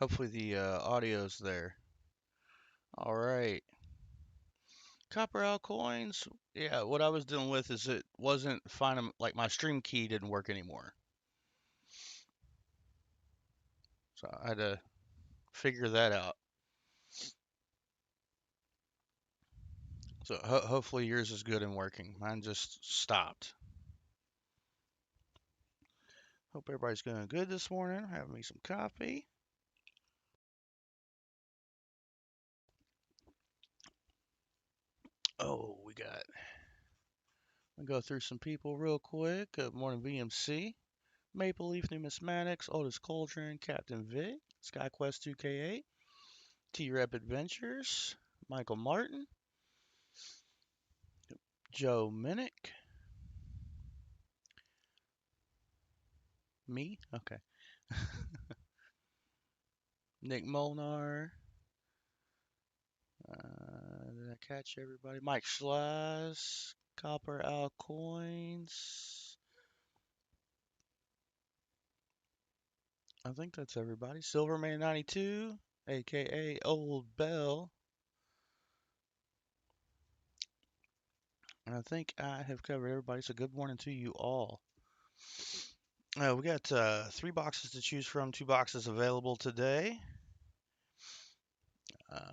Hopefully the audio's there. All right. Copper L coins. Yeah, what I was dealing with is it wasn't finding, like my stream key didn't work anymore. So I had to figure that out. So hopefully yours is good and working. Mine just stopped. Hope everybody's going good this morning. Having me some coffee. Oh, I'll go through some people real quick. Good morning, VMC. Maple Leaf Numismatics, Otis Cauldron, Captain Vic, SkyQuest 2K8, T-Rep Adventures, Michael Martin, Joe Minnick, me, okay, Nick Molnar, did I catch everybody? Mike Schleiss, Copper Al Coins. I think that's everybody. Silverman 92, aka Old Bell. And I think I have covered everybody, so good morning to you all. We got 3 boxes to choose from, 2 boxes available today.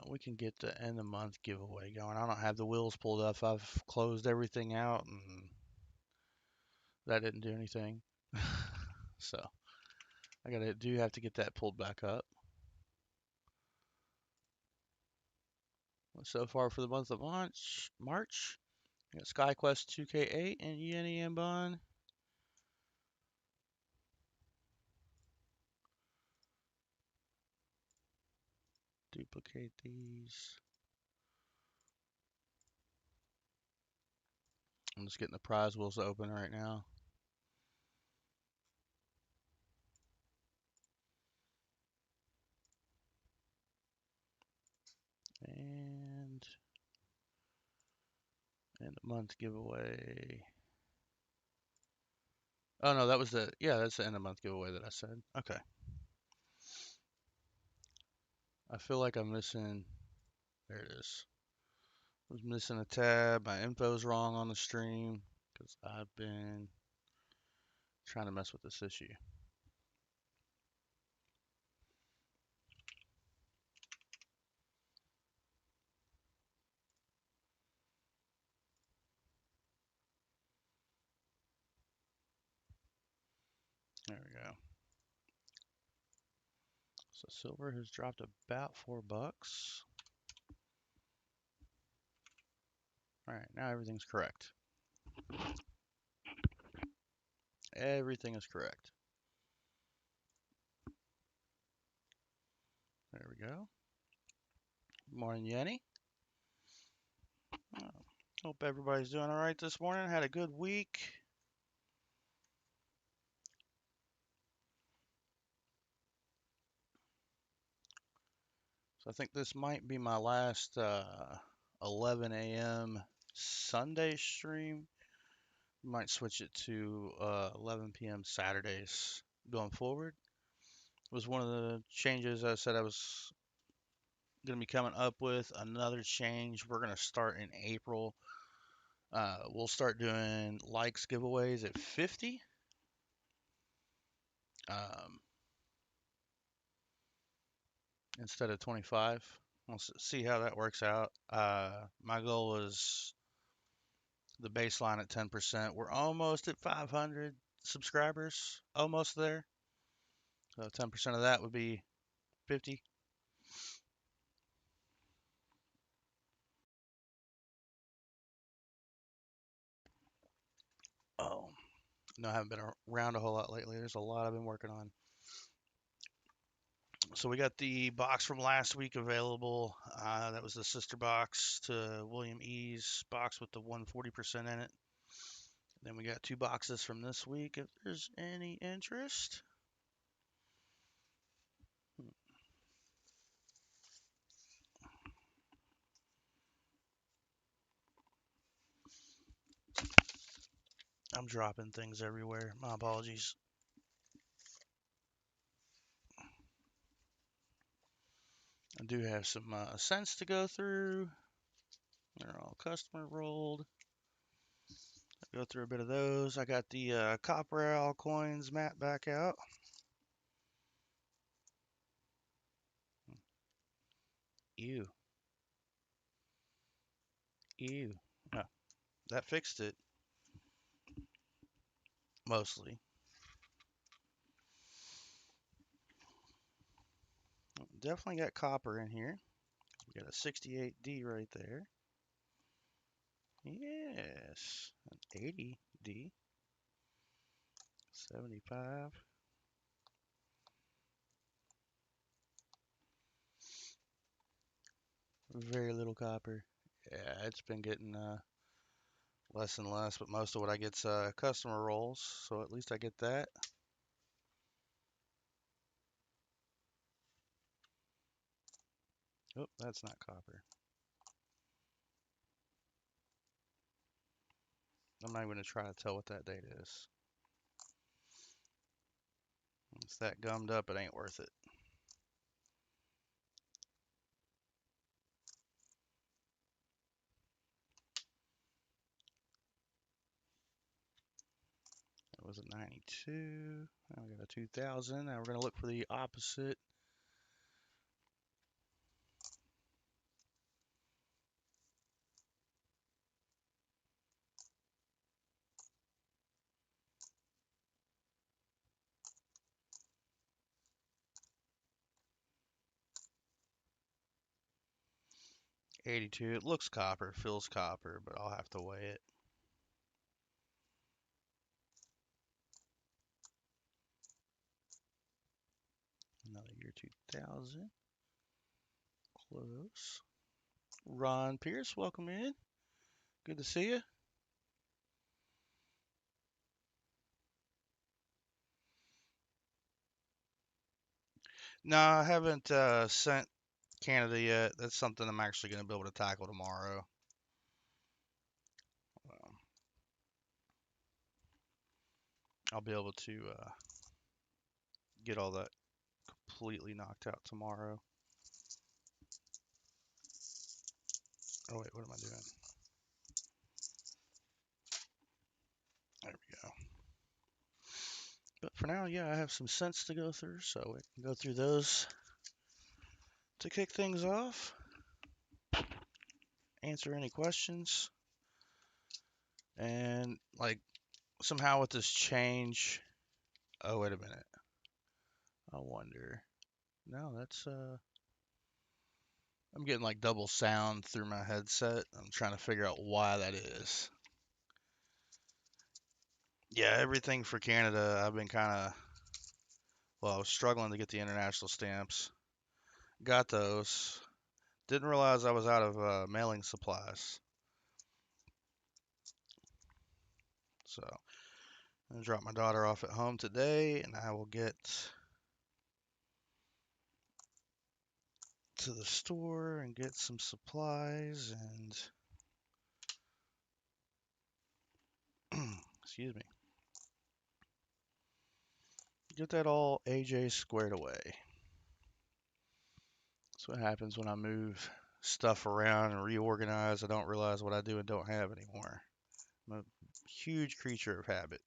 We can get the end of month giveaway going. I don't have the wheels pulled up. I've closed everything out and that didn't do anything. So I do have to get that pulled back up. So far for the month of March, I got SkyQuest 2K8 and Yeni and Bond. Duplicate these. I'm just getting the prize wheels open right now. And end of month giveaway. Oh no, that's the end of month giveaway that I said. Okay. I feel like I'm missing, there it is. I was missing a tab. My info's wrong on the stream because I've been trying to mess with this issue. There we go. So silver has dropped about $4. All right, now everything's correct. Everything is correct. There we go. Morning, Yenny. Oh, hope everybody's doing all right this morning. Had a good week. So I think this might be my last 11 a.m. Sunday stream. Might switch it to 11 p.m. Saturdays going forward. It was one of the changes I said I was going to be coming up with. Another change we're going to start in April. We'll start doing likes giveaways at 50. Instead of 25. We'll see how that works out. My goal is the baseline at 10%. We're almost at 500 subscribers, almost there. So 10% of that would be 50. Oh, no, I haven't been around a whole lot lately. There's a lot I've been working on. So we got the box from last week available. That was the sister box to William E's box with the 140% in it. Then we got 2 boxes from this week if there's any interest. I'm dropping things everywhere. My apologies. do have some cents to go through. They're all customer rolled. Go through a bit of those. I got the copper al coins mat back out. Ew. Ew. Oh, that fixed it. Mostly. Definitely got copper in here. We got a 68D right there. Yes. An 80D. 75. Very little copper. Yeah, it's been getting less and less, but most of what I get's customer rolls, so at least I get that. Oh, that's not copper. I'm not even going to try to tell what that date is. It's that gummed up, it ain't worth it. That was a 92. Now we got a 2000. Now we're going to look for the opposite. $82. It looks copper, feels copper, but I'll have to weigh it. Another year 2000. Close. Ron Pierce, welcome in. Good to see you. No, I haven't sent Canada yet. That's something I'm actually going to be able to tackle tomorrow. I'll be able to get all that completely knocked out tomorrow. Oh wait, what am I doing? There we go. But for now, yeah, I have some cents to go through, so we can go through those to kick things off. Answer any questions. And like somehow with this change, oh wait a minute. I wonder. No, that's I'm getting like double sound through my headset. I'm trying to figure out why that is. Yeah, everything for Canada, I've been I was struggling to get the international stamps. Got those. Didn't realize I was out of mailing supplies. So, I'm going to drop my daughter off at home today, and I will get to the store and get some supplies and excuse me. Get that all AJ squared away. That's what happens when I move stuff around and reorganize. I don't realize what I do and don't have anymore. I'm a huge creature of habit.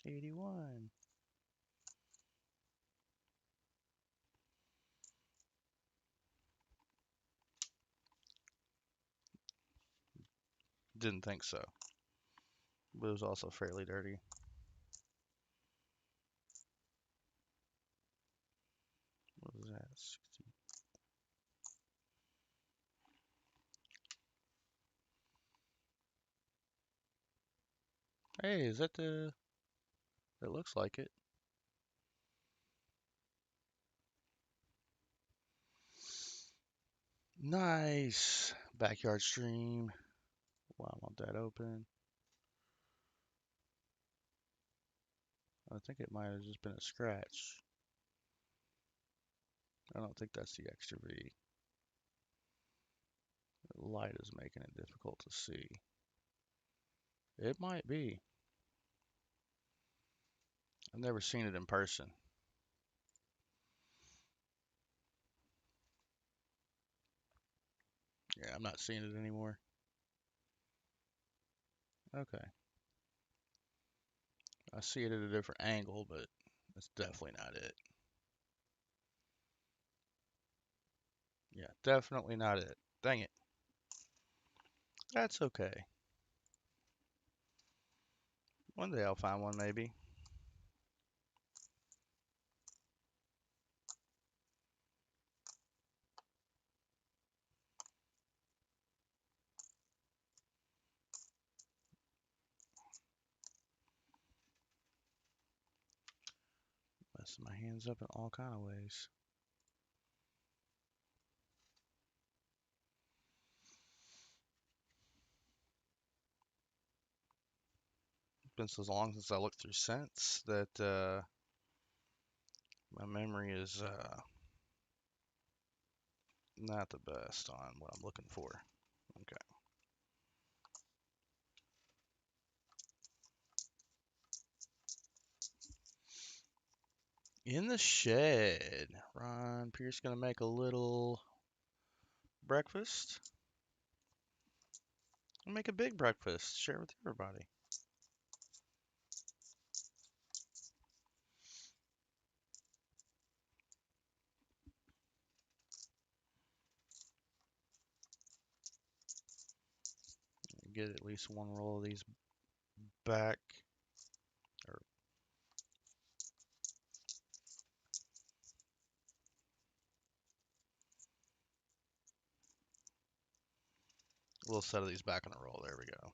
$81. Didn't think so. But it was also fairly dirty. What was that? 60. Hey, is that the... It looks like it. Nice. Backyard stream. Well, I want that open. I think it might have just been a scratch. I don't think that's the extra V. The light is making it difficult to see. It might be. I've never seen it in person. Yeah, I'm not seeing it anymore. Okay. I see it at a different angle, but that's definitely not it. Yeah, definitely not it. Dang it. That's okay. One day I'll find one, maybe. Messing my hands up in all kind of ways. It's been so long since I looked through scents that my memory is not the best on what I'm looking for. Okay. In the shed. Ron Pierce gonna make a little breakfast. I'll make a big breakfast. Share with everybody. Get at least one roll of these back. Or a little set of these back on the roll. There we go.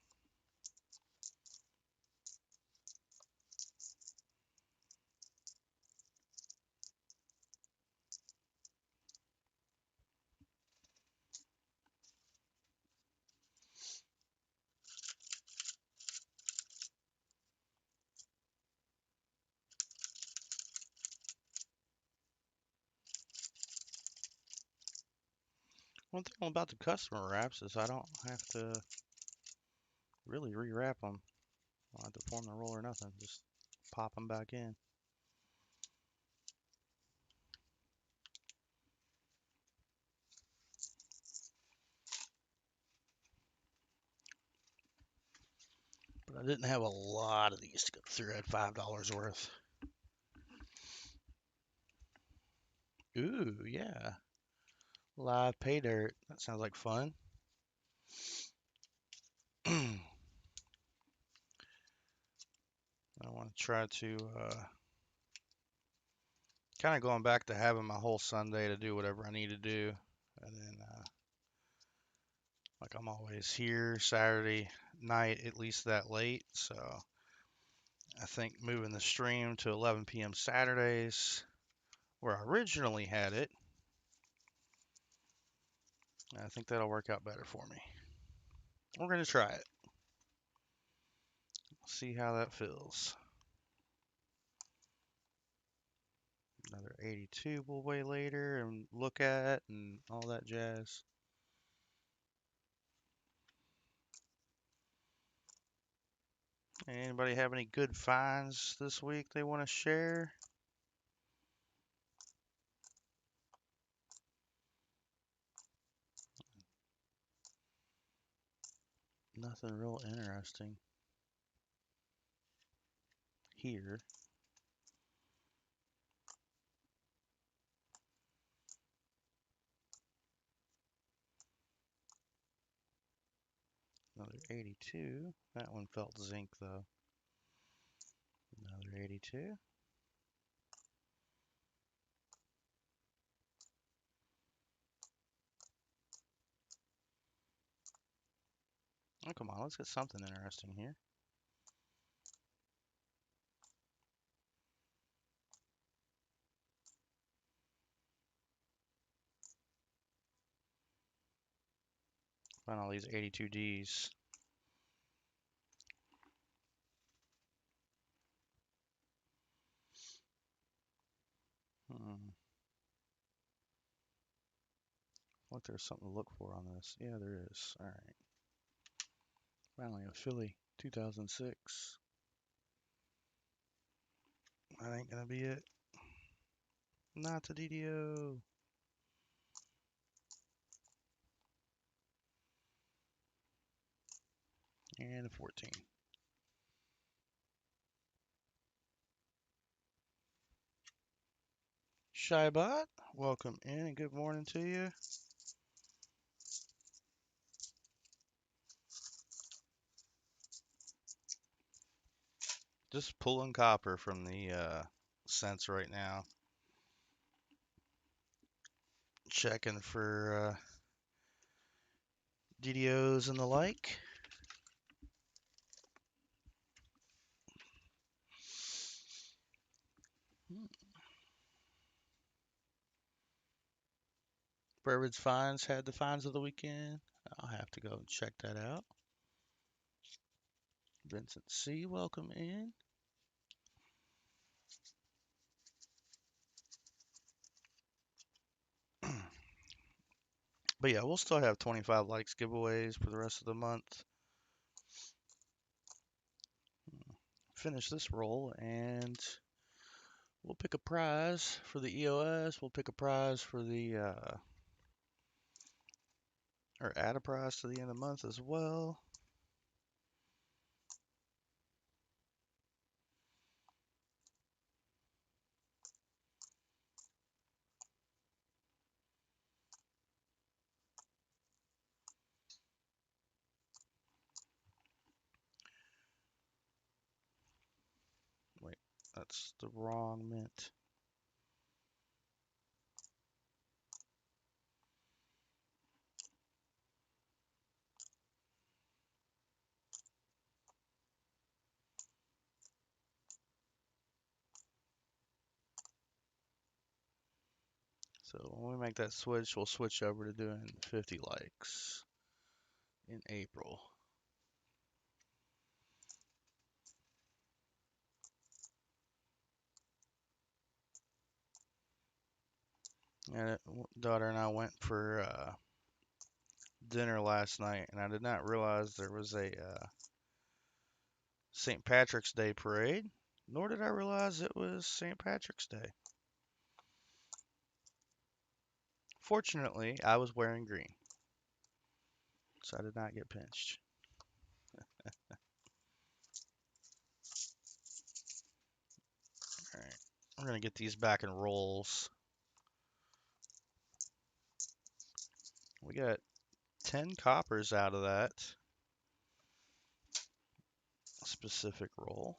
One thing about the customer wraps is I don't have to really rewrap them. I don't have to form the roll or nothing. Just pop them back in. But I didn't have a lot of these to go through. I had $5 worth. Ooh, yeah. Live pay dirt. That sounds like fun. I want to try to kind of going back to having my whole Sunday to do whatever I need to do. And then, like, I'm always here Saturday night, at least that late. So I think moving the stream to 11 p.m. Saturdays, where I originally had it, I think that'll work out better for me. We're going to try it. See how that feels. Another 82 we'll wait later and look at and all that jazz. Anybody have any good finds this week they want to share? Nothing real interesting here. Another 82. That one felt zinc though. Another 82. Oh, come on, let's get something interesting here. Find all these 82Ds. like there's something to look for on this. Yeah, there is. All right. Finally, a Philly 2006. That ain't gonna be it. Not the DDO. And a 14. Shybot, welcome in and good morning to you. Just pulling copper from the cents right now. Checking for DDOs and the like. Burbage Finds had the finds of the weekend. I'll have to go and check that out. Vincent C, welcome in. But yeah, we'll still have 25 likes giveaways for the rest of the month. Finish this roll and we'll pick a prize for the EOS. We'll pick a prize for the, or add a prize to the end of the month as well. Wait, that's the wrong mint. So when we make that switch, we'll switch over to doing 50 likes in April. And daughter and I went for dinner last night, and I did not realize there was a St. Patrick's Day parade, nor did I realize it was St. Patrick's Day. Fortunately, I was wearing green, so I did not get pinched. All right, we're gonna get these back in rolls. We got 10 coppers out of that specific roll.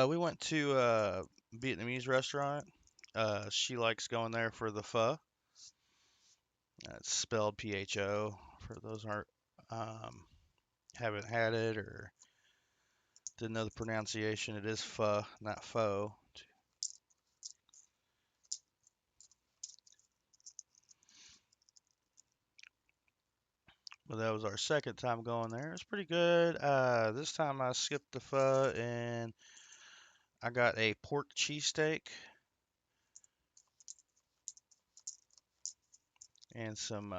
We went to a Vietnamese restaurant. She likes going there for the pho. It's spelled PHO for those aren't haven't had it or didn't know the pronunciation. It is pho, not pho. But that was our second time going there. It's pretty good. This time I skipped the pho and I got a pork cheesesteak and some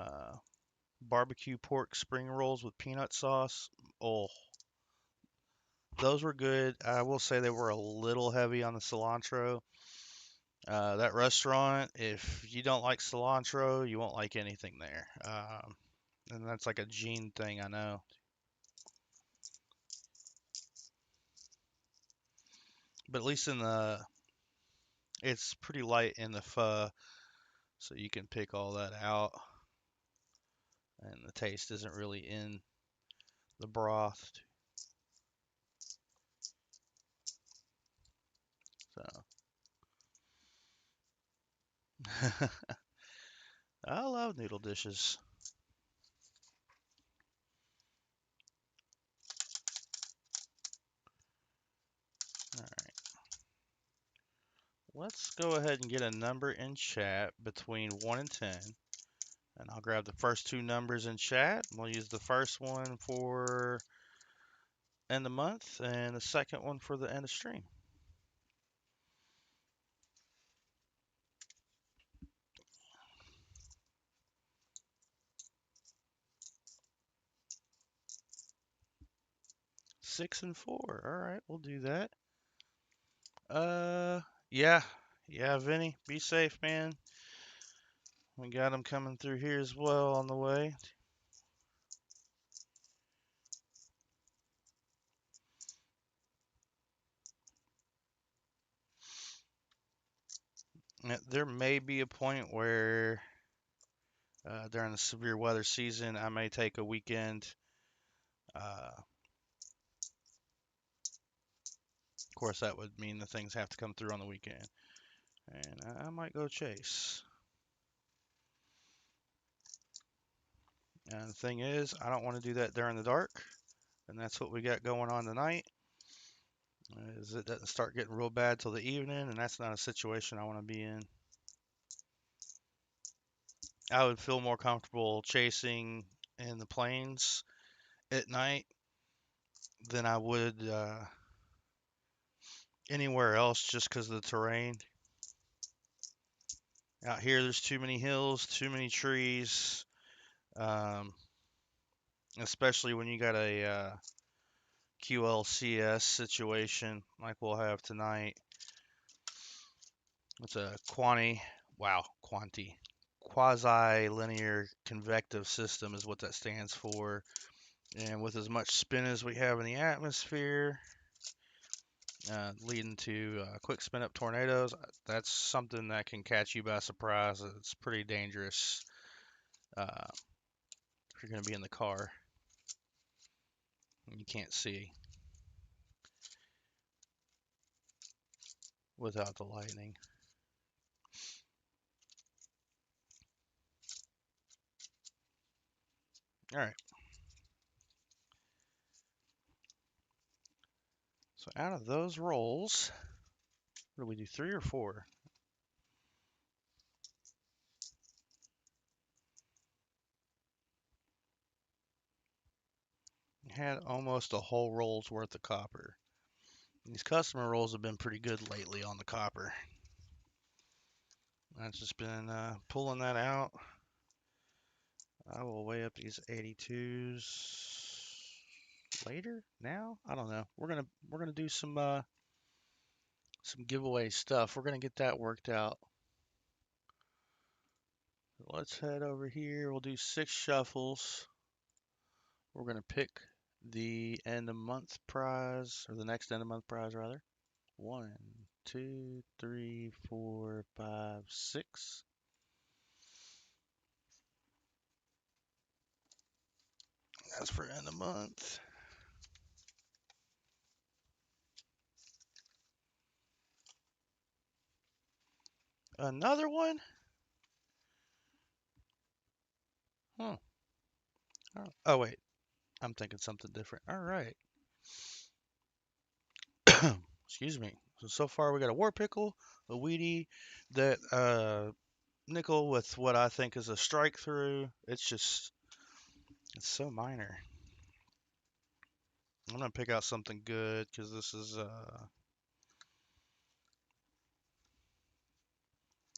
barbecue pork spring rolls with peanut sauce. Oh, those were good. I will say they were a little heavy on the cilantro. That restaurant, if you don't like cilantro, you won't like anything there. And that's like a gene thing, I know. But at least it's pretty light in the pho, so you can pick all that out. And the taste isn't really in the broth. So, I love noodle dishes. All right. Let's go ahead and get a number in chat between 1 and 10. And I'll grab the first two numbers in chat. We'll use the first one for end of month and the second one for the end of stream. 6 and 4. All right, we'll do that. Yeah, yeah, Vinny, be safe, man. We got them coming through here as well on the way. There may be a point where during the severe weather season, I may take a weekend. Of course, that would mean the things have to come through on the weekend. And I might go chase. And the thing is, I don't want to do that during the dark. And that's what we got going on tonight. Is it doesn't start getting real bad till the evening, and that's not a situation I want to be in. I would feel more comfortable chasing in the plains at night than I would anywhere else just because of the terrain. Out here, there's too many hills, too many trees, um, especially when you got a QLCS situation like we'll have tonight. It's a quasi-linear convective system is what that stands for. And with as much spin as we have in the atmosphere, leading to quick spin up tornadoes, that's something that can catch you by surprise. It's pretty dangerous if you're going to be in the car and you can't see without the lightning. All right. So out of those rolls, what do we do, 3 or 4? Had almost a whole roll's worth of copper. These customer rolls have been pretty good lately on the copper. I've just been pulling that out. I will weigh up these 82s later. Now I don't know. We're gonna do some giveaway stuff. We're gonna get that worked out. Let's head over here. We'll do 6 shuffles. We're gonna pick the end of month prize, or the next end of month prize rather. 1, 2, 3, 4, 5, 6. That's for end of month. Another one? Huh. Oh, wait. I'm thinking something different. All right. Excuse me. So far we got a War Pickle, a Weedy, that nickel with what I think is a strike through. It's so minor. I'm gonna pick out something good because this is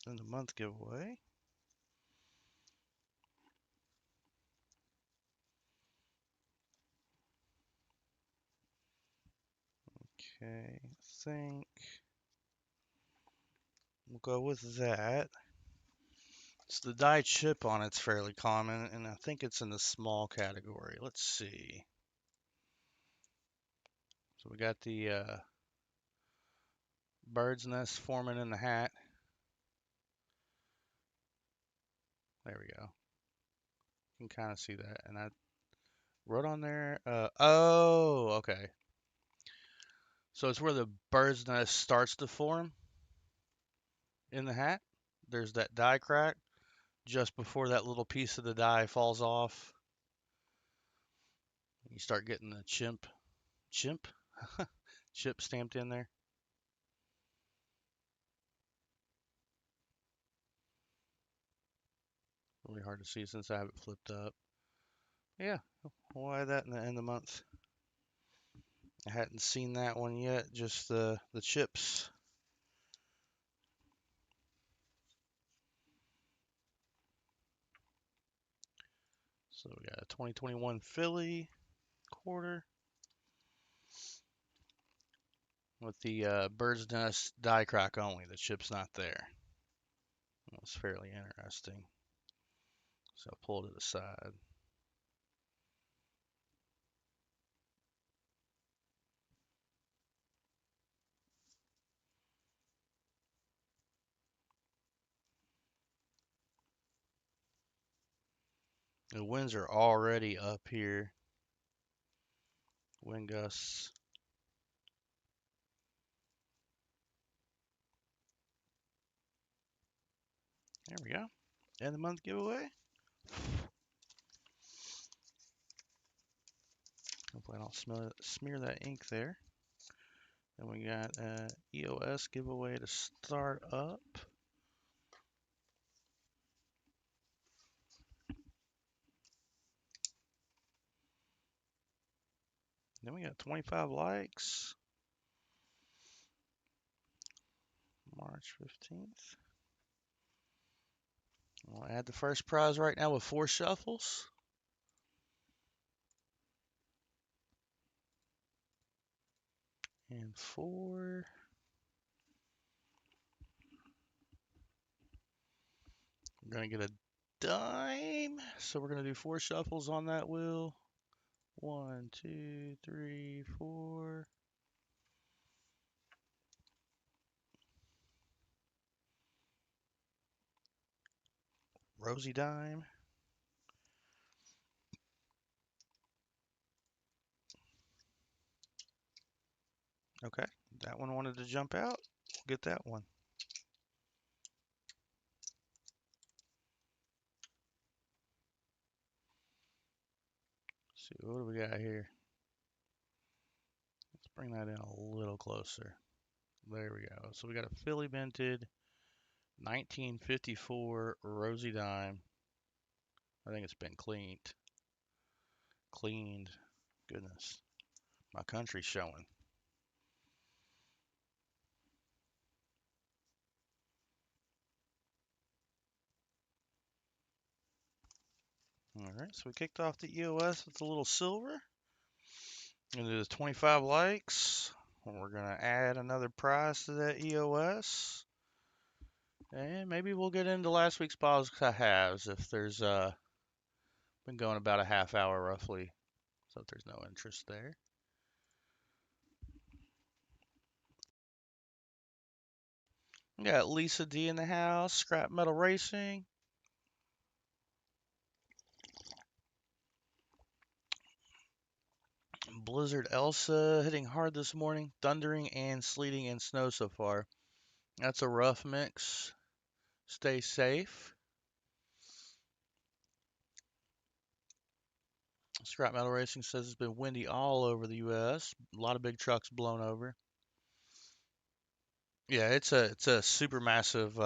in the month giveaway. Okay, I think we'll go with that. It's the die chip on it's fairly common, and I think it's in the small category. Let's see. So we got the bird's nest forming in the hat. There we go. You can kind of see that, and I wrote on there. Oh, okay. So it's where the bird's nest starts to form in the hat. There's that die crack just before that little piece of the die falls off. You start getting the chimp chip stamped in there. Really hard to see since I have it flipped up. Yeah, we'll add that in the end of the month. I hadn't seen that one yet, just the chips. So we got a 2021 Philly quarter. with the bird's nest die crack only. The chip's not there. It was fairly interesting. So I pulled it aside. The winds are already up here. Wind gusts. There we go. End of the month giveaway. Hopefully I don't smear that ink there. Then we got EOS giveaway to start up. Then we got 25 likes. March 15th. We'll add the first prize right now with 4 shuffles. And 4. We're going to get a dime. So we're going to do 4 shuffles on that wheel. 1, 2, 3, 4. Rosy dime. Okay, that one wanted to jump out. We'll get that one. Let's see, what do we got here? Let's bring that in a little closer. There we go. So we got a Philly minted 1954 Rosy dime. I think it's been cleaned. Cleaned. Goodness. My country's showing. Alright, so we kicked off the EOS with a little silver. Gonna do the 25 likes. We're gonna add another prize to that EOS. And maybe we'll get into last week's pause halves if there's been going about a half hour roughly. So if there's no interest there. We got Lisa D in the house, Scrap Metal Racing. Blizzard Elsa hitting hard this morning. Thundering and sleeting and snow so far. That's a rough mix. Stay safe. Scrap Metal Racing says it's been windy all over the U.S. A lot of big trucks blown over. Yeah, it's a super massive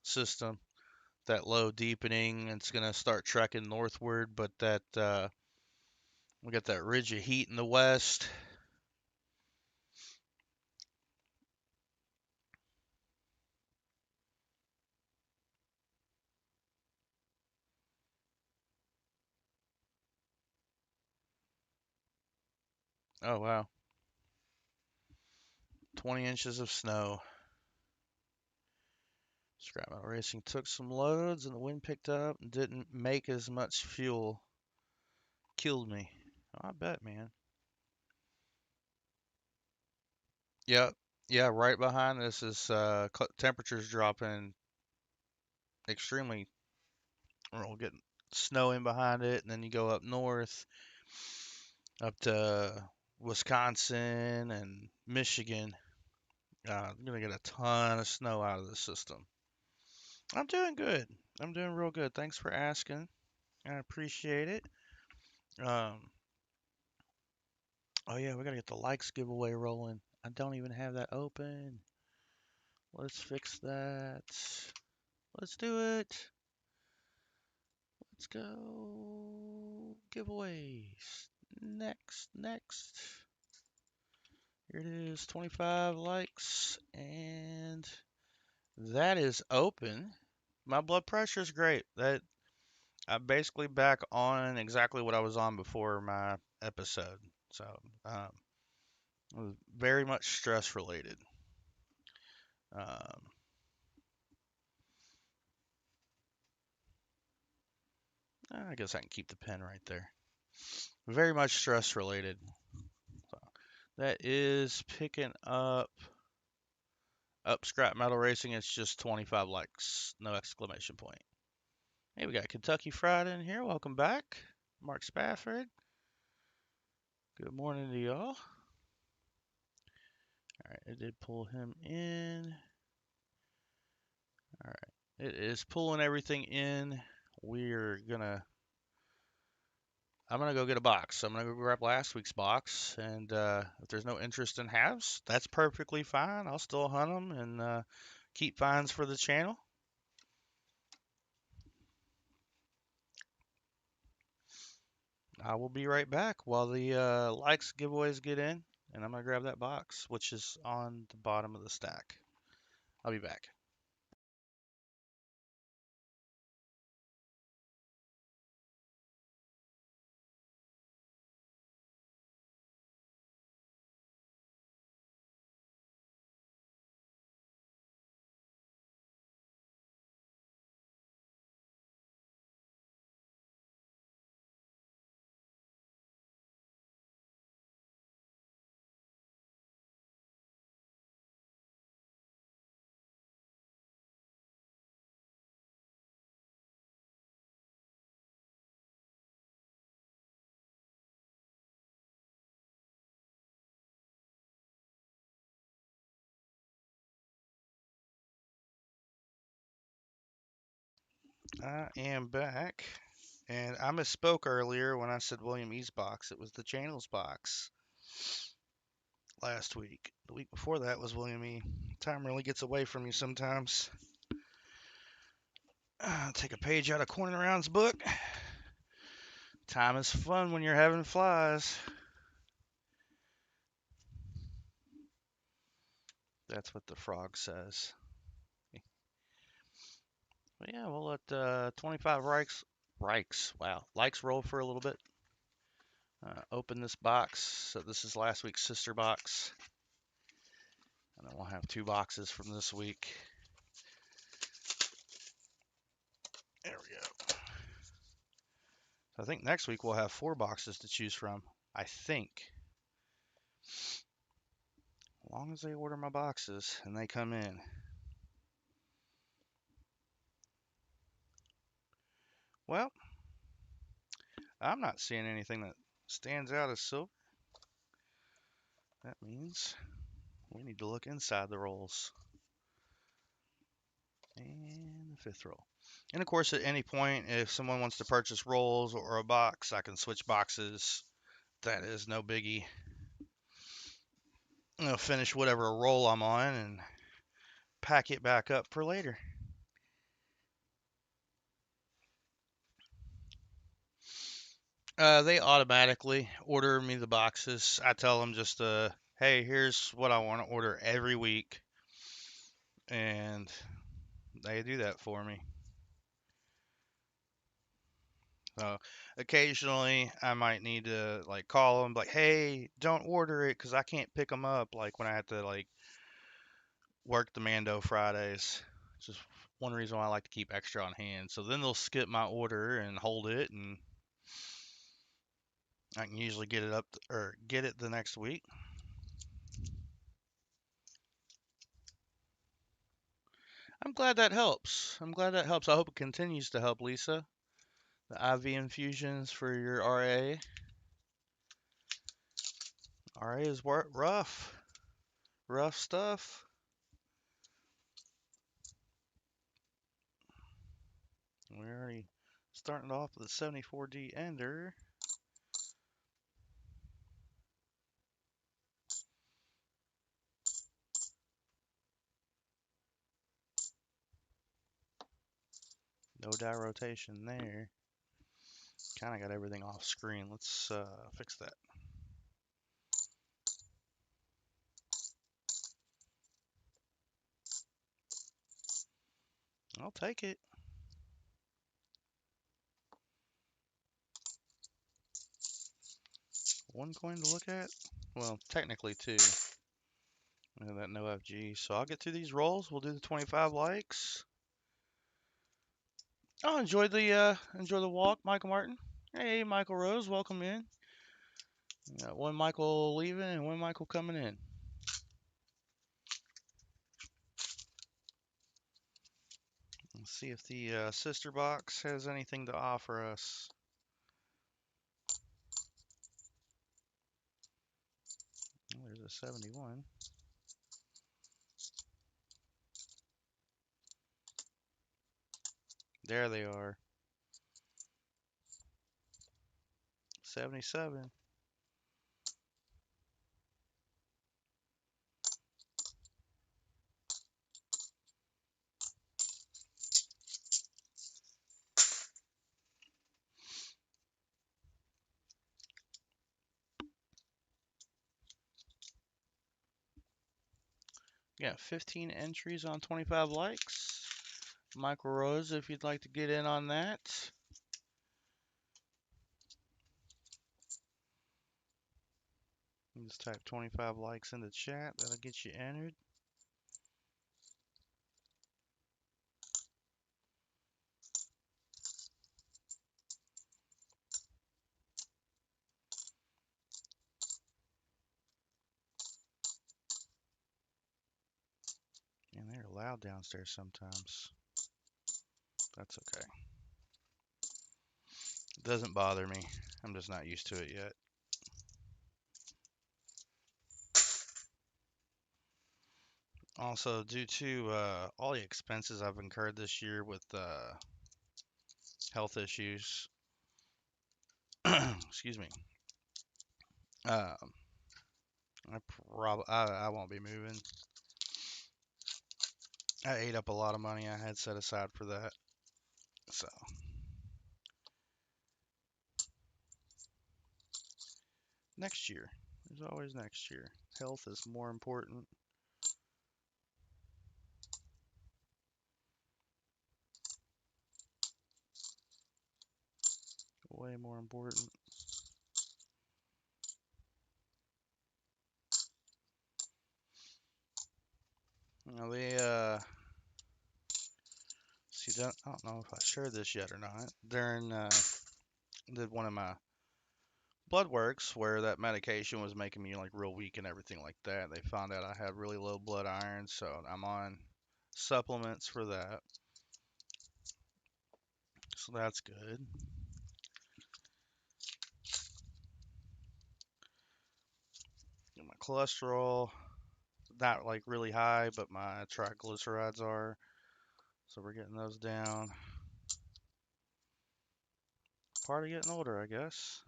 system. That low deepening, it's gonna start trekking northward, but that we got that ridge of heat in the west. Oh wow, 20 inches of snow. Scrap Metal Racing took some loads and the wind picked up and didn't make as much fuel. Killed me. I bet, man. Yep. Yeah, right behind this is temperatures dropping extremely. We'll get snow in behind it, and then you go up north, up to Wisconsin and Michigan. I'm gonna get a ton of snow out of the system. I'm doing good. I'm doing real good. Thanks for asking. I appreciate it. Um, oh yeah, we gotta get the likes giveaway rolling. I don't even have that open. Let's fix that. Let's do it. Let's go. Giveaways. Next. Here it is, 25 likes, and that is open. My blood pressure is great. I'm basically back on exactly what I was on before my episode. So, Very much stress related. Um, I guess I can keep the pen right there. Very much stress related. So that is picking up scrap metal racing. It's just 25 likes, no exclamation point. Hey, we got Kentucky Fried in here. Welcome back, Mark Spafford. Good morning to y'all. All right, it did pull him in. All right, it is pulling everything in. I'm gonna go get a box. I'm gonna go grab last week's box, and if there's no interest in halves, that's perfectly fine. I'll still hunt them and keep finds for the channel. I will be right back while the likes giveaways get in, and I'm gonna grab that box, which is on the bottom of the stack. I'll be back. I am back, and I misspoke earlier when I said William E's box. It was the channel's box last week. The week before that was William E. Time really gets away from you sometimes. Take a page out of Corn and Around's book. Time is fun when you're having flies. That's what the frog says. But yeah, we'll let 25 likes roll for a little bit. Open this box. So this is last week's sister box. And then we'll have 2 boxes from this week. There we go. I think next week we'll have 4 boxes to choose from. I think. As long as they order my boxes and they come in. Well, I'm not seeing anything that stands out as silver. That means we need to look inside the rolls. And the 5th roll. And of course, at any point, if someone wants to purchase rolls or a box, I can switch boxes. That is no biggie. I'll finish whatever roll I'm on and pack it back up for later. They automatically order me the boxes. I tell them just, hey, here's what I want to order every week. And they do that for me. So occasionally I might need to like call them like, hey, don't order it because I can't pick them up. Like when I have to like work the Mando Fridays. It's just one reason why I like to keep extra on hand. So then they'll skip my order and hold it, and I can usually get it or get it the next week. I'm glad that helps. I hope it continues to help, Lisa. The IV infusions for your RA. RA is rough stuff. We're already starting off with a 74D ender. No die rotation there. Kind of got everything off screen. Let's fix that. I'll take it. one coin to look at. Well, technically two. And that no FG. So I'll get through these rolls. We'll do the 25 likes. Oh, enjoy the walk, Michael Martin. Hey, Michael Rose, welcome in. Got one Michael leaving and one Michael coming in. Let's see if the sister box has anything to offer us. Oh, there's a 71. There they are. 77. Yeah, 15 entries on 25 likes. Michael Rose, if you'd like to get in on that. Just type 25 likes in the chat. That'll get you entered. And they're loud downstairs sometimes. That's okay. It doesn't bother me. I'm just not used to it yet. Also, due to all the expenses I've incurred this year with health issues, excuse me, uh, I won't be moving. I ate up a lot of money I had set aside for that. So next year, there's always next year. Health is more important. Way more important. Now see, I don't know if I shared this yet or not. During did one of my blood works where that medication was making me like real weak and everything like that. They found out I had really low blood iron, so I'm on supplements for that. So that's good. My cholesterol, not like really high, but my triglycerides are. So we're getting those down. Part of getting older, I guess.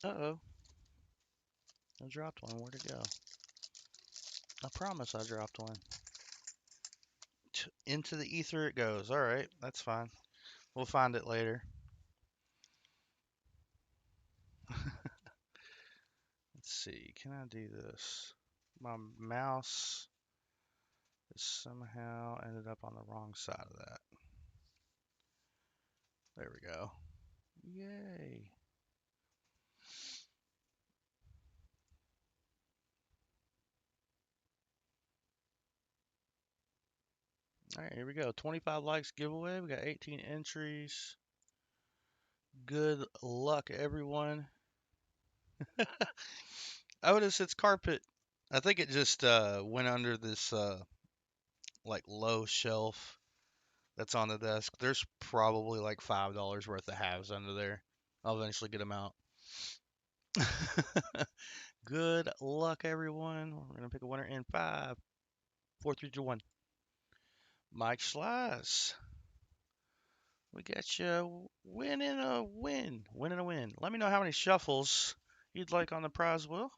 Uh-oh. I dropped one. Where'd it go? I promise I dropped one. Into the ether it goes. All right, that's fine. We'll find it later. Let's see. Can I do this? My mouse somehow ended up on the wrong side of that. There we go. Yay. All right, here we go. 25 likes giveaway. We got 18 entries. Good luck, everyone. Otis, it's carpet. I think it just went under this like low shelf that's on the desk. There's probably like $5 worth of halves under there. I'll eventually get them out. Good luck, everyone. We're gonna pick a winner in 5, 4, 3, 2, 1. Mike Slice. We got you winning a win. Winning a win. Let me know how many shuffles you'd like on the prize wheel.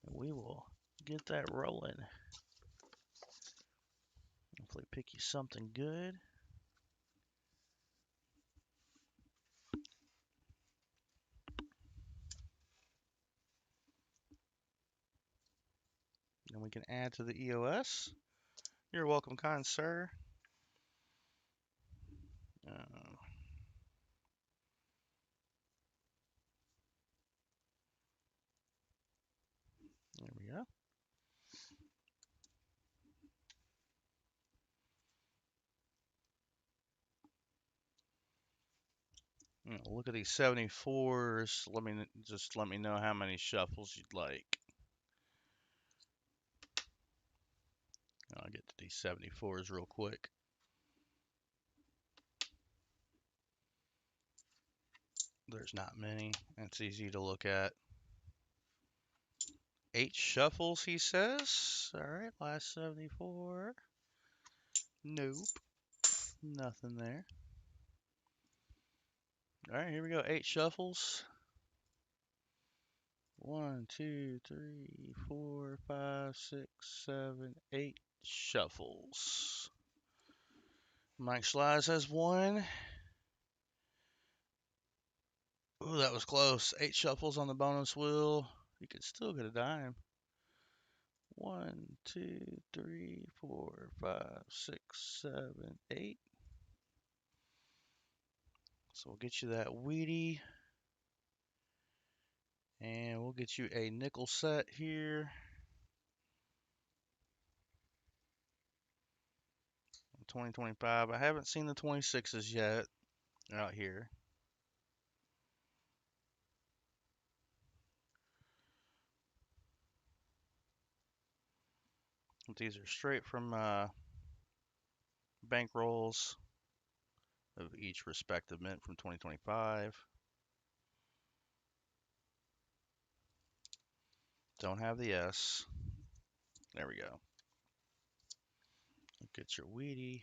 And we will get that rolling. Hopefully pick you something good. And we can add to the EOS. You're welcome, kind sir. There we go. Look at these 74s. Let me know how many shuffles you'd like. I'll get to these 74s real quick. There's not many. It's easy to look at. 8 shuffles, he says. All right, last 74. Nope, nothing there. All right, here we go. 8 shuffles. 1, 2, 3, 4, 5, 6, 7, 8 shuffles. Mike Slides has 1. Ooh, that was close. 8 shuffles on the bonus wheel. You could still get a dime. 1, 2, 3, 4, 5, 6, 7, 8. So we'll get you that Wheatie. And we'll get you a nickel set here. 2025. I haven't seen the 26s yet out here. These are straight from bankrolls of each respective mint from 2025. Don't have the S. There we go. Get your Wheatie.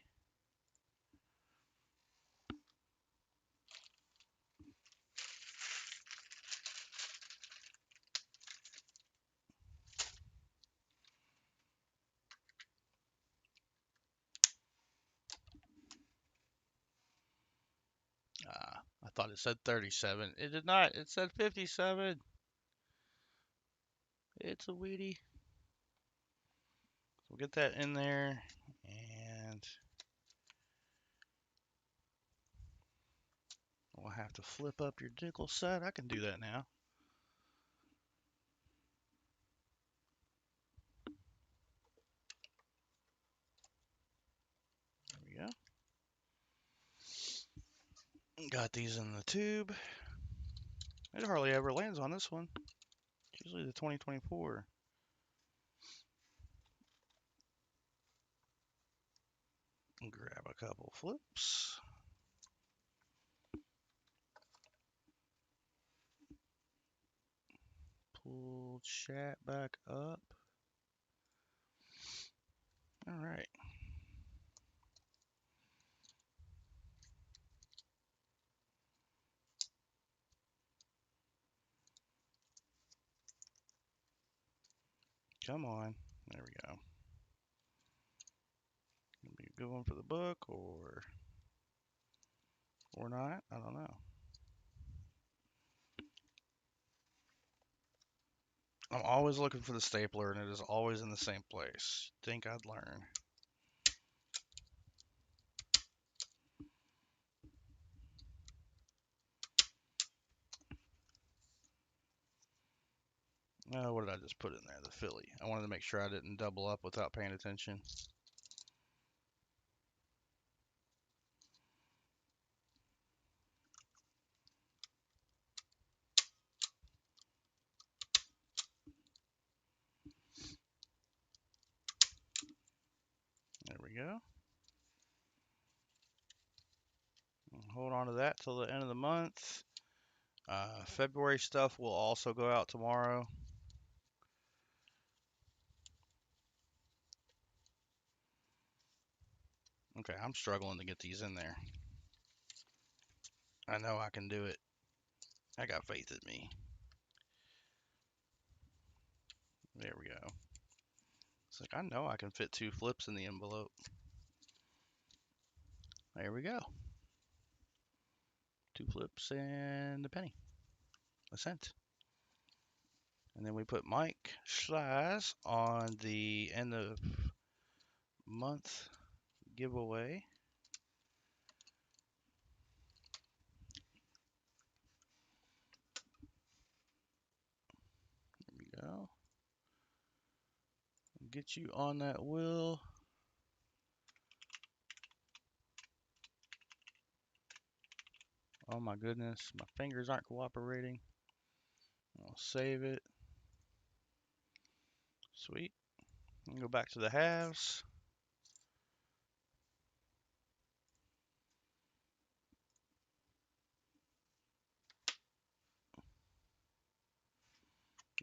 I thought it said 37. It did not. It said 57. It's a Wheatie. We'll get that in there. And we'll have to flip up your nickel set. I can do that now. There we go. Got these in the tube. It hardly ever lands on this one. It's usually the 2024. Grab a couple flips. Pull chat back up. All right. Come on. There we go. Gonna be a good one for the book or not. I don't know. I'm always looking for the stapler and it is always in the same place. Think I'd learn. What did I just put in there? The Philly. I wanted to make sure I didn't double up without paying attention. There we go. Hold on to that till the end of the month. February stuff will also go out tomorrow. Okay, I'm struggling to get these in there. I know I can do it. I got faith in me. There we go. It's like, I know I can fit 2 flips in the envelope. There we go. 2 flips and a penny. A cent. And then we put Mike Schleiz on the end of month giveaway. There we go. Get you on that wheel. Oh my goodness, my fingers aren't cooperating. I'll save it. Sweet. And go back to the halves.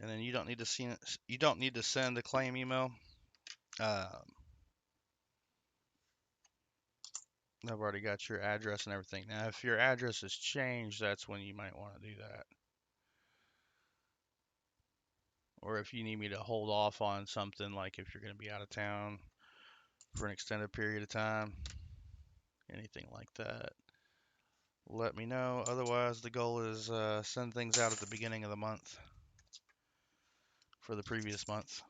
And then you don't need to send a claim email. I've already got your address and everything. Now, if your address has changed, that's when you might want to do that. Or if you need me to hold off on something, like if you're going to be out of town for an extended period of time, anything like that, let me know. Otherwise, the goal is send things out at the beginning of the month for the previous month.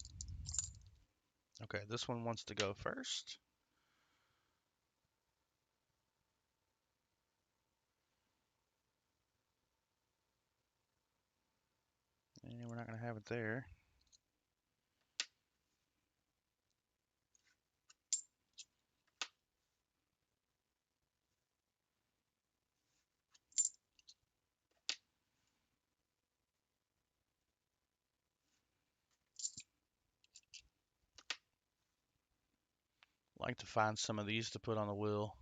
Okay, this one wants to go first. And we're not going to have it there. Like to find some of these to put on the wheel.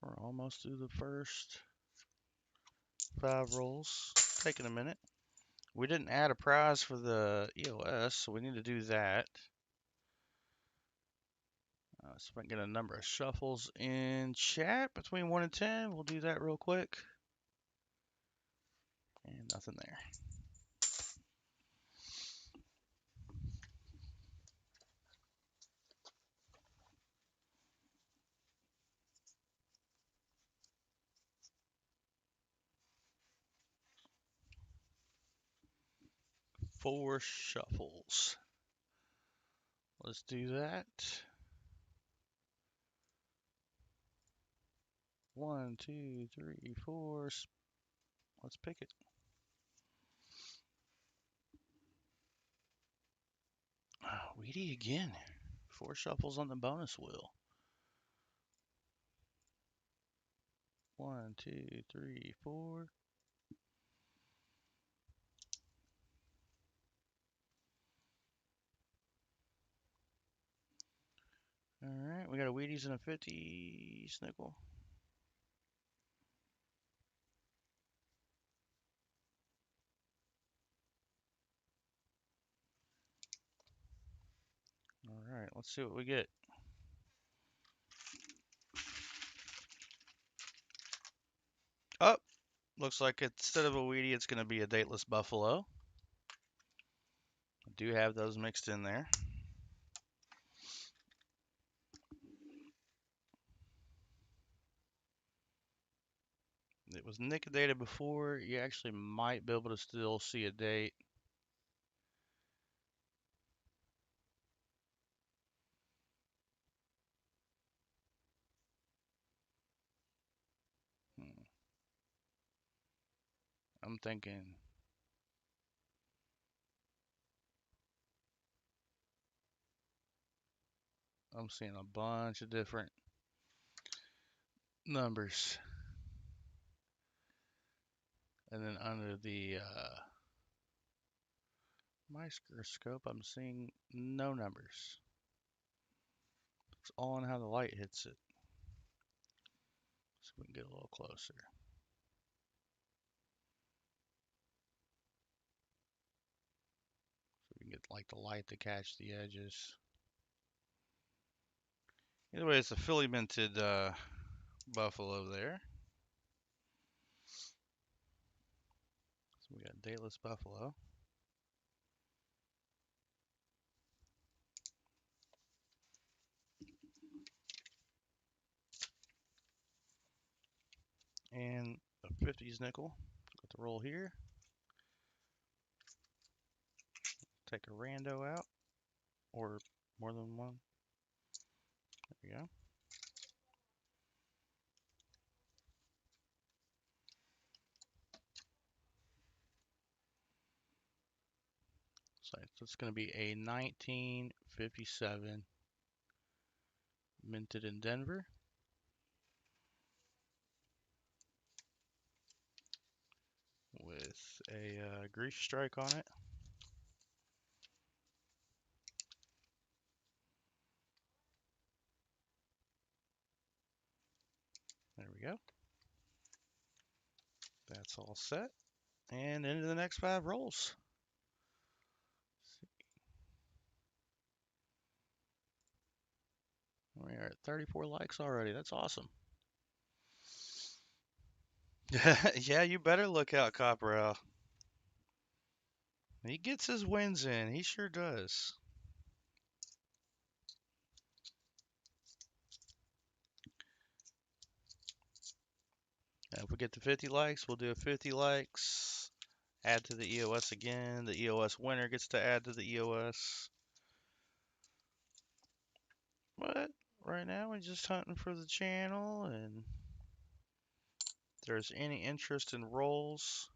We're almost through the first 5 rolls. Taking a minute. We didn't add a prize for the EOS, so we need to do that. So if I can get a number of shuffles in chat between 1 and 10, we'll do that real quick. And nothing there. Four shuffles. Let's do that. 1, 2, 3, 4. Let's pick it. Weedy again. 4 shuffles on the bonus wheel. 1, 2, 3, 4. All right, we got a Wheaties and a 50 Snickle. All right, let's see what we get. Oh, looks like instead of a Wheatie, it's going to be a dateless Buffalo. I do have those mixed in there. It was Nick dated before. You actually might be able to still see a date. I'm thinking I'm seeing a bunch of different numbers. And then under the microscope, I'm seeing no numbers. It's all on how the light hits it. So we can get a little closer. So we can get like the light to catch the edges. Anyway, it's a Philly minted buffalo there. So we got dateless buffalo. And a 50s nickel. Got the roll here. Take a rando out, or more than one. There we go. So it's going to be a 1957 minted in Denver. With a grease strike on it. There we go. That's all set. And into the next 5 rolls. We are at 34 likes already. That's awesome. Yeah, you better look out, Copperell. He gets his wins in. He sure does. And if we get to 50 likes, we'll do a 50 likes. Add to the EOS again. The EOS winner gets to add to the EOS. But right now, we're just hunting for the channel. And if there's any interest in rolls,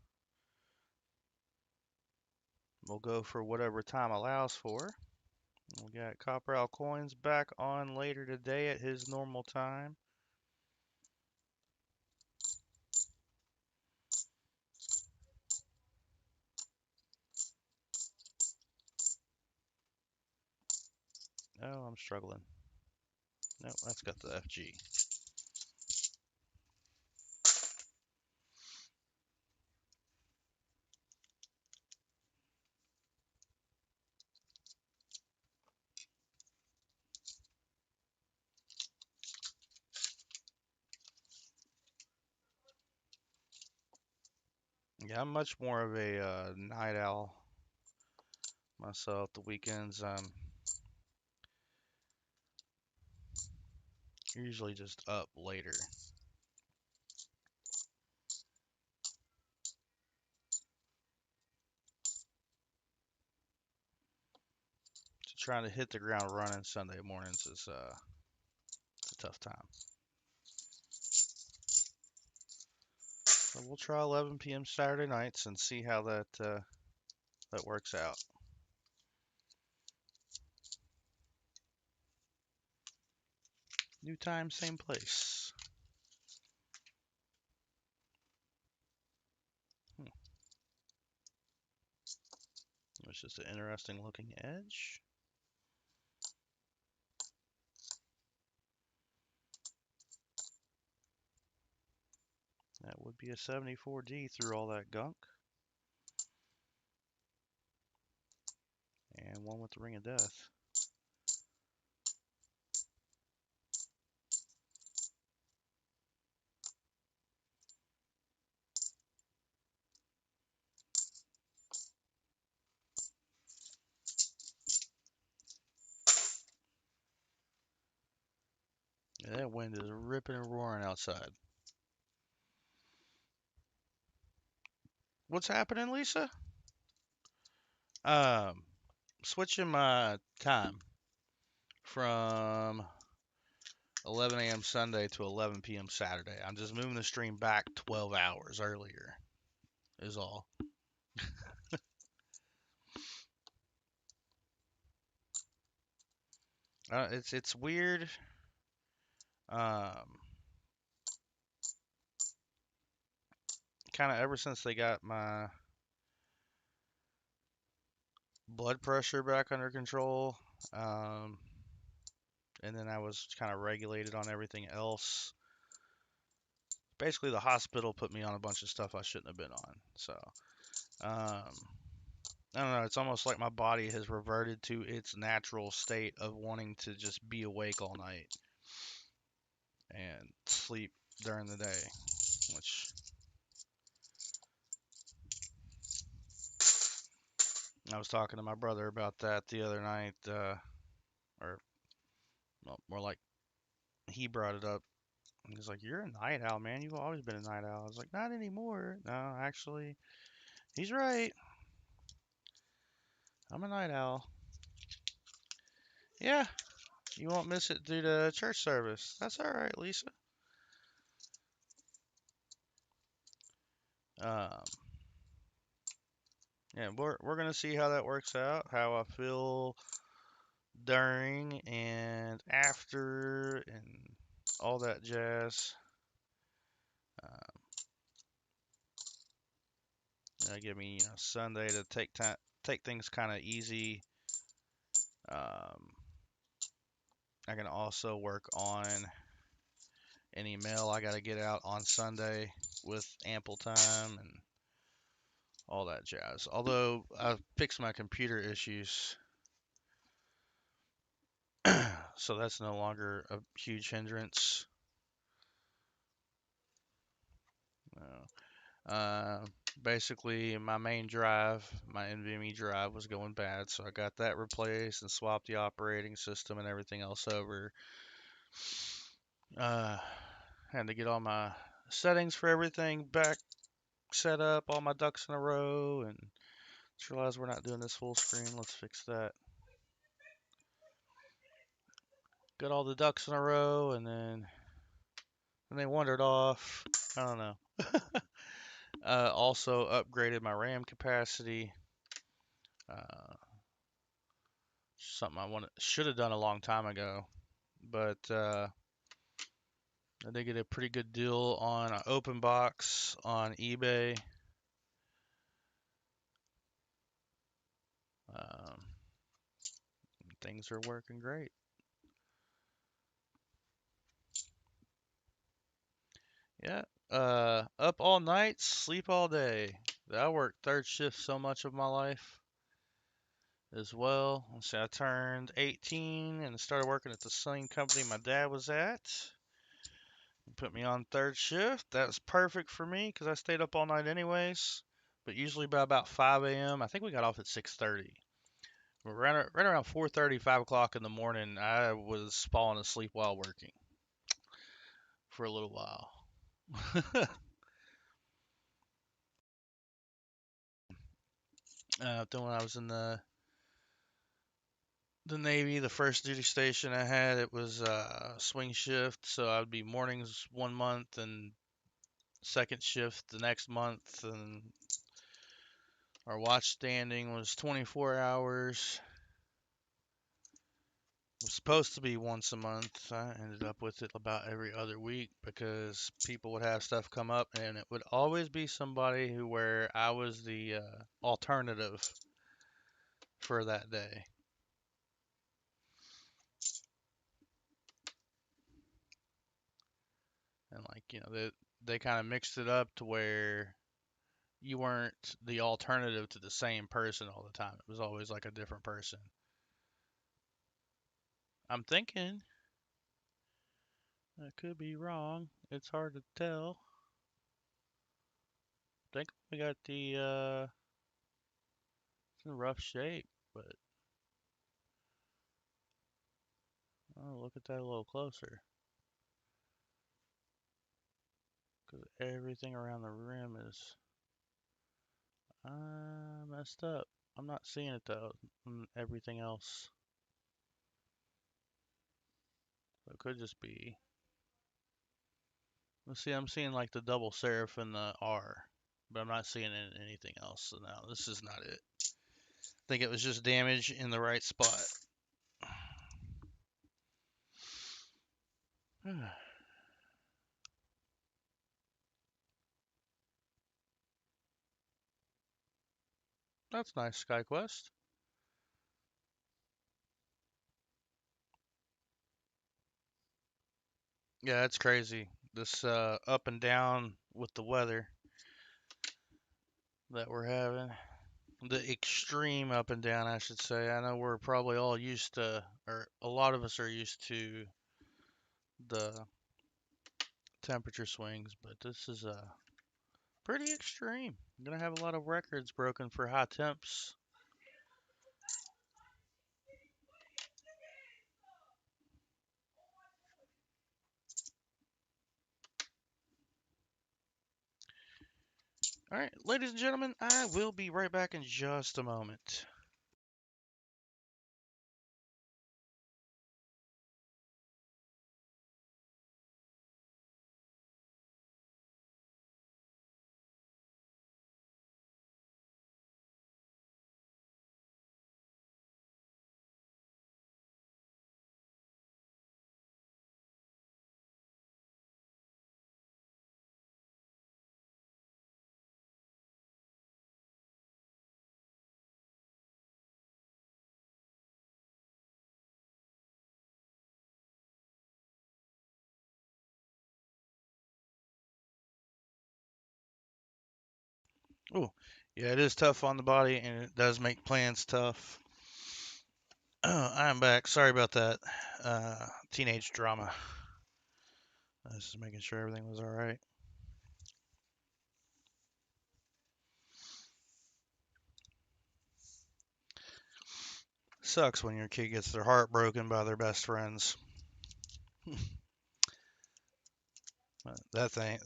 we'll go for whatever time allows for. We got Copperell Coins back on later today at his normal time. Oh, I'm struggling. Nope, that's got the FG. Yeah, I'm much more of a night owl myself. The weekends, I'm usually just up later. So trying to hit the ground running Sunday mornings is it's a tough time. So we'll try 11 p.m. Saturday nights and see how that works out. New time, same place. It's just an interesting looking edge. That would be a 74D through all that gunk. And one with the Ring of Death. Yeah, that wind is ripping and roaring outside. What's happening, Lisa? Switching my time from 11 a.m. Sunday to 11 p.m. Saturday. I'm just moving the stream back 12 hours earlier, is all. It's weird. Kind of ever since they got my blood pressure back under control, and then I was kind of regulated on everything else. Basically, the hospital put me on a bunch of stuff I shouldn't have been on. So, I don't know, it's almost like my body has reverted to its natural state of wanting to just be awake all night and sleep during the day, which I was talking to my brother about that the other night, or well, more like he brought it up. He's like, "You're a night owl, man. You've always been a night owl." I was like, "Not anymore. No, actually, he's right. I'm a night owl." Yeah, you won't miss it due to church service. That's all right, Lisa. Um, yeah, we're gonna see how that works out. How I feel during and after and all that jazz. Give me Sunday to take things kind of easy. Um, I can also work on any mail I got to get out on Sunday with ample time and all that jazz. Although I've fixed my computer issues, so that's no longer a huge hindrance. Uh, Basically, my main drive, my NVMe drive, was going bad, so I got that replaced and swapped the operating system and everything else over. Uh, Had to get all my settings for everything back set up, all my ducks in a row, and just realized we're not doing this full screen. Let's fix that. Got all the ducks in a row, and then they wandered off. I don't know. Also upgraded my RAM capacity. Uh, Something I should have done a long time ago, but I did get a pretty good deal on an open box on eBay. Um, Things are working great. Yeah. Up all night, sleep all day. I worked third shift so much of my life as well. So I turned 18 and started working at the same company my dad was at. Put me on third shift. That was perfect for me because I stayed up all night anyways. But usually by about 5 a.m. I think we got off at 6:30. But right around 4:30, 5 o'clock in the morning, I was falling asleep while working for a little while. Then when I was in the Navy, the first duty station I had, it was swing shift, so I would be mornings 1 month and second shift the next month, and our watch standing was 24 hours. It was supposed to be once a month. I ended up with it about every other week because people would have stuff come up, and it would always be somebody where I was the alternative for that day. And they kind of mixed it up to where you weren't the alternative to the same person all the time. It was always like a different person. I'm thinking I could be wrong. It's hard to tell. I think we got it's in rough shape, but I'll look at that a little closer because everything around the rim is messed up. I'm not seeing it though. Everything else, so it could just be. Let's see. I'm seeing like the double serif and the R, but I'm not seeing anything else. So no, this is not it. I think it was just damage in the right spot. That's nice, SkyQuest. Yeah, that's crazy. This up and down with the weather that we're having. The extreme up and down, I should say. I know we're probably all used to, or a lot of us are used to the temperature swings, but this is pretty extreme. I'm gonna have a lot of records broken for high temps. All right, ladies and gentlemen, I will be right back in just a moment. Oh, yeah, it is tough on the body, and it does make plans tough. I'm back. Sorry about that. Teenage drama. I was just making sure everything was all right. Sucks when your kid gets their heart broken by their best friends. That thing,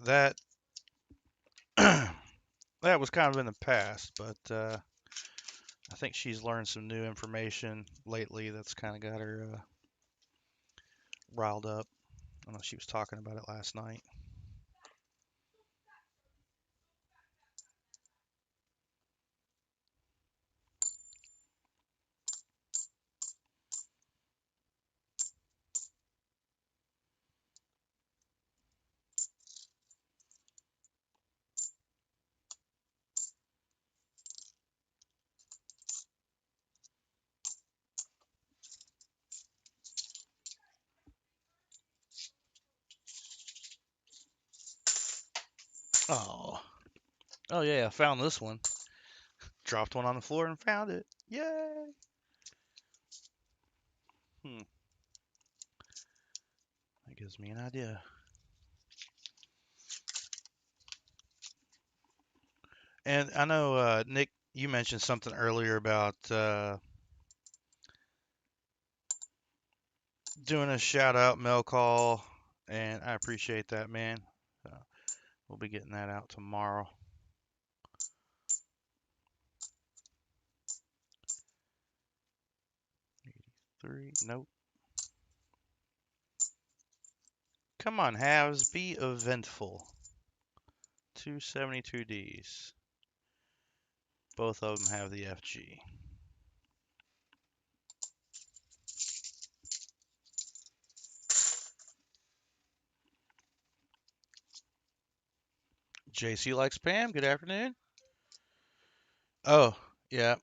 that was kind of in the past, but I think she's learned some new information lately that's kind of got her riled up. I know she was talking about it last night. Oh, oh yeah, I found this one. Dropped one on the floor and found it. Yay! Hmm. That gives me an idea. And I know, Nick, you mentioned something earlier about doing a shout out mail call, and I appreciate that, man. We'll be getting that out tomorrow. 83, nope. Come on, halves, be eventful. 272Ds. Both of them have the FG. JC likes Pam. Good afternoon. Oh, yeah.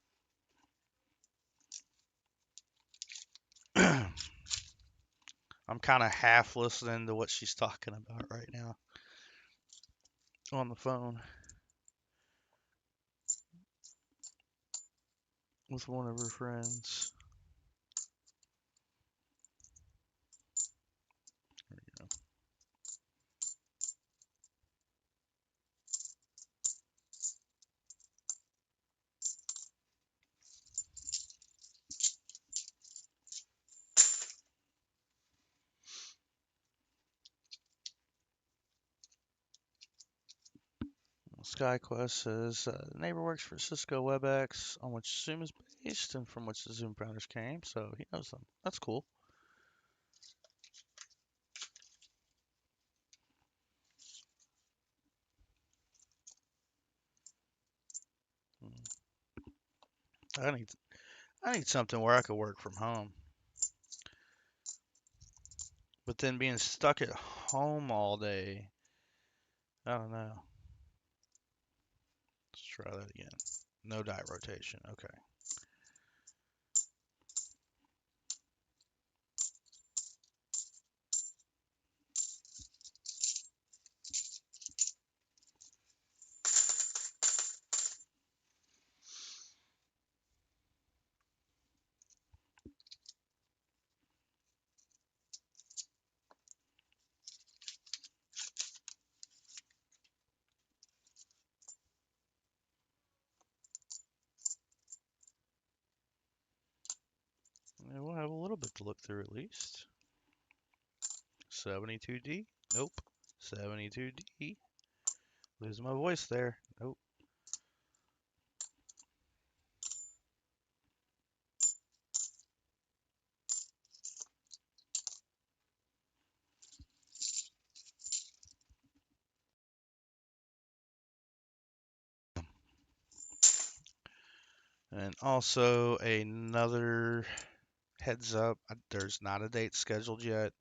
I'm kind of half listening to what she's talking about right now on the phone with one of her friends. There you go. SkyQuest says the neighbor works for Cisco WebEx, on which Zoom is based and from which the Zoom founders came, so he knows them. That's cool. I need I need something where I could work from home. But then being stuck at home all day, I don't know. Let's try that again. No die rotation. Okay. to look through at least. 72D. Nope. 72D. Losing my voice there. Nope. And also another heads up, there's not a date scheduled yet.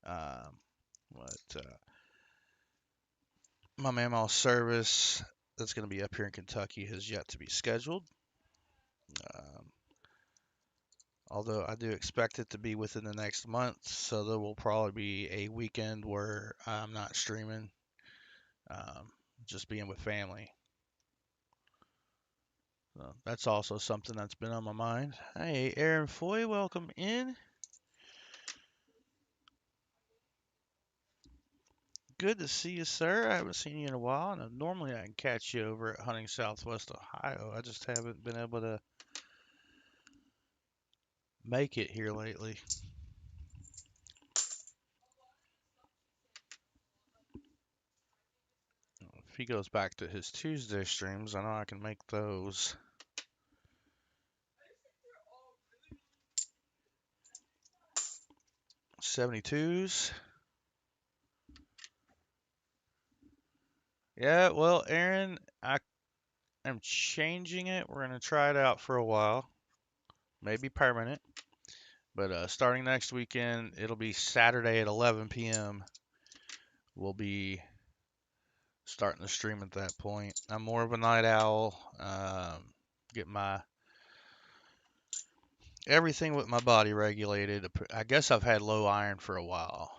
But my mammal service that's going to be up here in Kentucky has yet to be scheduled. Um, Although I do expect it to be within the next month, so there will probably be a weekend where I'm not streaming, just being with family. So that's also something that's been on my mind. Hey, Aaron Foy, welcome in. Good to see you, sir. I haven't seen you in a while, and normally I can catch you over at Hunting Southwest Ohio. I just haven't been able to make it here lately. If he goes back to his Tuesday streams, I know I can make those. 72s. Yeah, well, Aaron, I am changing it. We're going to try it out for a while, maybe permanent. But starting next weekend, it'll be Saturday at 11 p.m. We'll be starting the stream at that point. I'm more of a night owl. Get my everything with my body regulated. I guess I've had low iron for a while.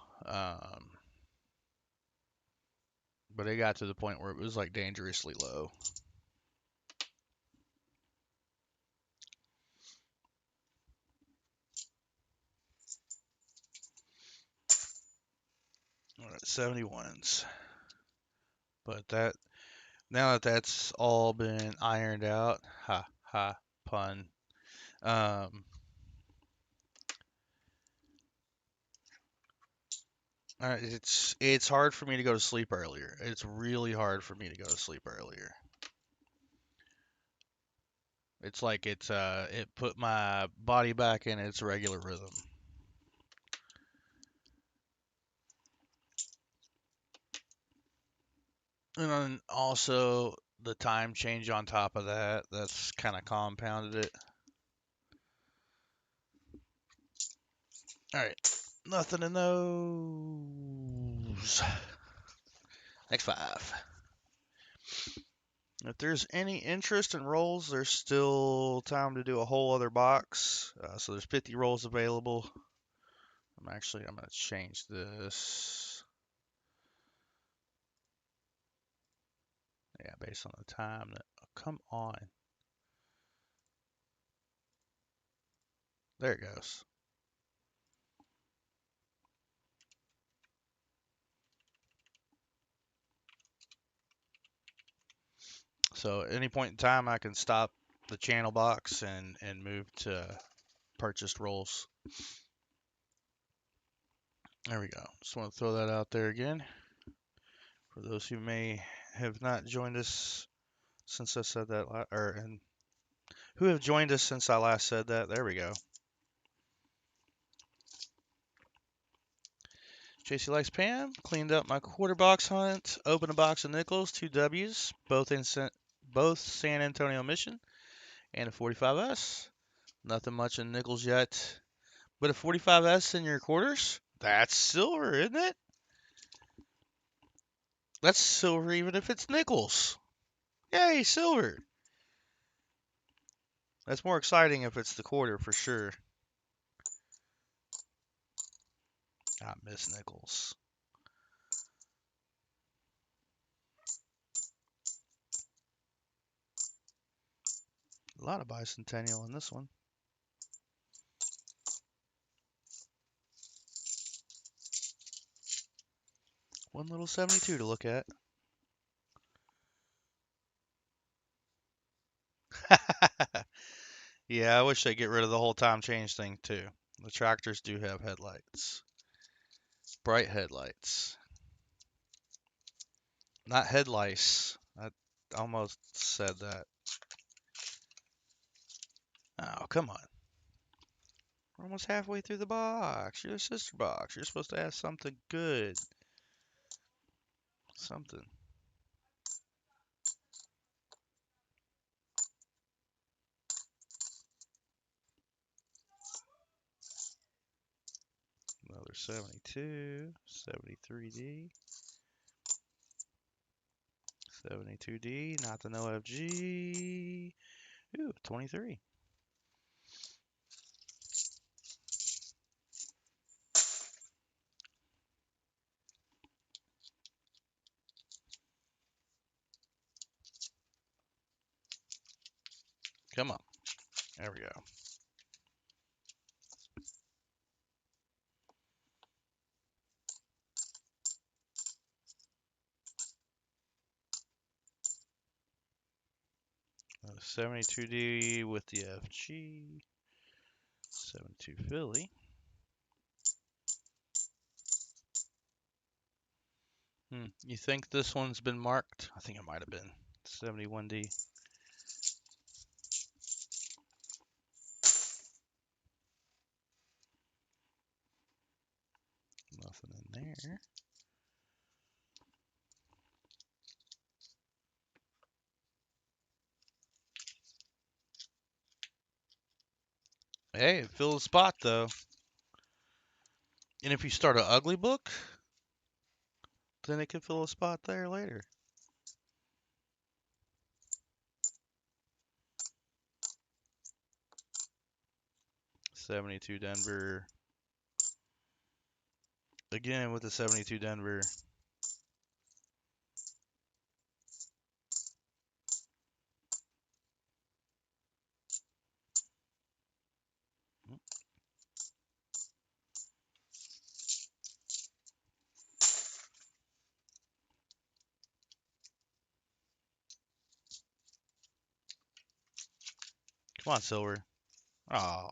But it got to the point where it was like dangerously low. All right, 71s. But now that that's all been ironed out, ha ha pun. It's hard for me to go to sleep earlier. It's really hard for me to go to sleep earlier. It's like it put my body back in its regular rhythm. And then also the time change on top of that, that's kind of compounded it. All right, nothing in those. Next 5. If there's any interest in rolls, there's still time to do a whole other box. So there's 50 rolls available. I'm going to change this. Yeah, based on the time that, oh, come on. There it goes. So at any point in time, I can stop the channel box and move to purchased rolls. There we go. Just want to throw that out there again. For those who may have not joined us since I said that, and who have joined us since I last said that, there we go. JC Likes Pam, cleaned up my quarter box hunt, opened a box of nickels, 2 W's, both San Antonio Mission, and a 45S. Nothing much in nickels yet, but a 45S in your quarters? That's silver, isn't it? That's silver even if it's nickels. Yay, silver. That's more exciting if it's the quarter for sure. I miss nickels. A lot of bicentennial in this one. One little 72 to look at. Yeah, I wish they'd get rid of the whole time change thing too. The tractors do have headlights. Bright headlights. Not headlights. I almost said that. Oh, come on. We're almost halfway through the box. You're the sister box. You're supposed to ask something good. Something. Another 72. 73D. 72D. Not the NOFG. Ooh, 23. Come on. There we go. Another 72D with the FG. 72 Philly. You think this one's been marked? I think it might have been. 71D. Nothing in there. Hey, it fills a spot though. And if you start an ugly book, then it could fill a spot there later. 72 Denver. Again with the 72 Denver. Come on, silver. Oh.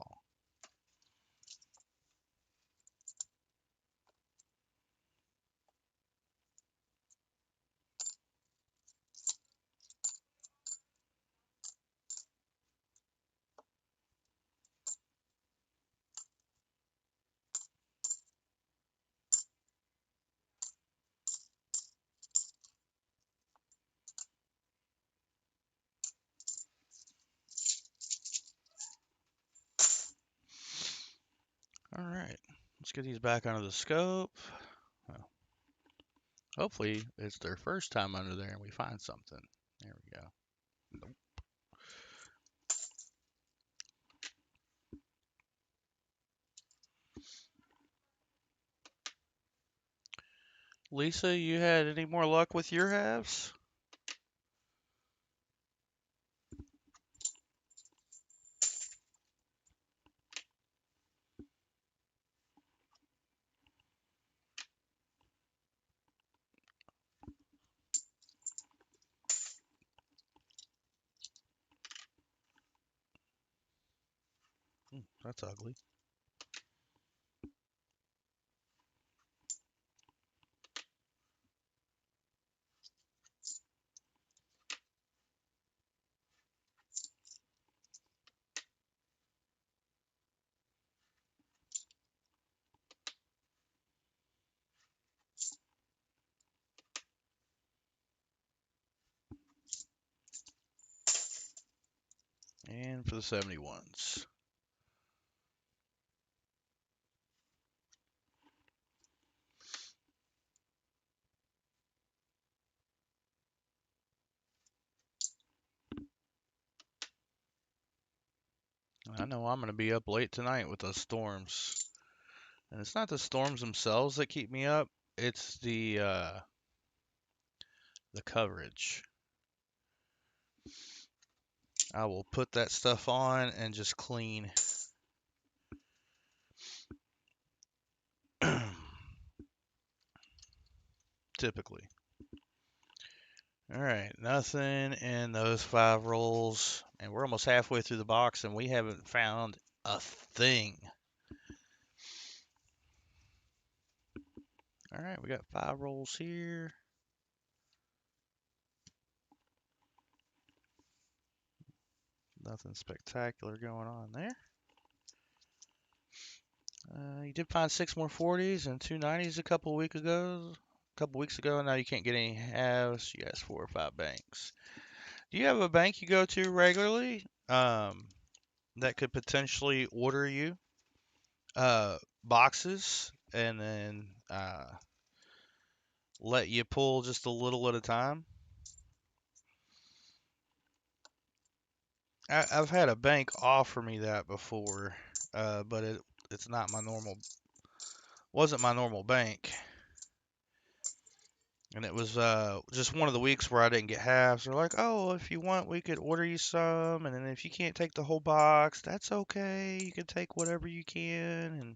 All right. Let's get these back under the scope. Well, hopefully it's their first time under there and we find something. There we go. Nope. Lisa, you had any more luck with your halves? That's ugly. And for the 71s. I know I'm going to be up late tonight with those storms. And it's not the storms themselves that keep me up, it's the coverage. I will put that stuff on and just clean. Typically. All right, nothing in those 5 rolls. And we're almost halfway through the box and we haven't found a thing. All right, we got 5 rolls here. Nothing spectacular going on there. You did find 6 more 40s and 2 90s a couple weeks ago. Now you can't get any halves. You asked 4 or 5 banks. Do you have a bank you go to regularly that could potentially order you boxes and then let you pull just a little at a time? I've had a bank offer me that before, but it's not wasn't my normal bank. And it was just one of the weeks where I didn't get halves. They're like, oh, if you want, we could order you some. And then if you can't take the whole box, that's okay. You can take whatever you can.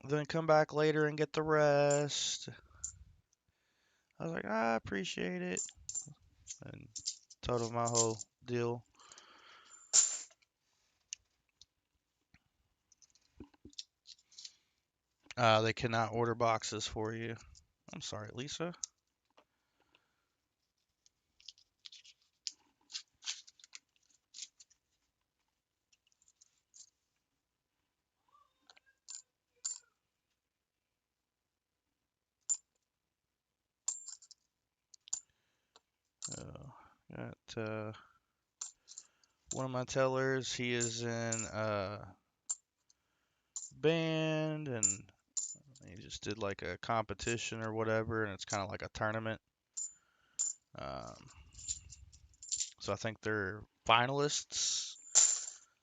And then come back later and get the rest. I was like, I appreciate it. And told them my whole deal. They cannot order boxes for you. I'm sorry, Lisa. Got one of my tellers. He is in band, and he just did like a competition or whatever, and it's kind of like a tournament. Um, so I think they're finalists.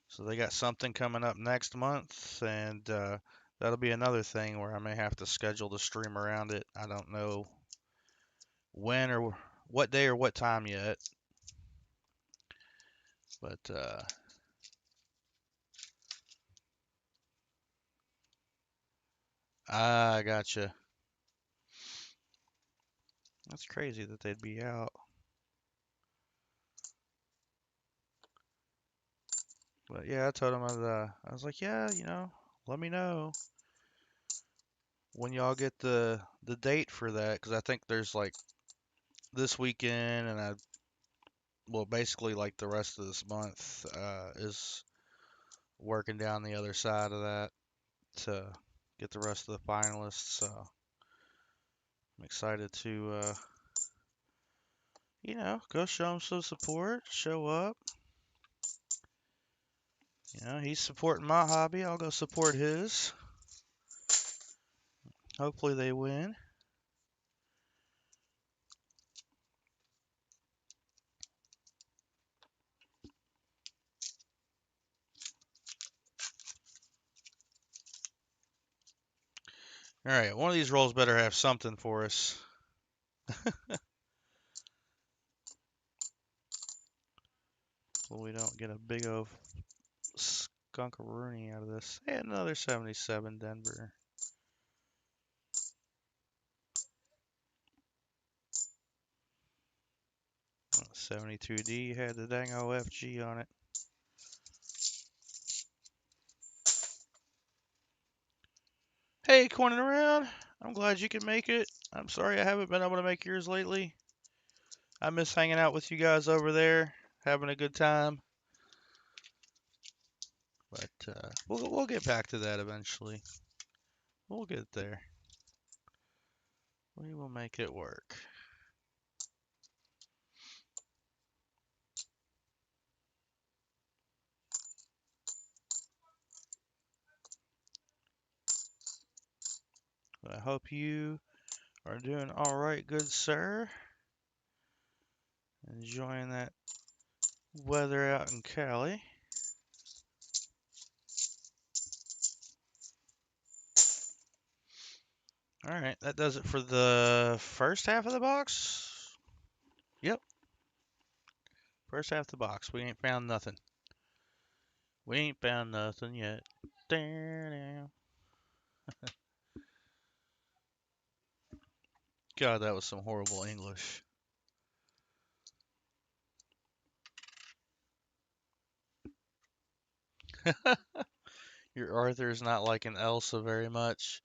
So they got something coming up next month, and that'll be another thing where I may have to schedule the stream around it. I don't know when or what day or what time yet, but I gotcha. That's crazy that they'd be out. But yeah, I told him I was like, yeah, let me know when y'all get the date for that, because I think there's like this weekend, and well, basically like the rest of this month is working down the other side of that to get the rest of the finalists. So I'm excited to go show him some support, show up. He's supporting my hobby. I'll go support his. Hopefully they win. All right, one of these rolls better have something for us. So we don't get a big old skunkaroonie out of this. And another 77 Denver. 72D had the dang OFG on it. Hey, Coining Around. I'm glad you can make it. I'm sorry I haven't been able to make yours lately. I miss hanging out with you guys over there, having a good time. But we'll get back to that eventually. We'll get there. We will make it work. But I hope you are doing all right, good sir. Enjoying that weather out in Cali. All right, that does it for the first half of the box. Yep, first half of the box. We ain't found nothing. We ain't found nothing yet. God, that was some horrible English. Your Arthur's not liking Elsa very much.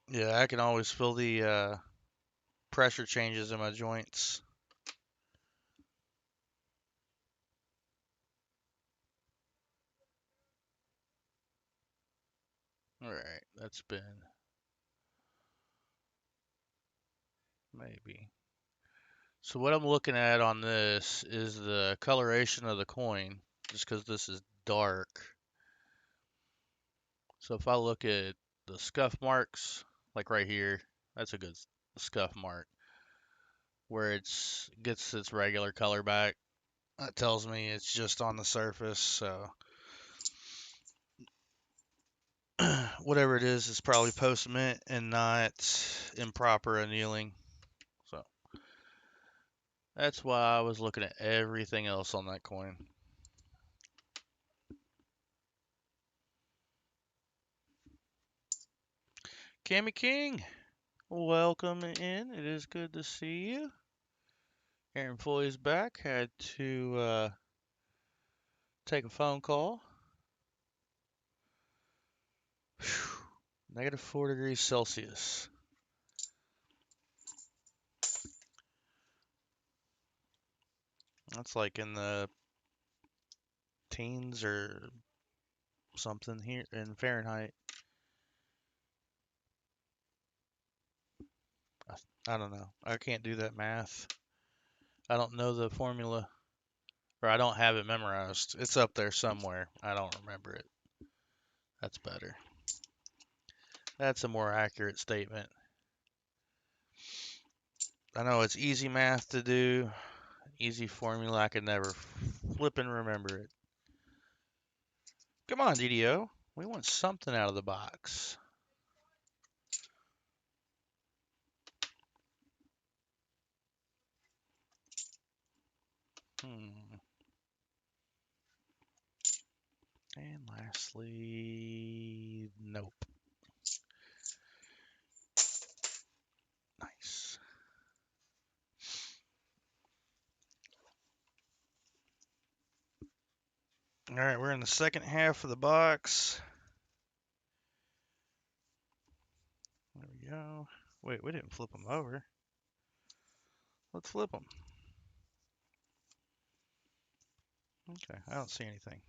Yeah, I can always feel the pressure changes in my joints. All right, that's been maybe. So what I'm looking at on this is the coloration of the coin, just because this is dark. So if I look at the scuff marks, like right here, that's a good scuff mark where it's gets its regular color back. That tells me it's just on the surface. So whatever it is probably post mint and not improper annealing. So that's why I was looking at everything else on that coin. Cammy King, welcome in. It is good to see you. Aaron Foy's back. Had to take a phone call. Whew. -4 degrees Celsius. That's like in the teens or something here in Fahrenheit. I don't know. I can't do that math. I don't know the formula, or I don't have it memorized. It's up there somewhere. I don't remember it. That's better. That's a more accurate statement. I know it's easy math to do, easy formula. I could never flip and remember it. Come on, DDO. We want something out of the box. And lastly, nope. Nice. All right, we're in the second half of the box. There we go. Wait, we didn't flip them over. Let's flip them. Okay, I don't see anything.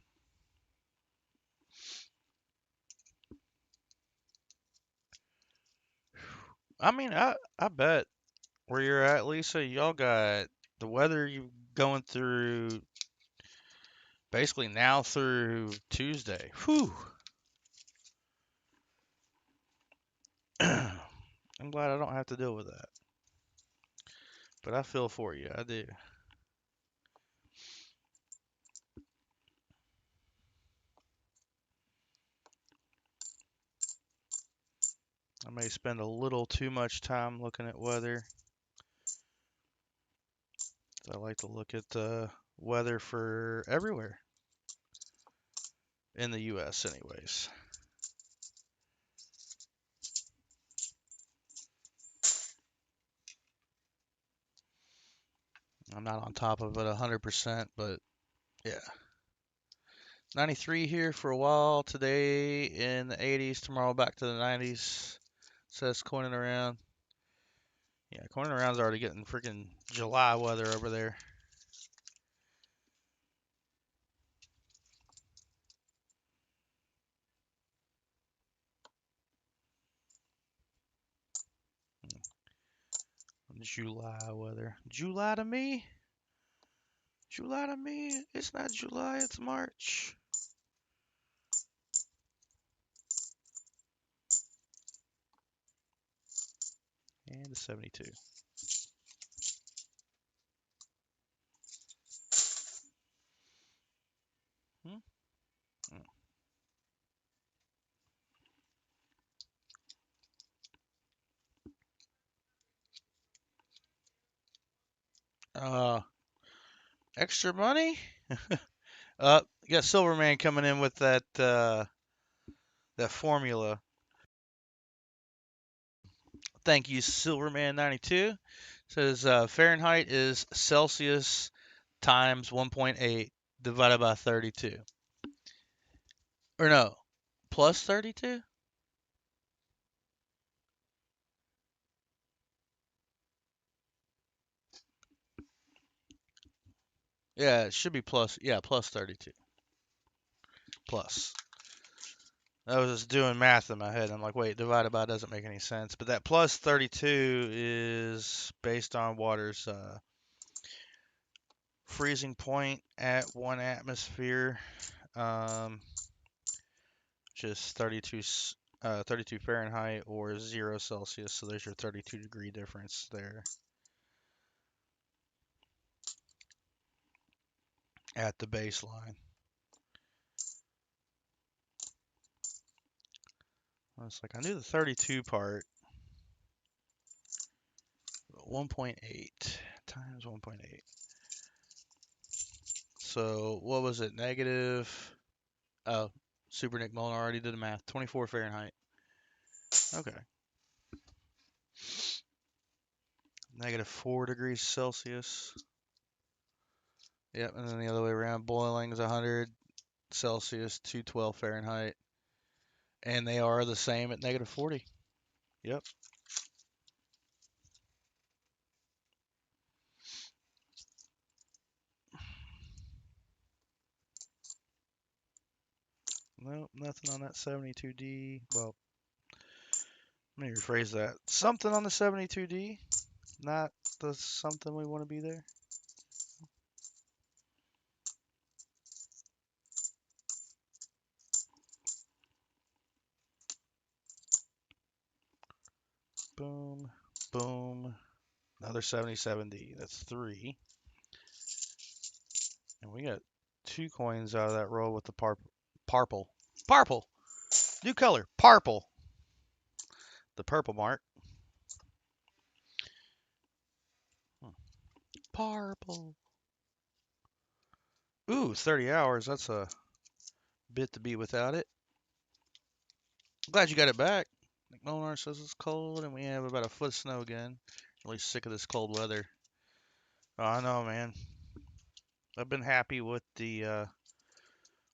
I mean, I bet where you're at, Lisa, y'all got the weather you going through basically now through Tuesday. Whew. I'm glad I don't have to deal with that. But I feel for you. I do. I may spend a little too much time looking at weather. I like to look at the weather for everywhere in the US anyways. I'm not on top of it 100%, but yeah. 93 here for a while today, in the 80s, tomorrow back to the 90s. Says coining around. Yeah, coining around's already getting freaking July weather over there. July weather. July to me? July to me? It's not July, it's March. And a 72. Hmm? Uh, Extra money? You got Silverman coming in with that formula. Thank you, Silverman92. Says Fahrenheit is Celsius times 1.8 divided by 32. Or no, plus 32? Yeah, it should be plus. Yeah, plus 32. Plus. I was just doing math in my head. I'm like, wait, divided by doesn't make any sense. But that plus 32 is based on water's freezing point at 1 atmosphere, just 32 Fahrenheit or 0 Celsius. So there's your 32-degree difference there at the baseline. It's like I knew the 32 part. 1.8 times 1.8. So what was it? Negative. Oh, Super Nick Mullen already did the math. 24 Fahrenheit. Okay. Negative 4 degrees Celsius. Yep, and then the other way around. Boiling is 100 Celsius, 212 Fahrenheit. And they are the same at negative 40. Yep. Nope, nothing on that 72D. Well, let me rephrase that. Something on the 72D, not the something we want to be there. Boom, boom. Another 77D. That's 3. And we got 2 coins out of that roll with the purple. Purple! New color. Purple. The purple mark. Purple. Ooh, 30 hours. That's a bit to beat without it. Glad you got it back. McMullen says it's cold, and we have about a foot of snow again. Really sick of this cold weather. Oh, I know, man. I've been happy with the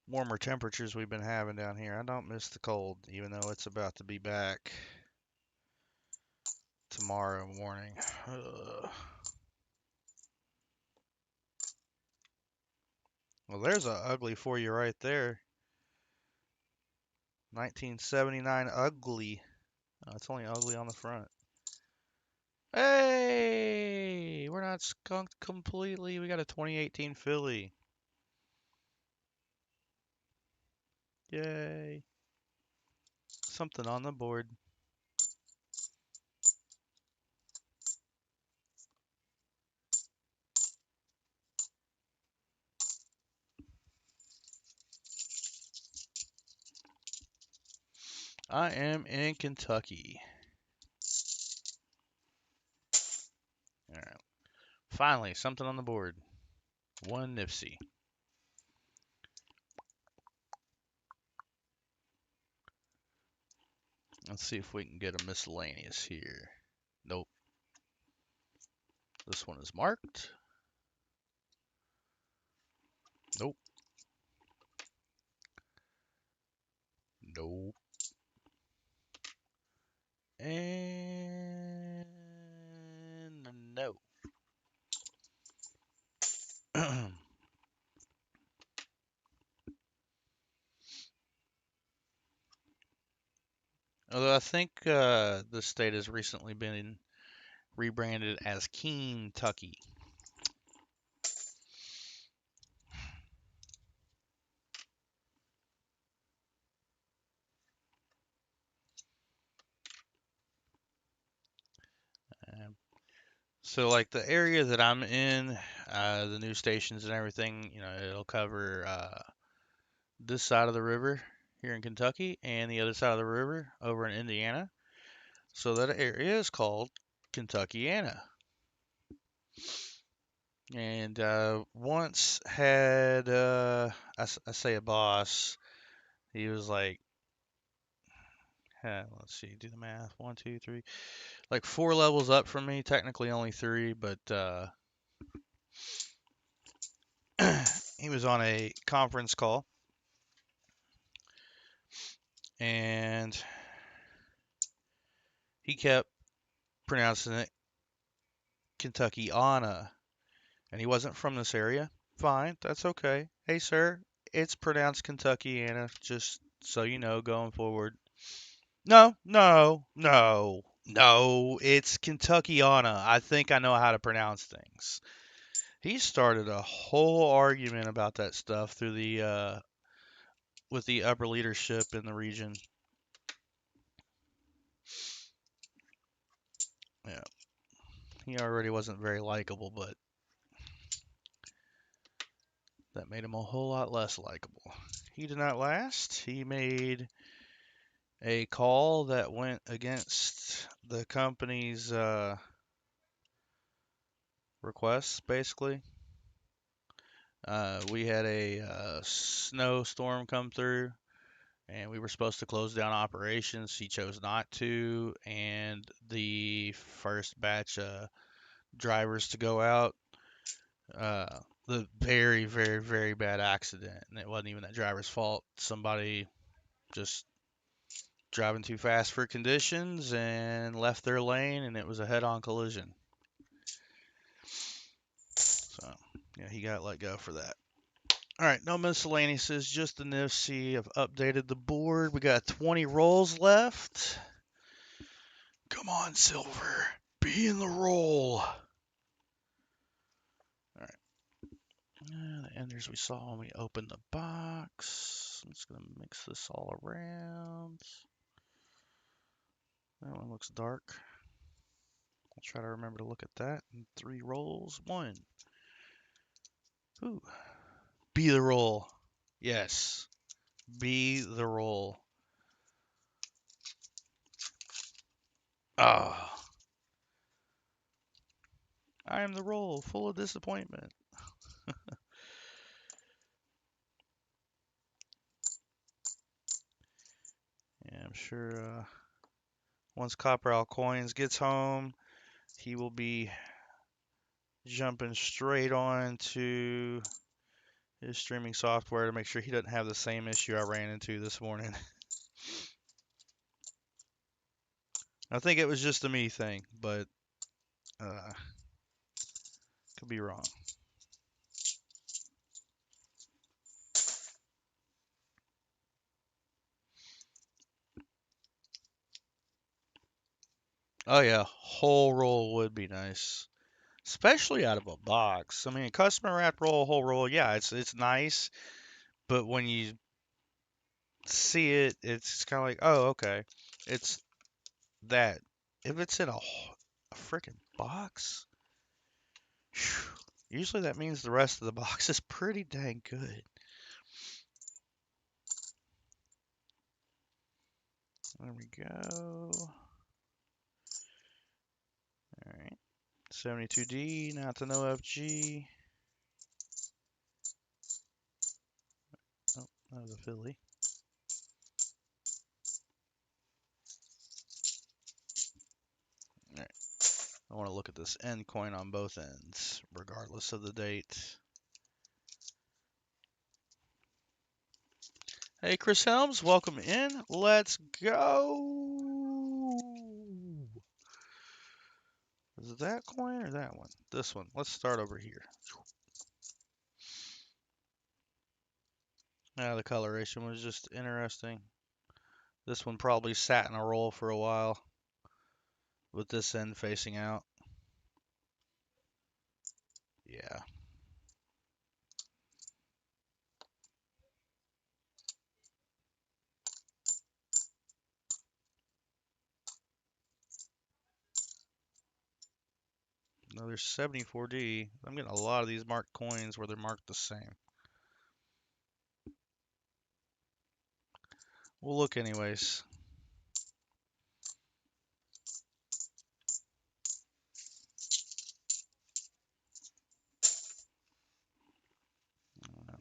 warmer temperatures we've been having down here. I don't miss the cold, even though it's about to be back tomorrow morning. Ugh. Well, there's a ugly for you right there. 1979 ugly. It's only ugly on the front. Hey, we're not skunked completely. We got a 2018 Philly. Yay. Something on the board. I am in Kentucky. All right. Finally, something on the board. 1 NIFC. Let's see if we can get a miscellaneous here. Nope. This one is marked. Nope. Nope. And no. Although I think the state has recently been rebranded as Kentucky. So like the area that I'm in, the news stations and everything, it'll cover this side of the river here in Kentucky and the other side of the river over in Indiana. So that area is called Kentuckiana. And once had, I say a boss, he was like, let's see, do the math. 1, 2, 3, like 4 levels up from me. Technically only 3, but he was on a conference call, and he kept pronouncing it Kentuckiana, and he wasn't from this area. Fine, that's okay. Hey, sir, it's pronounced Kentuckiana, just so you know going forward. No, no, no, no, it's Kentuckiana. I think I know how to pronounce things. He started a whole argument about that stuff through the with the upper leadership in the region. Yeah, he already wasn't very likable, but that made him a whole lot less likable. He did not last. He made a call that went against the company's requests, basically. We had a snowstorm come through, and we were supposed to close down operations. He chose not to, and the first batch of drivers to go out, the very, very, very bad accident, and it wasn't even that driver's fault. Somebody just driving too fast for conditions and left their lane, and it was a head-on collision. So, yeah, he got let go for that. All right, no miscellaneous, just the NIFC have updated the board. We got 20 rolls left. Come on, Silver, be in the roll. All right. The enders we saw when we opened the box. I'm just going to mix this all around. That one looks dark. I'll try to remember to look at that. And 3 rolls. 1. Ooh. Be the roll. Yes. Be the roll. Ah. I am the roll, full of disappointment. Yeah, I'm sure once Copperell Coins gets home, he will be jumping straight on to his streaming software to make sure he doesn't have the same issue I ran into this morning. I think it was just a me thing, but could be wrong. Oh yeah, whole roll would be nice, especially out of a box. I mean, customer wrap roll, whole roll, yeah, it's nice, but when you see it, it's kind of like, oh, okay, it's that. If it's in a freaking box, whew, usually that means the rest of the box is pretty dang good. There we go. All right, 72D, not the NOFG. Oh, that was a Philly. All right. I want to look at this end coin on both ends, regardless of the date. Hey, Chris Helms, welcome in. Let's go. Is it that coin or that one? This one. Let's start over here. The coloration was just interesting. This one probably sat in a roll for a while with this end facing out. Yeah. Another 74D. I'm getting a lot of these marked coins where they're marked the same. We'll look anyways.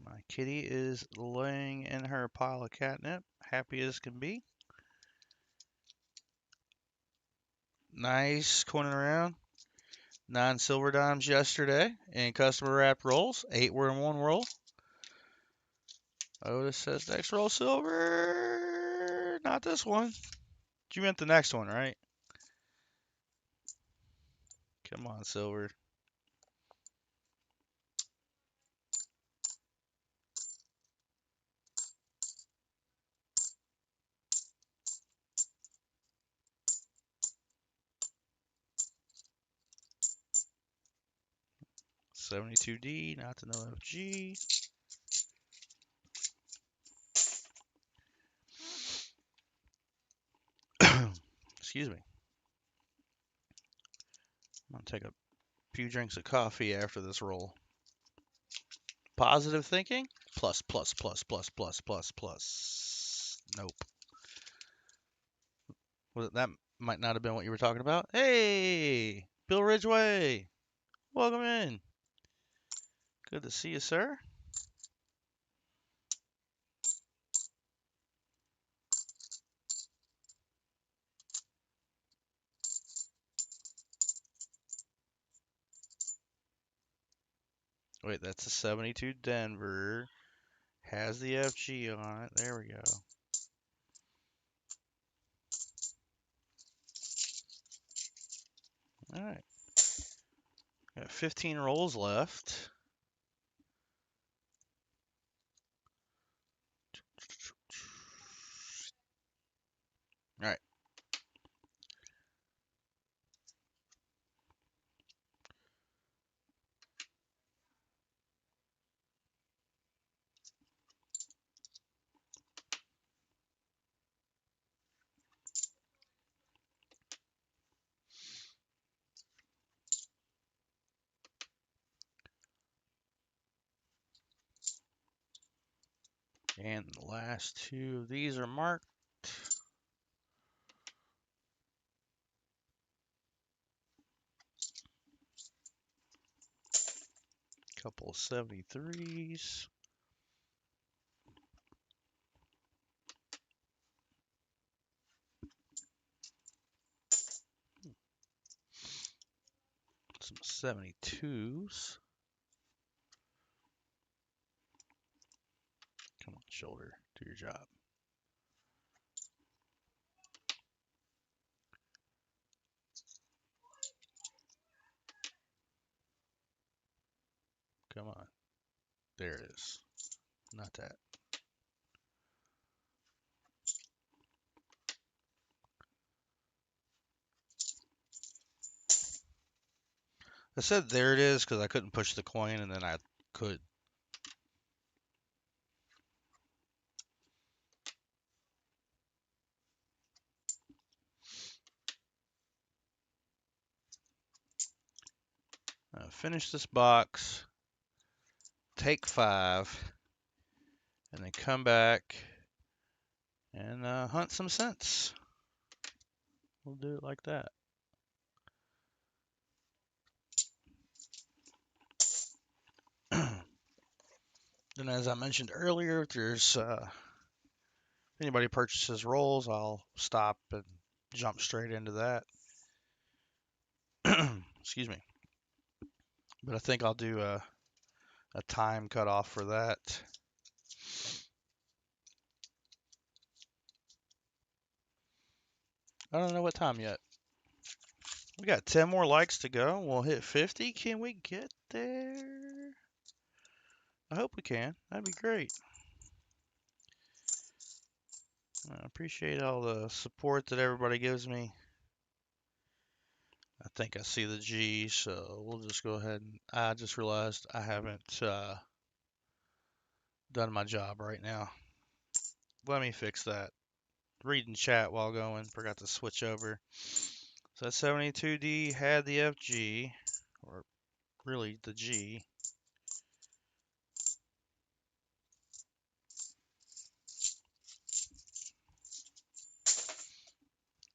My kitty is laying in her pile of catnip, happy as can be. Nice coining around. 9 silver dimes yesterday in customer wrapped rolls. 8 were in one roll. Otis says next roll silver. Not this one. You meant the next one, right? Come on, silver. 72D, not the NIFC. Excuse me. I'm gonna take a few drinks of coffee after this roll. Positive thinking? Plus, plus, plus, plus, plus, plus, plus. Nope. That might not have been what you were talking about. Hey, Bill Ridgway. Welcome in. Good to see you, sir. Wait, that's a 72 Denver. Has the FG on it. There we go. All right. Got 15 rolls left. All right. And the last two of these are marked. Couple of 73s. Some 72s. Come on, shoulder. Do your job. Come on. There it is. Not that. I said there it is because I couldn't push the coin and then I could. Finish this box, take 5, and then come back and hunt some cents. We'll do it like that. Then, as I mentioned earlier, if there's anybody purchases rolls, I'll stop and jump straight into that. Excuse me. But I think I'll do a time cutoff for that. I don't know what time yet. We got 10 more likes to go. We'll hit 50. Can we get there? I hope we can. That'd be great. I appreciate all the support that everybody gives me. I think I see the G, so we'll just go ahead and I just realized I haven't done my job right now. Let me fix that. Reading chat while going, forgot to switch over. So that 72D had the FG, or really the G.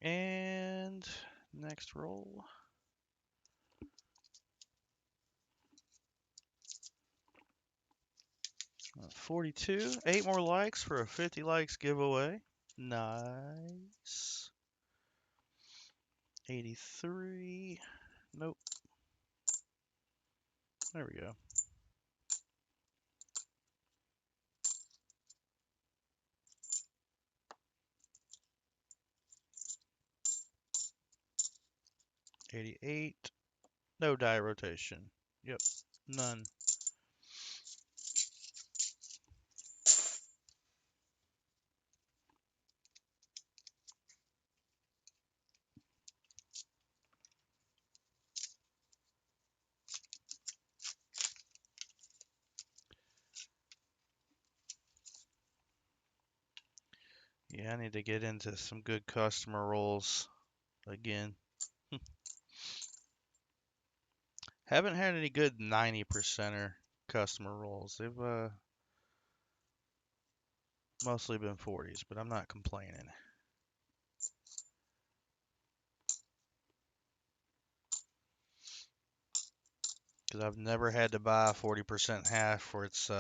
And next roll. 42. 8 more likes for a 50 likes giveaway. Nice. 83. Nope. There we go. $88. No die rotation. Yep. None. Yeah, I need to get into some good customer rolls again. Haven't had any good 90%er customer rolls. They've mostly been 40s, but I'm not complaining. Because I've never had to buy 40% hash for its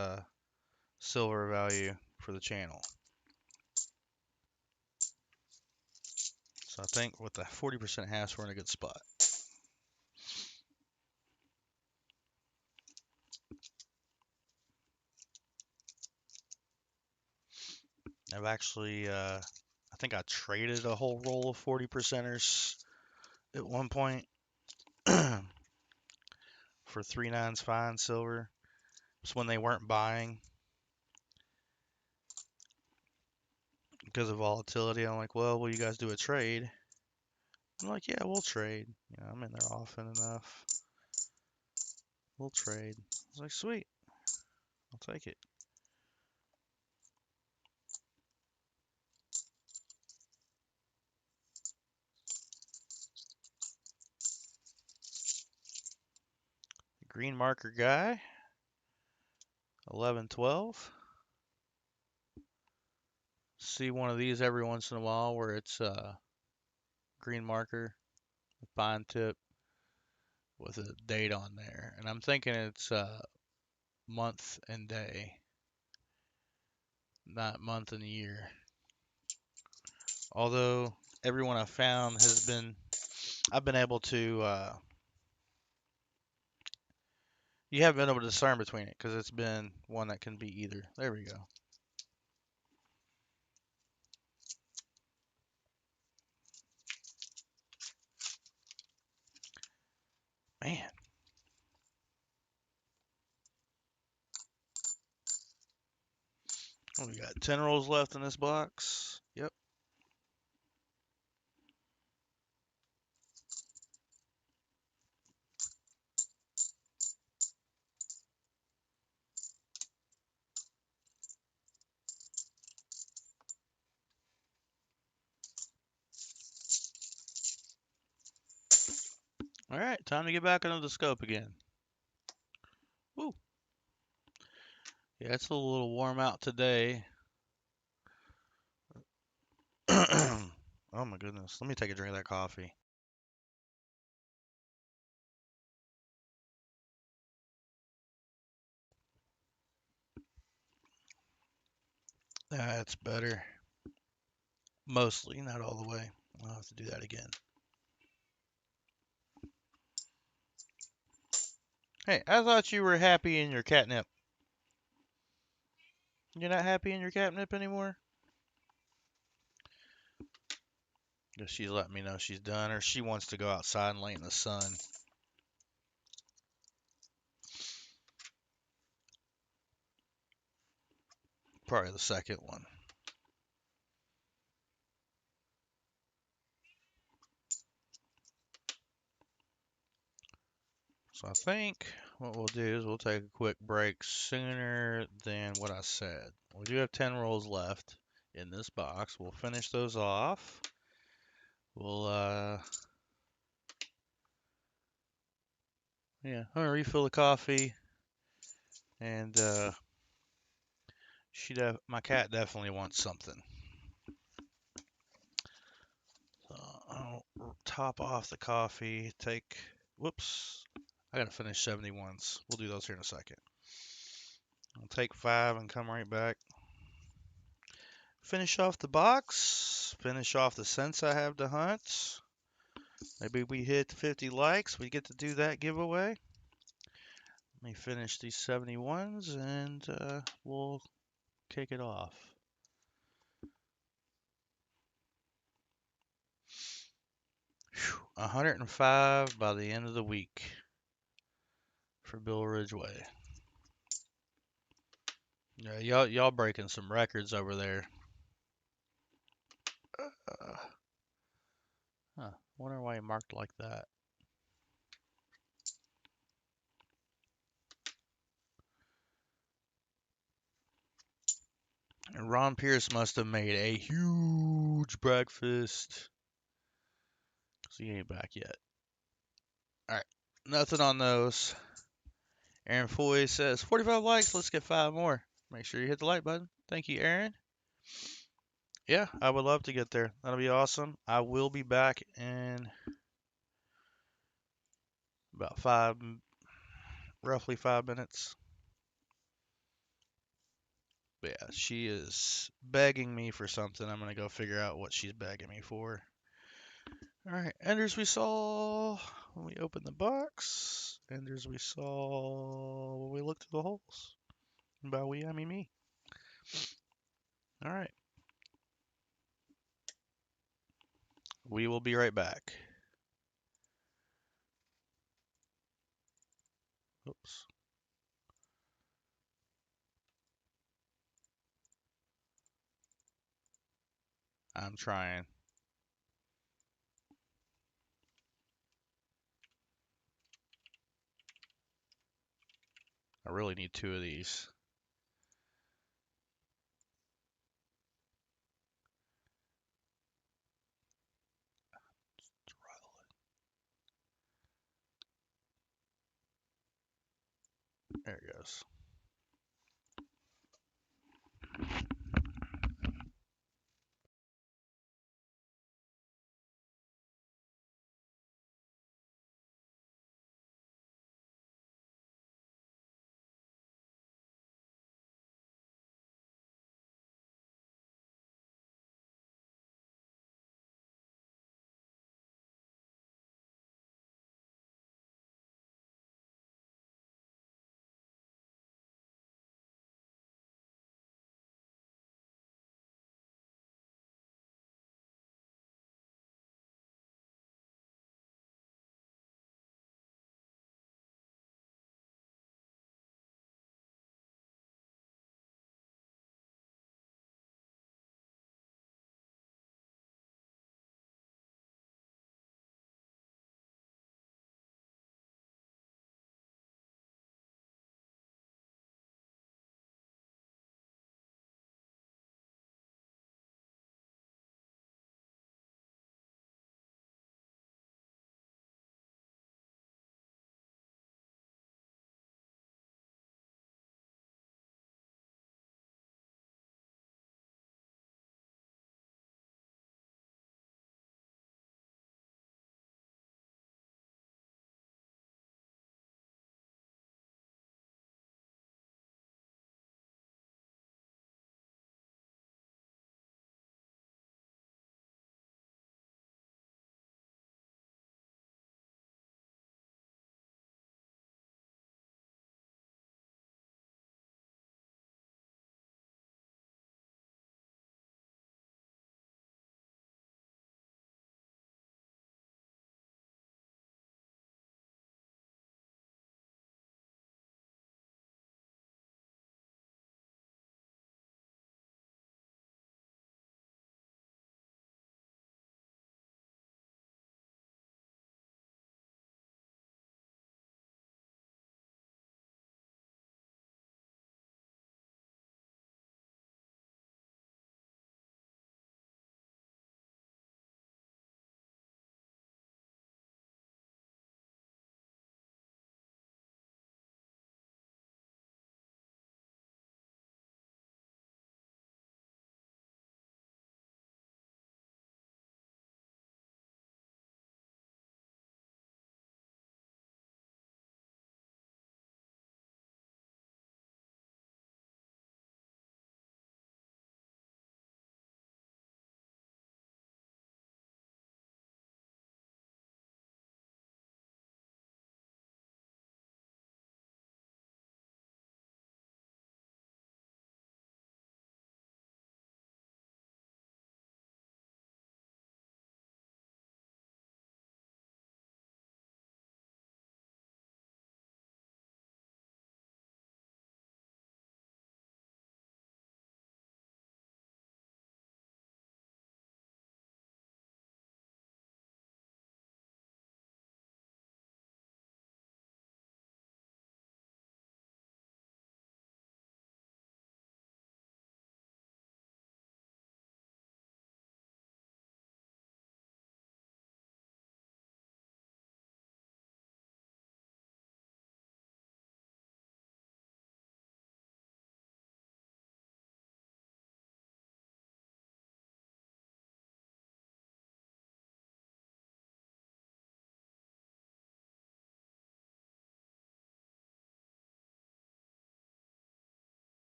silver value for the channel. So I think with the 40% hash, we're in a good spot. I've actually, I think I traded a whole roll of 40%ers at one point for 3/9 fine silver. It's when they weren't buying because of volatility. I'm like, well, will you guys do a trade? I'm like, yeah, we'll trade. You know, I'm in there often enough. We'll trade. I was like, sweet, I'll take it. Green marker guy, 1112. See one of these every once in a while where it's green marker, fine tip with a date on there, and I'm thinking it's month and day, not month and year. Although everyone I've found has been, I've been able to, you haven't been able to discern between it because it's been one that can be either. There we go. Man. Oh, we got 10 rolls left in this box. Yep. All right, time to get back into the scope again. Woo. Yeah, it's a little warm out today. Oh my goodness. Let me take a drink of that coffee. That's better. Mostly, not all the way. I'll have to do that again. Hey, I thought you were happy in your catnip. You're not happy in your catnip anymore? Guess she's letting me know she's done, or she wants to go outside and lay in the sun. Probably the second one. So I think what we'll do is we'll take a quick break sooner than what I said. We do have 10 rolls left in this box. We'll finish those off. We'll, yeah, I'm gonna refill the coffee, and my cat definitely wants something. So I'll top off the coffee. Whoops, I gotta finish 71s. We'll do those here in a second. I'll take 5 and come right back. Finish off the box. Finish off the cents I have to hunt. Maybe we hit 50 likes. We get to do that giveaway. Let me finish these 71s and we'll kick it off. Whew, 105 by the end of the week for Bill Ridgway. Yeah, y'all breaking some records over there. Wonder why he marked like that. And Ron Pierce must have made a huge breakfast. 'Cause he ain't back yet. Alright. Nothing on those. Aaron Foy says 45 likes. Let's get 5 more. Make sure you hit the like button. Thank you, Aaron. Yeah, I would love to get there. That'll be awesome. I will be back in about roughly 5 minutes. But yeah, she is begging me for something. I'm going to go figure out what she's begging me for. Alright, enders we saw when we opened the box. Enders we saw when we looked through the holes. And by we, I mean me. Alright. We will be right back. Oops. I'm trying. I really need 2 of these. There it goes.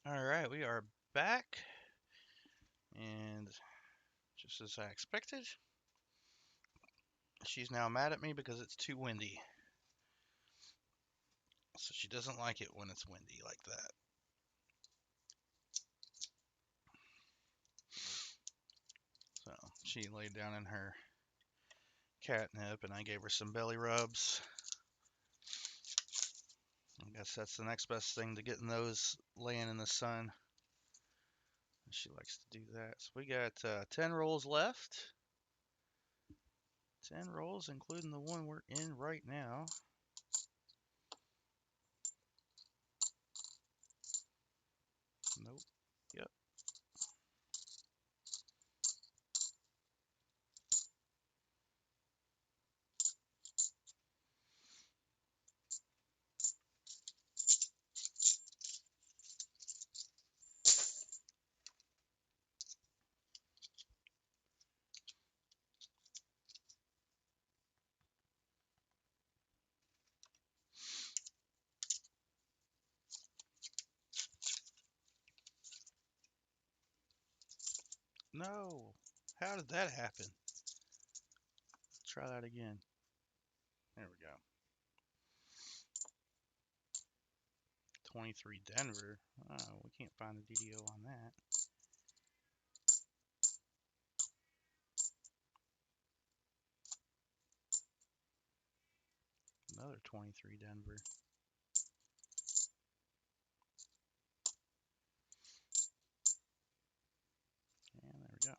All right, we are back, and just as I expected, she's now mad at me because it's too windy. So she doesn't like it when it's windy like that. So she laid down in her catnip, and I gave her some belly rubs. I guess that's the next best thing to getting those laying in the sun. She likes to do that. So we got 10 rolls left. 10 rolls, including the one we're in right now. Nope. Yep. No. How did that happen? Try that again. There we go. 23 Denver. Oh, we can't find the DDO on that. Another 23 Denver. And there we go.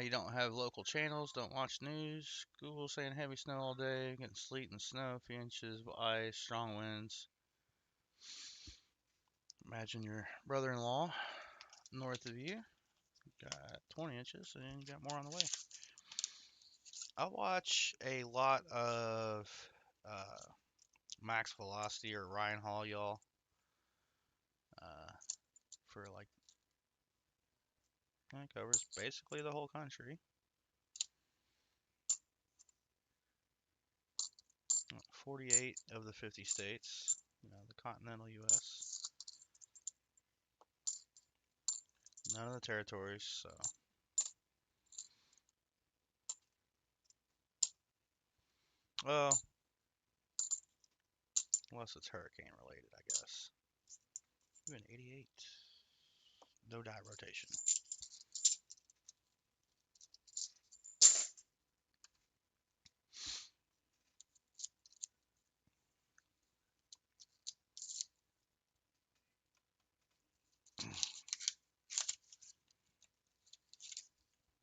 You don't have local channels, don't watch news. Google saying heavy snow all day, getting sleet and snow, a few inches of ice, strong winds. Imagine your brother-in-law north of you got 20 inches and you got more on the way. I watch a lot of Max Velocity or Ryan Hall, y'all, for like, it covers basically the whole country. 48 of the 50 states, the continental U.S. None of the territories, so. Well, unless it's hurricane related, I guess. Even 88. No die rotation.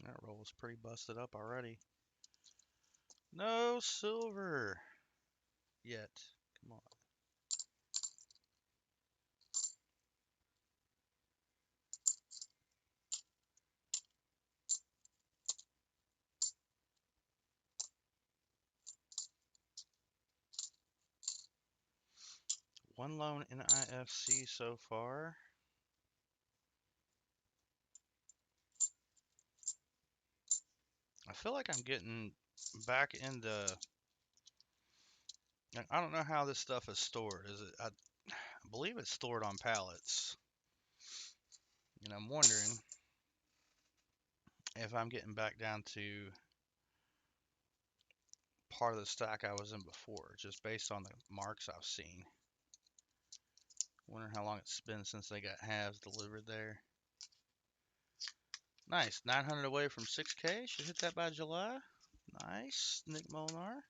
That roll was pretty busted up already. No silver yet. Come on. One lone NIFC so far. I feel like I'm getting back into. I don't know how this stuff is stored. Is it? I believe it's stored on pallets. And I'm wondering if I'm getting back down to part of the stack I was in before, just based on the marks I've seen. Wondering how long it's been since they got halves delivered there. Nice, 900 away from 6K. Should hit that by July. Nice, Nick Molnar.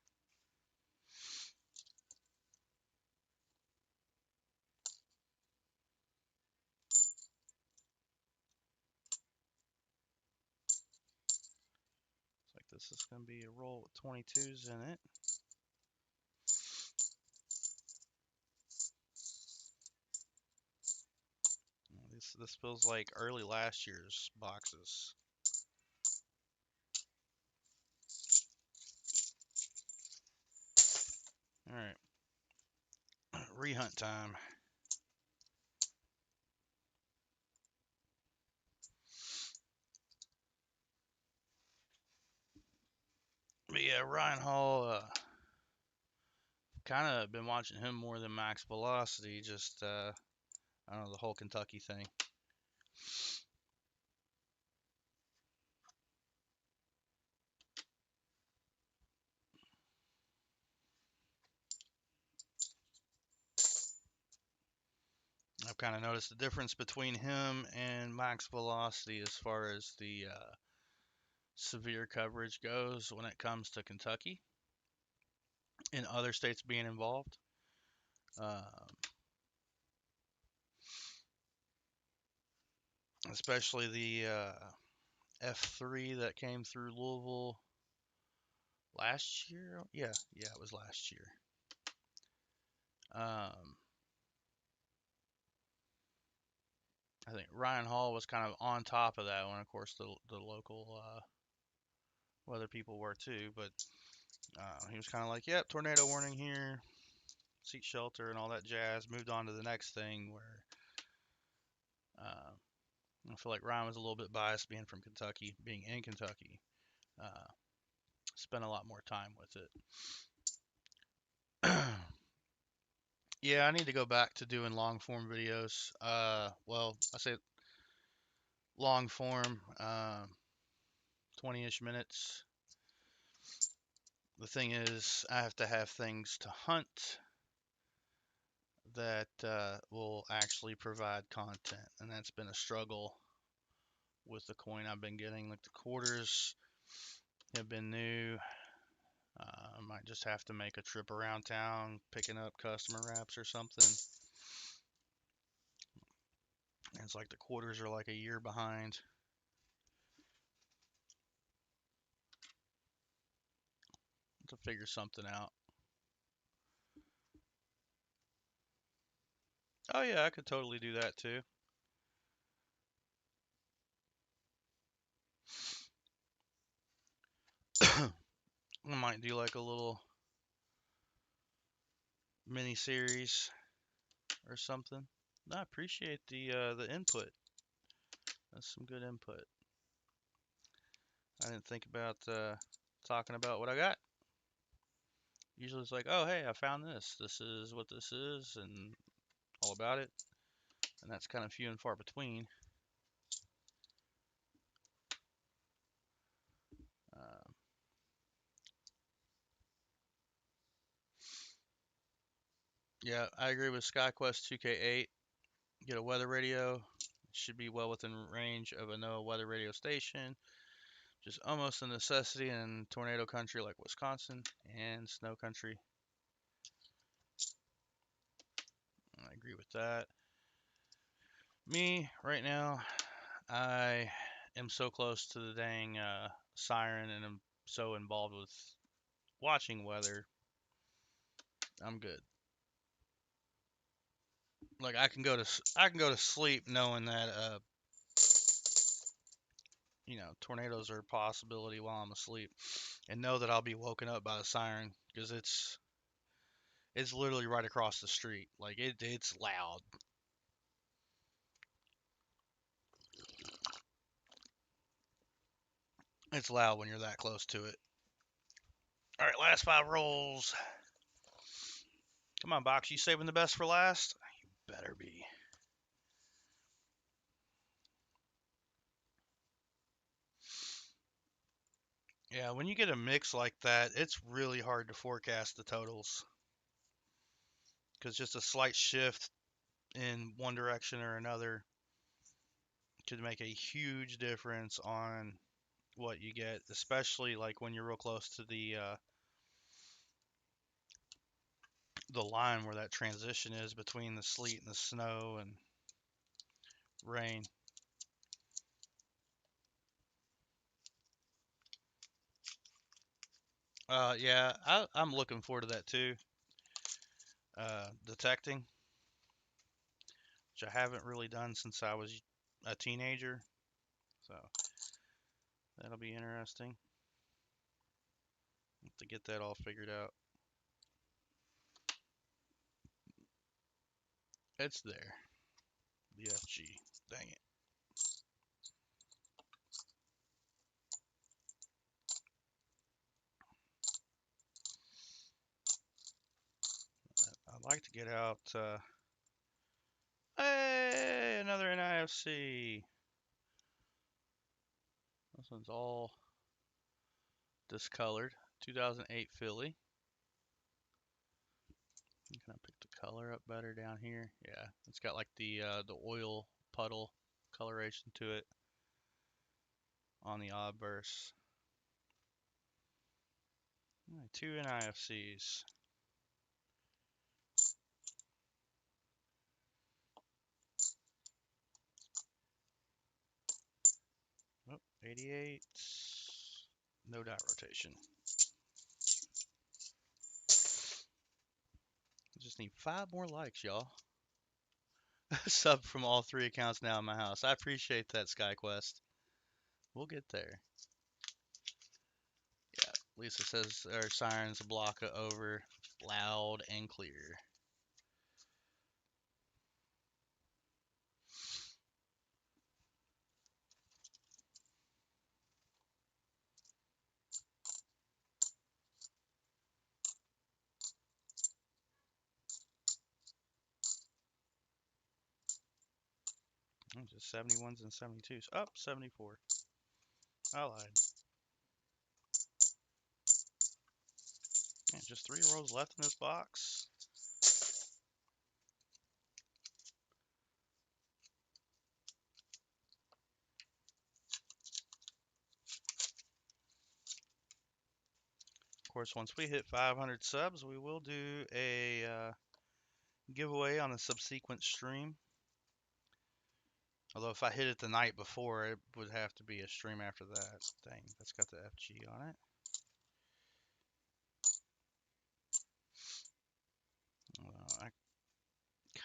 Looks like this is going to be a roll with 22s in it. This feels like early last year's boxes. All right, rehunt time. But yeah, Ryan Hall, kind of been watching him more than Max Velocity. Just I don't know, the whole Kentucky thing. I've kind of noticed the difference between him and Max Velocity as far as the severe coverage goes when it comes to Kentucky and other states being involved. Especially the F3 that came through Louisville last year. Yeah, it was last year. I think Ryan Hall was kind of on top of that one. Of course, the local weather people were too, but he was kind of like, "Yep, tornado warning here, seek shelter, and all that jazz." Moved on to the next thing where I feel like Ryan was a little bit biased being from Kentucky, being in Kentucky. Spent a lot more time with it. Yeah, I need to go back to doing long form videos. Well, I say long form, 20-ish minutes. The thing is, I have to have things to hunt that will actually provide content, and that's been a struggle with the coin I've been getting. Like the quarters have been new. I might just have to make a trip around town picking up customer wraps or something. And it's like the quarters are like a year behind. To figure something out. Oh yeah, I could totally do that too. I might do like a little mini series or something. I appreciate the input. That's some good input. I didn't think about talking about what I got. Usually it's like, oh hey, I found this. This is what this is, and all about it. And that's kind of few and far between. Um, yeah, I agree with SkyQuest 2K8. Get a weather radio. It should be well within range of a NOAA weather radio station. Just almost a necessity in tornado country like Wisconsin and snow country. I agree with that. Me, right now, I am so close to the dang siren and I'm so involved with watching weather. I'm good. Like I can go to sleep knowing that tornadoes are a possibility while I'm asleep, and know that I'll be woken up by the siren because it's literally right across the street. Like it's loud. It's loud when you're that close to it. All right, last 5 rolls. Come on, Box. You saving the best for last? You better be. Yeah, when you get a mix like that, it's really hard to forecast the totals because just a slight shift in one direction or another could make a huge difference on what you get, especially like when you're real close to the line where that transition is between the sleet and the snow and rain. Yeah, I'm looking forward to that too. Detecting, which I haven't really done since I was a teenager, so that'll be interesting. Have to get that all figured out. It's there. The FG. Dang it. like to get out. Hey, another NIFC. This one's all discolored. 2008 Philly. Can I pick the color up better down here? Yeah, it's got like the oil puddle coloration to it on the obverse. All right, 2 NIFCs. Oh, 88. No dot rotation. Just need 5 more likes, y'all. Sub from all 3 accounts now in my house. I appreciate that, SkyQuest. We'll get there. Yeah, Lisa says our sirens block over loud and clear. Just 71s and 72s. Up 74. I lied. Yeah, just 3 rolls left in this box. Of course, once we hit 500 subs, we will do a giveaway on a subsequent stream. Although if I hit it the night before, it would have to be a stream after that. Dang, that's got the FG on it. I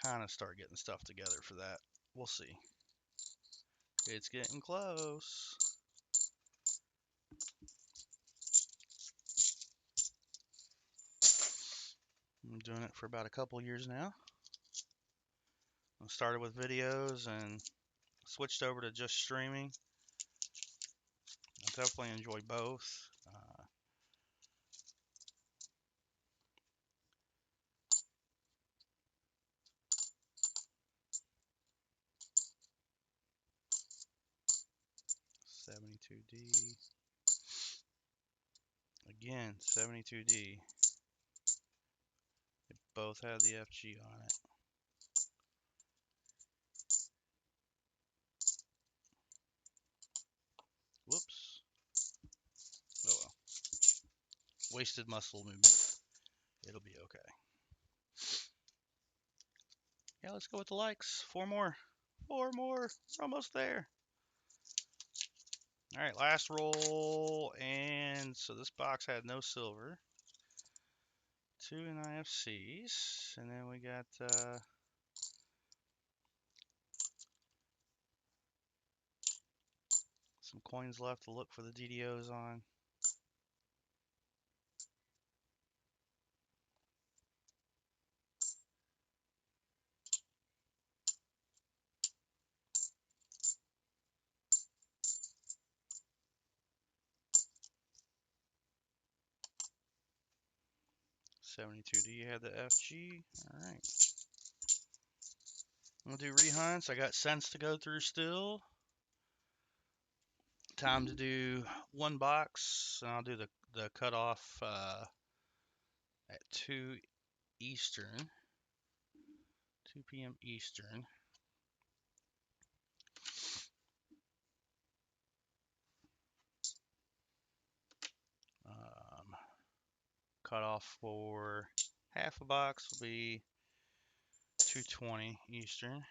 kind of start getting stuff together for that. We'll see. It's getting close. I'm doing it for about a couple years now. I started with videos and switched over to just streaming. I definitely enjoy both. 72D. Again, 72D. They both have the FG on it. Whoops. Oh well. Wasted muscle movement. It'll be okay. Yeah, let's go with the likes. 4 more. 4 more. We're almost there. All right, last roll. And so this box had no silver. 2 NIFCs. And then we got some coins left to look for the DDOs on. $72D had the FG. All right. We'll do rehunts. I got cents to go through still. Time to do 1 box, and I'll do the cutoff at 2 Eastern, 2 p.m. Eastern. Cutoff for half a box will be 2:20 Eastern.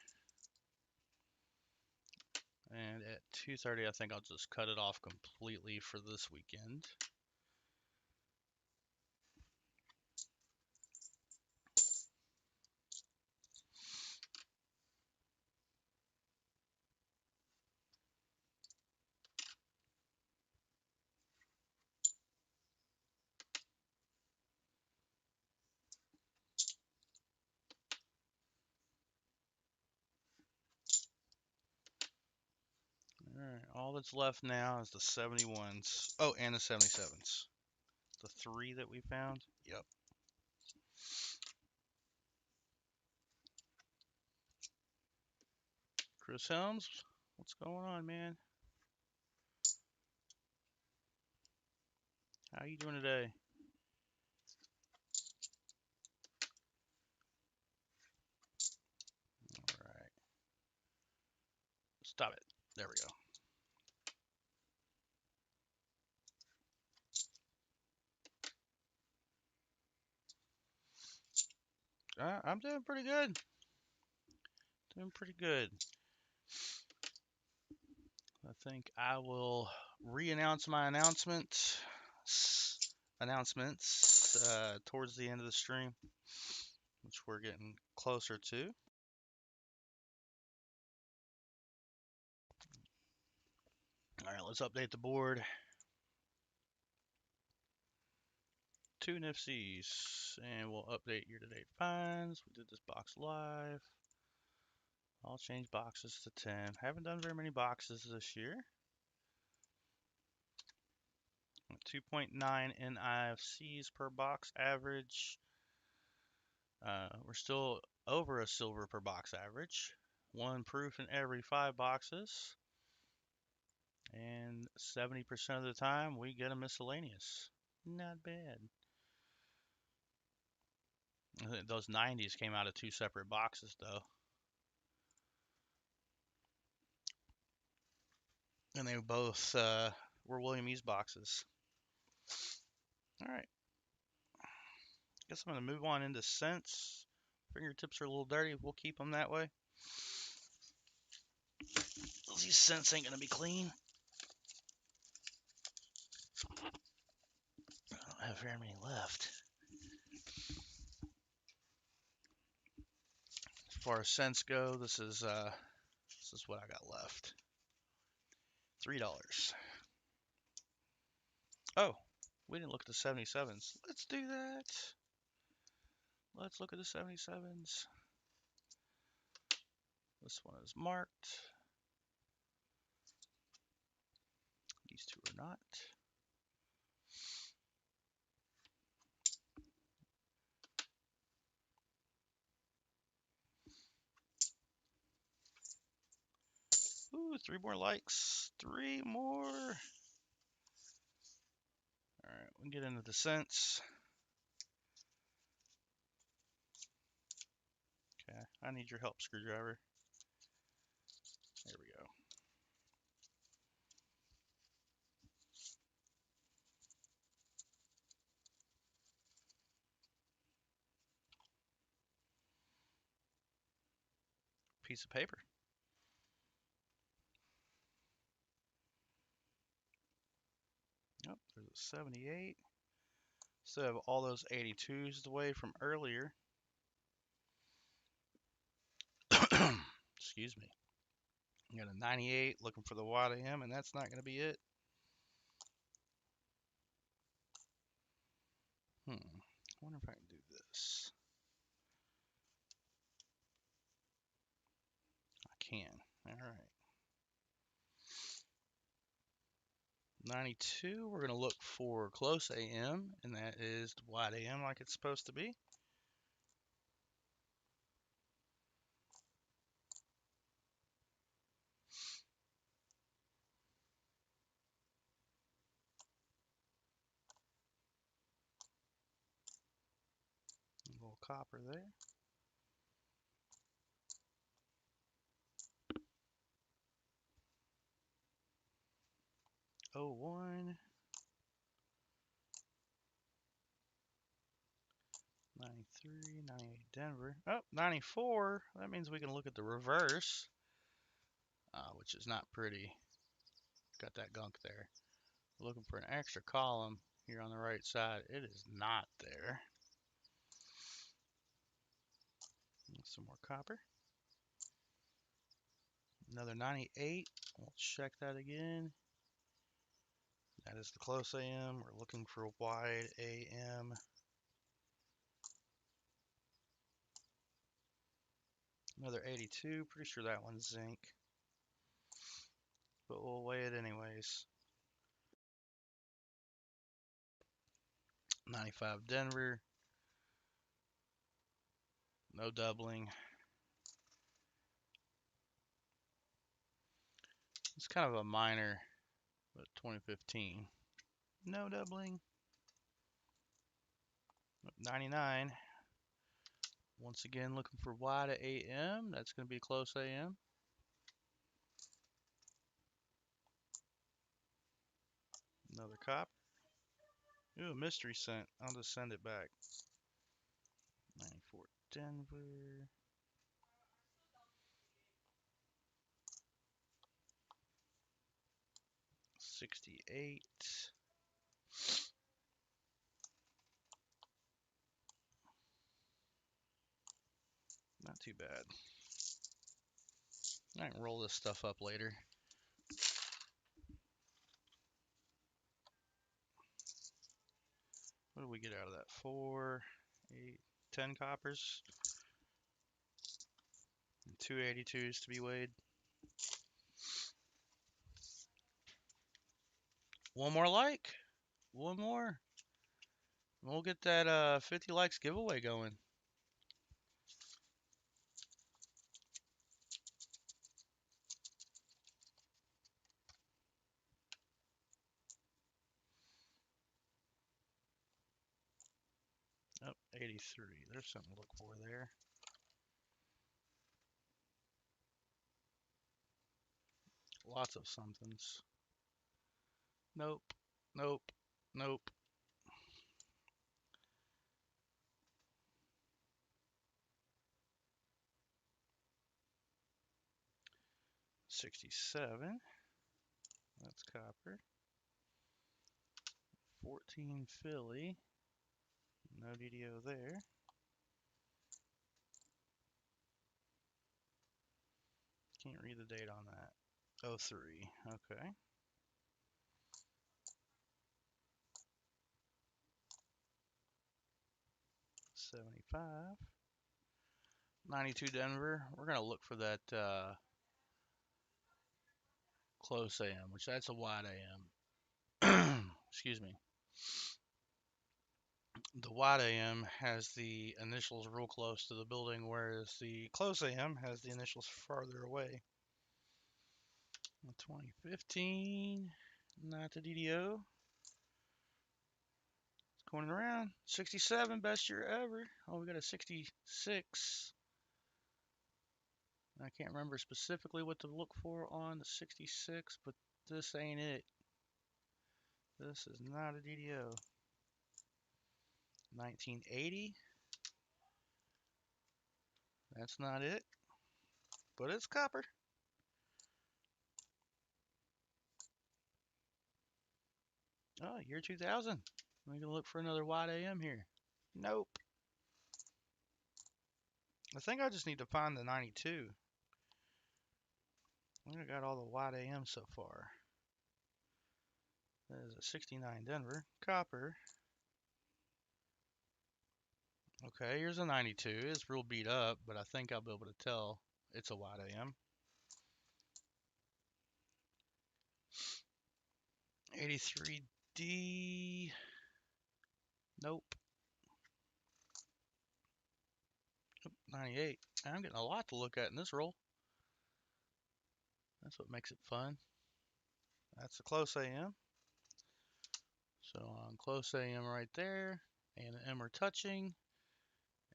And at 2:30, I think I'll just cut it off completely for this weekend. Alright, all that's left now is the 71s. Oh, and the 77s. The 3 that we found? Yep. Chris Helms, what's going on, man? How you doing today? All right. Stop it. There we go. I'm doing pretty good. Doing pretty good. I think I will re-announce my announcements towards the end of the stream, which we're getting closer to. All right, let's update the board. 2 NIFCs, and we'll update year-to-date finds. We did this box live. I'll change boxes to 10. Haven't done very many boxes this year. 2.9 NIFCs per box average. We're still over a silver per box average. 1 proof in every 5 boxes. And 70% of the time we get a miscellaneous. Not bad. I think those 90s came out of 2 separate boxes though. And they both were William E's boxes. Alright. Guess I'm going to move on into cents. Fingertips are a little dirty. We'll keep them that way. These cents ain't going to be clean. I don't have very many left. As far as cents go, this is what I got left. $3. Oh, we didn't look at the 77s. Let's do that. Let's look at the 77s. This one is marked. These two are not. Ooh, 3 more likes. 3 more. Alright, we can get into the cents. Okay, I need your help, screwdriver. There we go. Piece of paper. Yep, there's a 78. Still have all those 82s away from earlier. Excuse me. I got a 98 looking for the wide AM, and that's not going to be it. I wonder if I can do this. I can. All right. 92, we're going to look for close AM, and that is the wide AM like it's supposed to be. A little copper there. Oh, 01. 93, 98 Denver. Oh, 94. That means we can look at the reverse, which is not pretty. Got that gunk there. Looking for an extra column here on the right side. It is not there. Some more copper. Another 98. We'll check that again. That is the close AM. We're looking for a wide AM. Another 82. Pretty sure that one's zinc. But we'll weigh it anyways. 95 Denver. No doubling. It's kind of a minor, but 2015. No doubling. 99. Once again, looking for Y to AM. That's going to be close AM. Another cop. Ooh, a mystery scent. I'll just send it back. 94 Denver. 68. Not too bad. I can roll this stuff up later. What do we get out of that? 4, 8, 10 coppers. And 282s to be weighed. One more like. One more. We'll get that 50 likes giveaway going. Oh, 83. There's something to look for there. Lots of somethings. Nope. Nope. Nope. 67. That's copper. 14 Philly. No DDO there. Can't read the date on that. 03. Okay. 75. 92 Denver. We're going to look for that close AM, which that's a wide AM. Excuse me. The wide AM has the initials real close to the building, whereas the close AM has the initials farther away. 2015, not the DDO. It's going around. 67, best year ever. Oh, we got a 66. I can't remember specifically what to look for on the 66, but this ain't it. This is not a DDO. 1980. That's not it, but it's copper. Oh, year 2000. I'm gonna look for another wide AM here. Nope. I think I just need to find the 92. I think I got all the wide AM so far. That is a 69 Denver. Copper. Okay, here's a 92. It's real beat up, but I think I'll be able to tell it's a wide AM. 83D. Nope. 98. I'm getting a lot to look at in this roll. That's what makes it fun. That's a close AM. So on close AM right there, and the M are touching,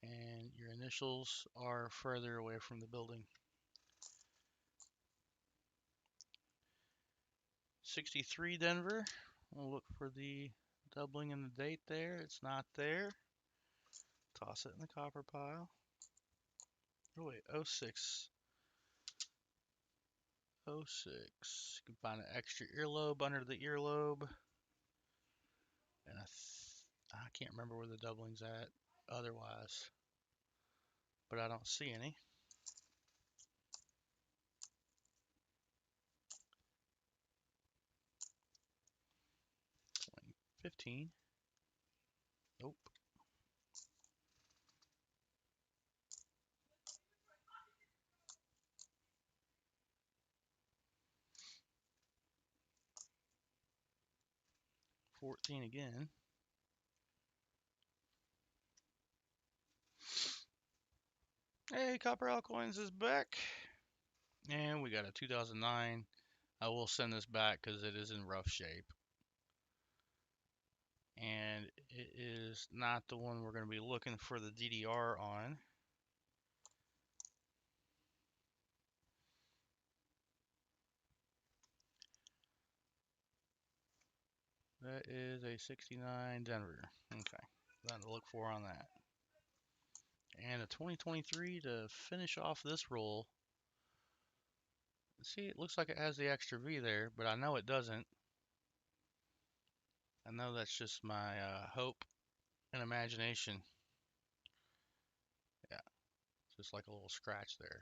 and your initials are further away from the building. 63 Denver. We'll look for the doubling in the date there. It's not there. Toss it in the copper pile. Oh wait, 06. 06. You can find an extra earlobe under the earlobe. And I can't remember where the doubling's at otherwise, but I don't see any. 15. Nope. 14 again. Hey, Copper Alcoins is back. And we got a 2009 I will send this back because it is in rough shape. And it is not the one we're going to be looking for the DDR on. That is a 69 Denver. Okay, nothing to look for on that. And a 2023 to finish off this roll. See, it looks like it has the extra V there, but I know it doesn't. I know that's just my hope and imagination. Yeah, just like a little scratch there.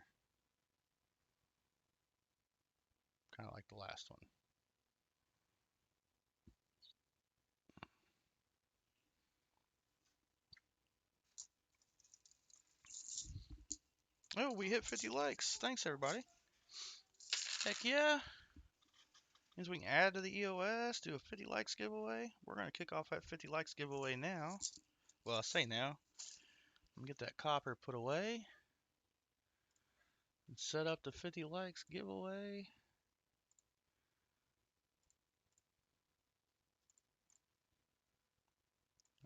Kind of like the last one. Oh, we hit 50 likes. Thanks, everybody. Heck yeah. Means we can add to the EOS, do a 50 likes giveaway. We're going to kick off that 50 likes giveaway now. Well, I say now. I'm going to get that copper put away. And set up the 50 likes giveaway.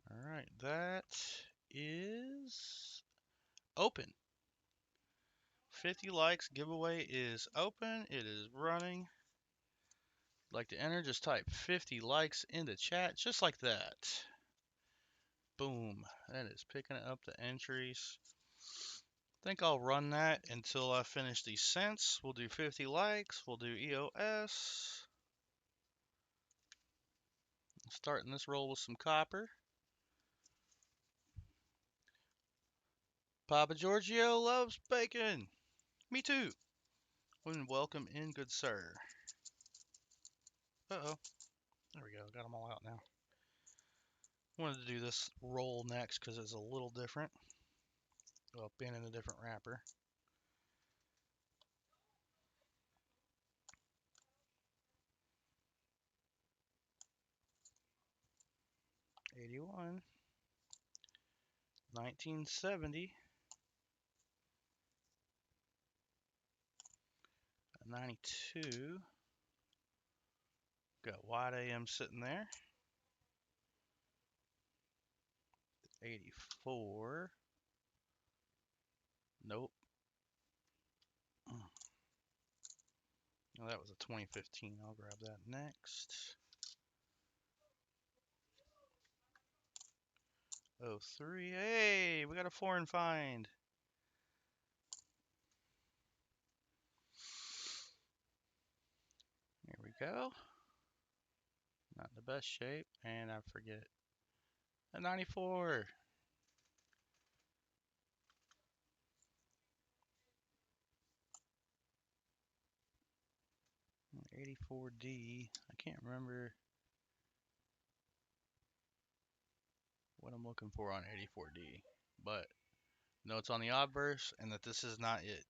Alright, that is open. 50 likes giveaway is open. It is running. Like to enter, just type 50 likes into chat, just like that. Boom. That is picking up the entries. I think I'll run that until I finish the cents. We'll do 50 likes. We'll do EOS. Starting this roll with some copper. Papa Giorgio loves bacon. Me too. And welcome in, good sir. Uh-oh. There we go. Got them all out now. Wanted to do this roll next because it's a little different. Well, being in a different wrapper. '81, 1970, 92. Got wide AM sitting there. 84. Nope. Oh, that was a 2015. I'll grab that next. 03. Hey, we got a foreign find. Here we go. Not in the best shape, and I forget. A 94. '84D. I can't remember what I'm looking for on '84D, but no, it's on the obverse, and that this is not it.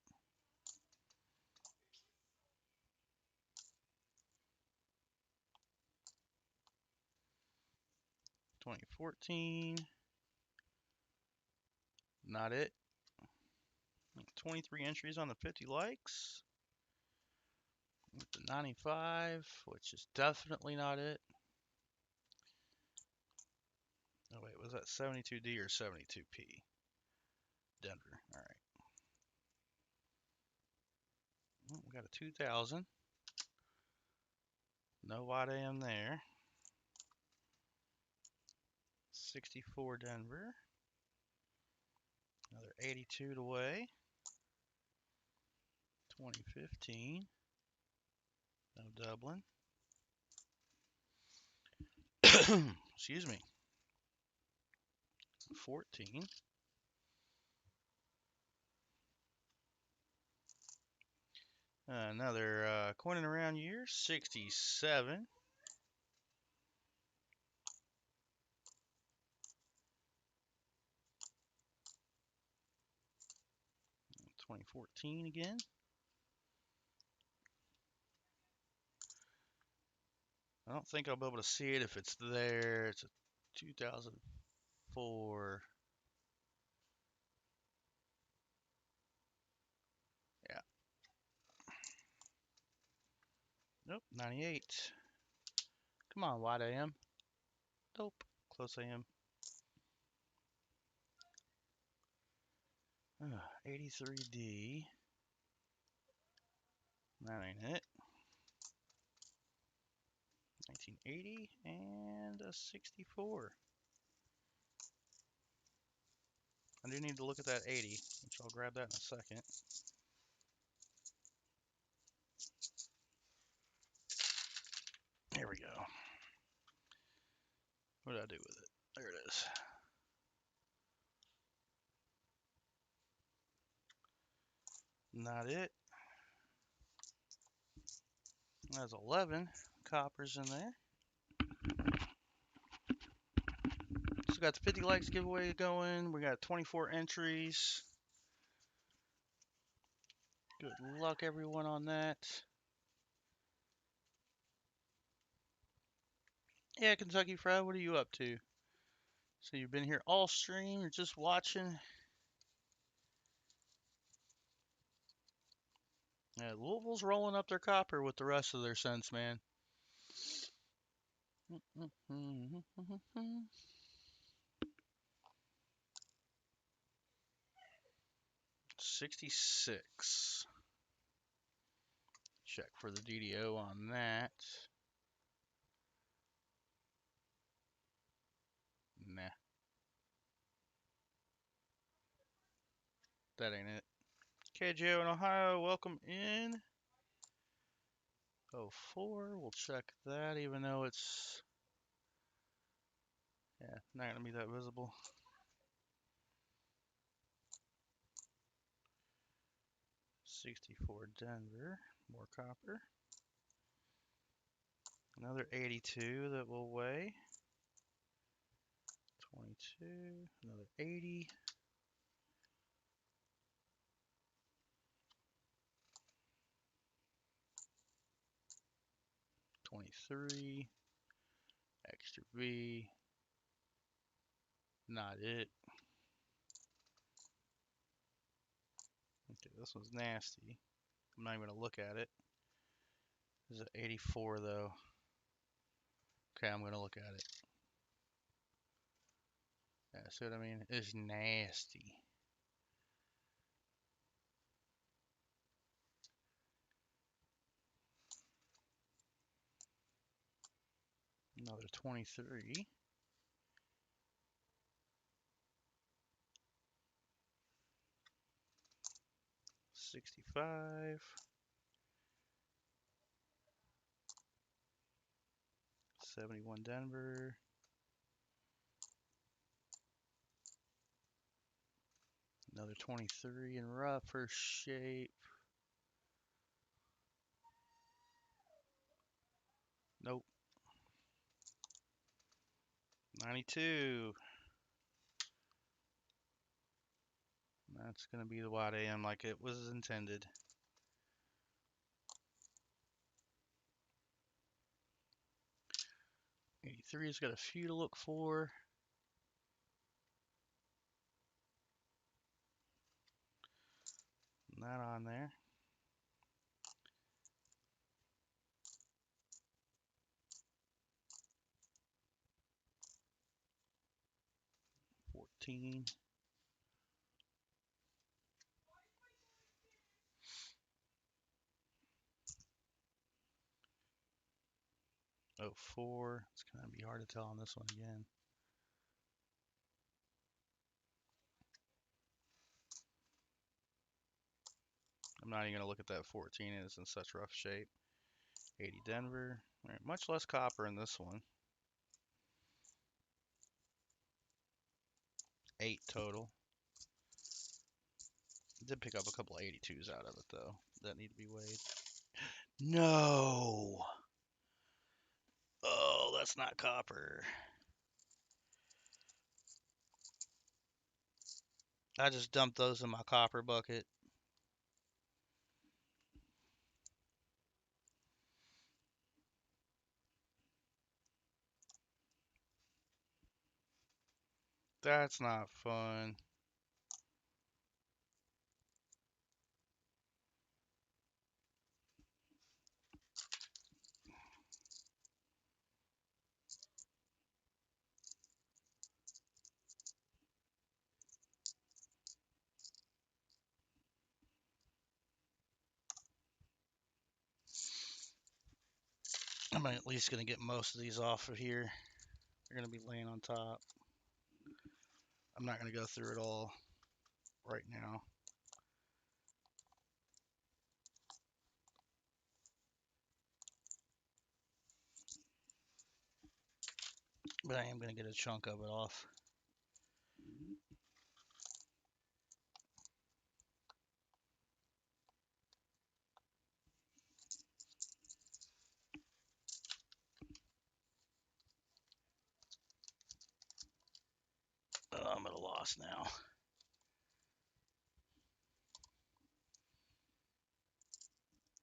'2014. Not it. 23 entries on the 50 likes. With the 95, which is definitely not it. Oh wait, was that 72D or 72P? Denver. All right. We got a 2000. No wide AM there. 64 Denver. Another 82 to weigh. 2015. No Dublin. Excuse me. 14. Another coin and around year. 67. 2014 again. I don't think I'll be able to see it if it's there. It's a 2004. Yeah. Nope, 98. Come on, wide AM. Nope, close AM. 83D. That ain't it. 1980 and a 64. I do need to look at that 80, which I'll grab that in a second. Here we go. What did I do with it? There it is. Not it. There's 11 coppers in there. So we got the 50 likes giveaway going. We got 24 entries. Good luck, everyone, on that. Yeah, Kentucky Fried, what are you up to? So you've been here all stream, you're just watching. Yeah, Louisville's rolling up their copper with the rest of their cents, man. 66. Check for the DDO on that. Nah. That ain't it. KJO in Ohio, welcome in. 04, we'll check that, even though it's, yeah, not gonna be that visible. 64 Denver, more copper. Another 82 that will weigh. 22, another 80. 23, extra V, not it. Okay, this one's nasty. I'm not even gonna look at it. This is an 84 though. Okay, I'm gonna look at it. Yeah, see what I mean? It's nasty. Another 23. 65. 71 Denver. Another 23 in rougher shape. Nope. 92. That's going to be the wide AM like it was intended. '83's got a few to look for. Not on there. '14. 04. It's going to be hard to tell on this one again. I'm not even going to look at that 14. It's in such rough shape. 80 Denver. All right, much less copper in this one. 8 total. Did pick up a couple of 82s out of it though. That need to be weighed. No. Oh, that's not copper. I just dumped those in my copper bucket. That's not fun. I'm at least going to get most of these off of here. They're going to be laying on top. I'm not going to go through it all right now. But I am going to get a chunk of it off. Oh, I'm at a loss now.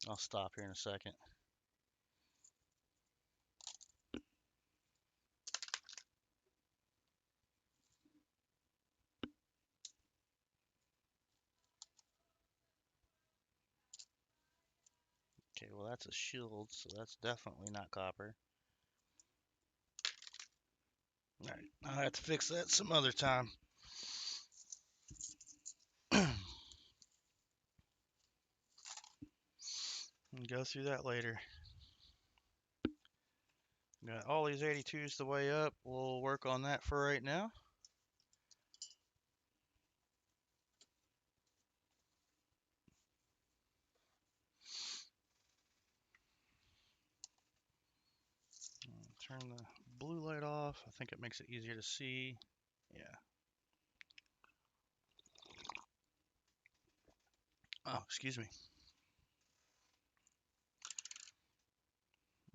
I'll stop here in a second. Okay, well that's a shield, so that's definitely not copper. Alright, I'll have to fix that some other time. And go through that later. Got all these 82s the way up. We'll work on that for right now. Turn the blue light off. I think it makes it easier to see. Yeah. Oh, excuse me.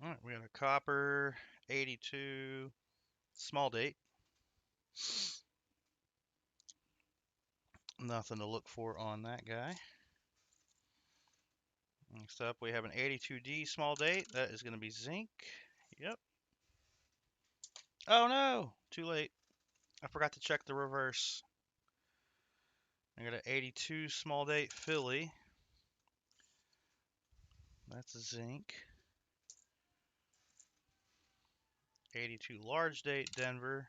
All right, we got a copper 82 small date. Nothing to look for on that guy. Next up, we have an 82D small date. That is going to be zinc. Yep. Oh no, too late. I forgot to check the reverse. I got an 82 small date Philly. That's zinc. 82 large date Denver.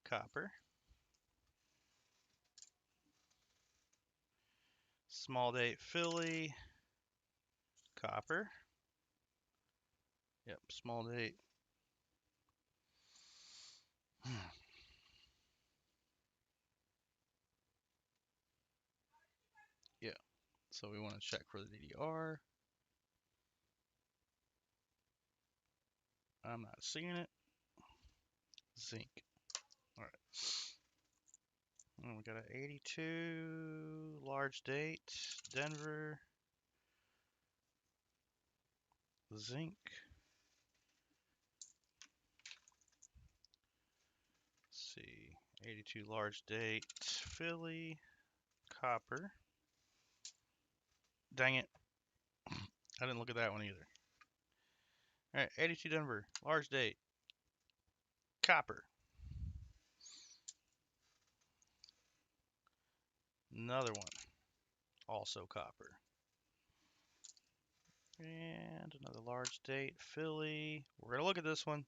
Copper. Small date Philly. Copper. Yep, small date. Yeah, so we want to check for the DDR. I'm not seeing it. Zinc. All right. And we got an 82 large date Denver. Zinc. Let's see. 82 large date Philly. Copper. Dang it. I didn't look at that one either. All right, 82 Denver, large date, copper. Another one, also copper. And another large date, Philly. We're going to look at this one.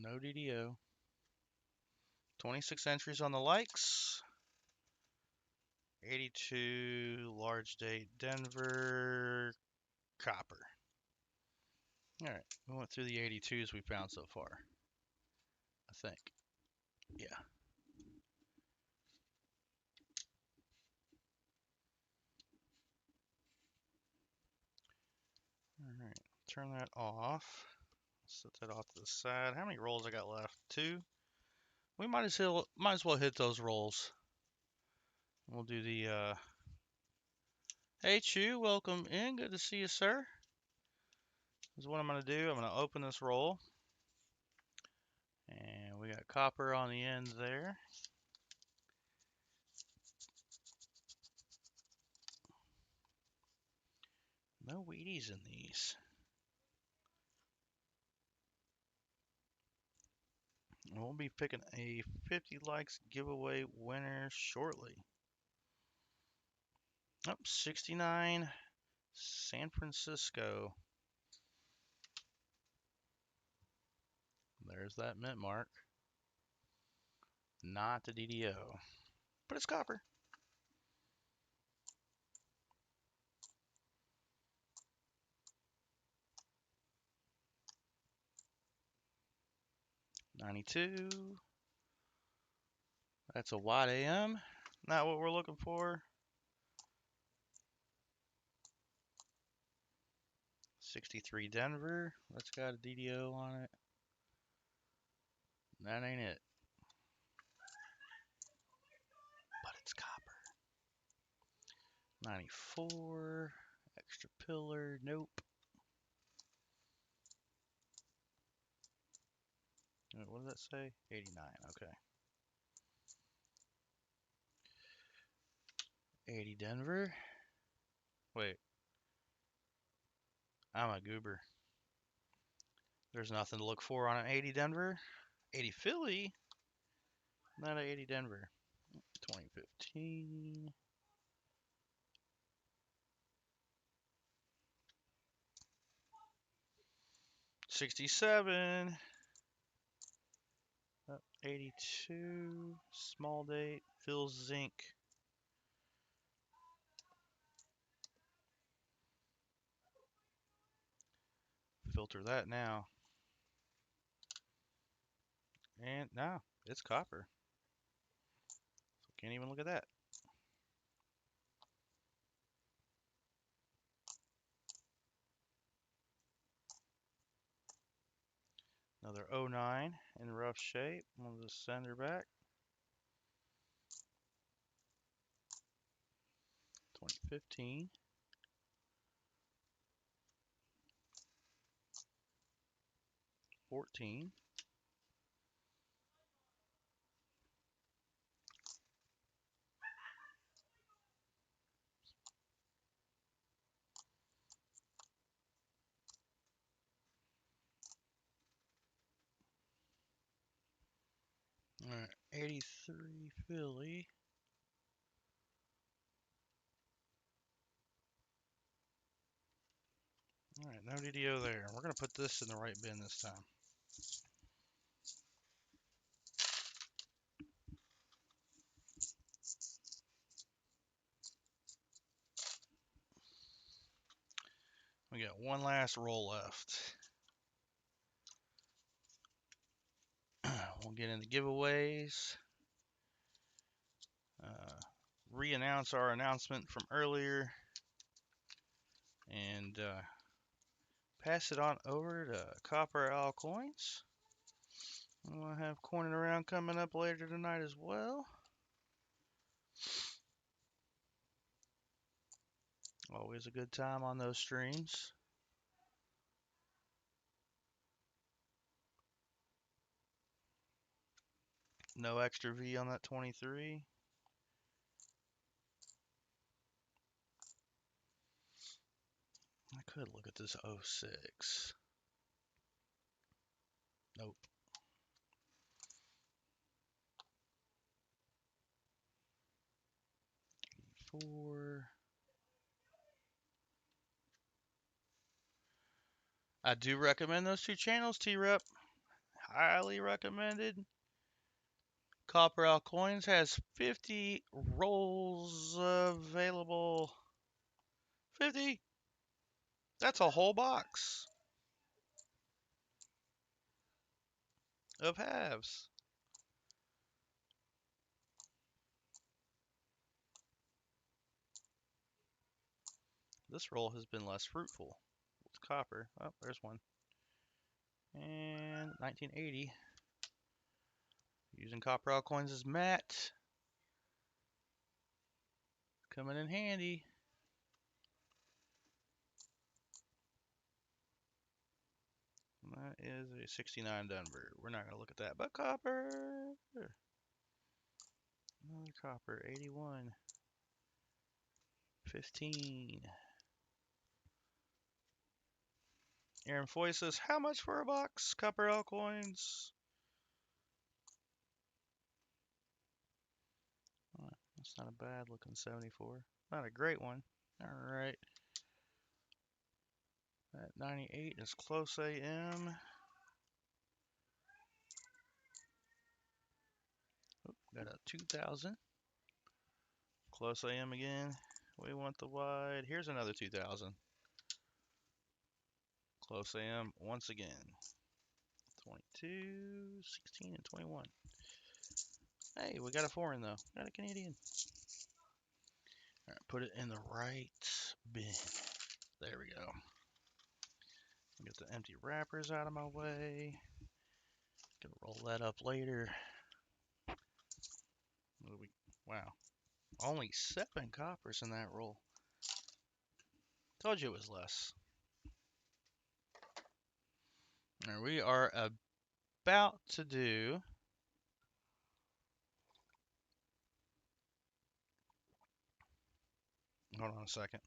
No DDO. 26 entries on the likes. 82 large date Denver, copper. All right, we went through the 82s we found so far, I think. Yeah. All right, turn that off. Set that off to the side. How many rolls I got left? 2. We might as well hit those rolls. We'll do the hey Chew, welcome in. Good to see you, sir. This is what I'm gonna do. I'm gonna open this roll. And we got copper on the ends there. No Wheaties in these. And we'll be picking a 50 likes giveaway winner shortly. Oh, 69 San Francisco. There's that mint mark. Not the DDO, but it's copper. $92. That's a wide AM. Not what we're looking for. 63 Denver. That's got a DDO on it. That ain't it. But it's copper. 94. Extra pillar. Nope. What does that say? 89. Okay. 80 Denver. Wait. I'm a goober. There's nothing to look for on an 80 Denver. 80 Philly. Not an 80 Denver. 2015. $67. 82. Small date. Phil's zinc. Filter that now. And no, it's copper. So can't even look at that. Another 09 in rough shape. We'll just send her back. 2015. 14. All right, 83 Philly. All right, no DDO there. We're going to put this in the right bin this time. We got one last roll left. We'll get into giveaways. Re-announce our announcement from earlier. And pass it on over to Copper Al Coins. We'll have Coining Around coming up later tonight as well. Always a good time on those streams. No extra V on that 23. I could look at this 06. Nope. 4. I do recommend those two channels, T-Rep. Highly recommended. Copper Al Coins has 50 rolls available. 50. That's a whole box of halves. This roll has been less fruitful. It's copper. Oh, there's one. And 1980. Using Copper Al Coins as mat. Coming in handy. That is a 69 Denver. We're not going to look at that, but copper. Another copper. 81. 15. Aaron Foy says, how much for a box? Copper Al Coins. Oh, that's not a bad looking 74. Not a great one. All right. That 98 is close AM. Got a 2000. Close AM again. We want the wide. Here's another 2000. Close AM once again. 22, 16, and 21. Hey, we got a foreign though. Got a Canadian. All right, put it in the right bin. There we go. Get the empty wrappers out of my way. Gonna roll that up later. Wow, only 7 coppers in that roll. Told you it was less. All right, we are about to do. Hold on a second.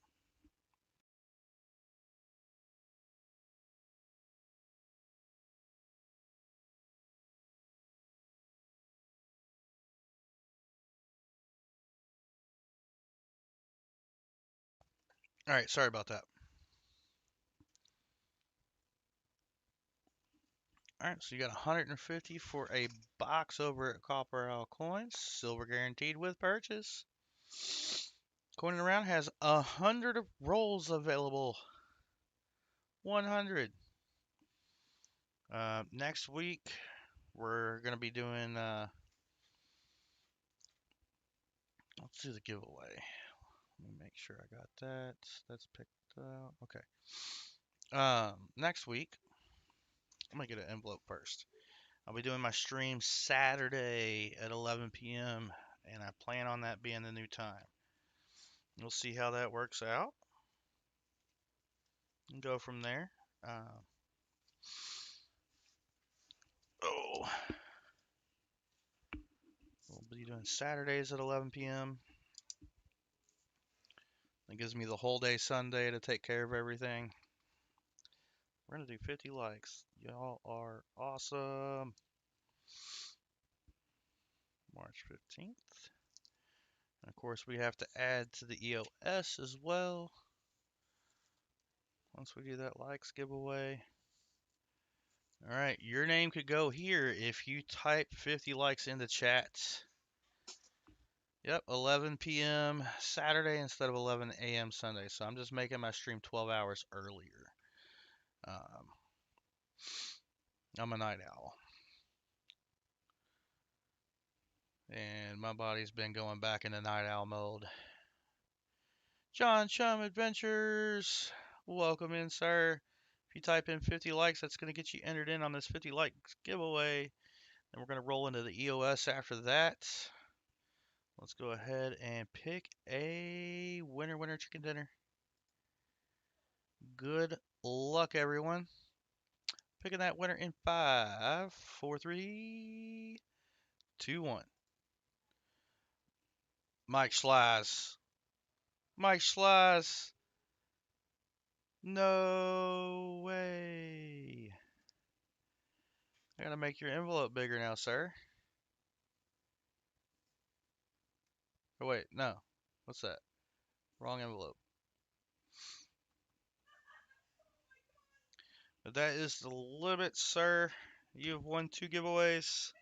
All right, sorry about that. All right, so you got 150 for a box over at Copper Owl Coins. Silver guaranteed with purchase. Coining around has 100 rolls available. 100. Next week, we're going to be doing, let's do the giveaway. Let me make sure I got that. That's picked out. Okay. Next week, I'm going to get an envelope first. I'll be doing my stream Saturday at 11 p.m. and I plan on that being the new time. We'll see how that works out and go from there. We'll be doing Saturdays at 11 p.m. That gives me the whole day Sunday to take care of everything. We're going to do 50 likes. Y'all are awesome. March 15th. And of course, we have to add to the EOS as well. Once we do that likes giveaway. All right, your name could go here if you type 50 likes in the chat. Yep, 11 p.m. Saturday instead of 11 a.m. Sunday. So I'm just making my stream 12 hours earlier. I'm a night owl. And my body's been going back into night owl mode. John Chum Adventures. Welcome in, sir. If you type in 50 likes, that's going to get you entered in on this 50 likes giveaway. And we're going to roll into the EOS after that. Let's go ahead and pick a winner chicken dinner. Good luck, everyone. Picking that winner in 5, 4, 3, 2, 1. Mike Schlies. Mike Schlies. No way. I gotta make your envelope bigger now, sir. Oh, wait, no. What's that? Wrong envelope. But that is the limit, sir. You've won 2 giveaways.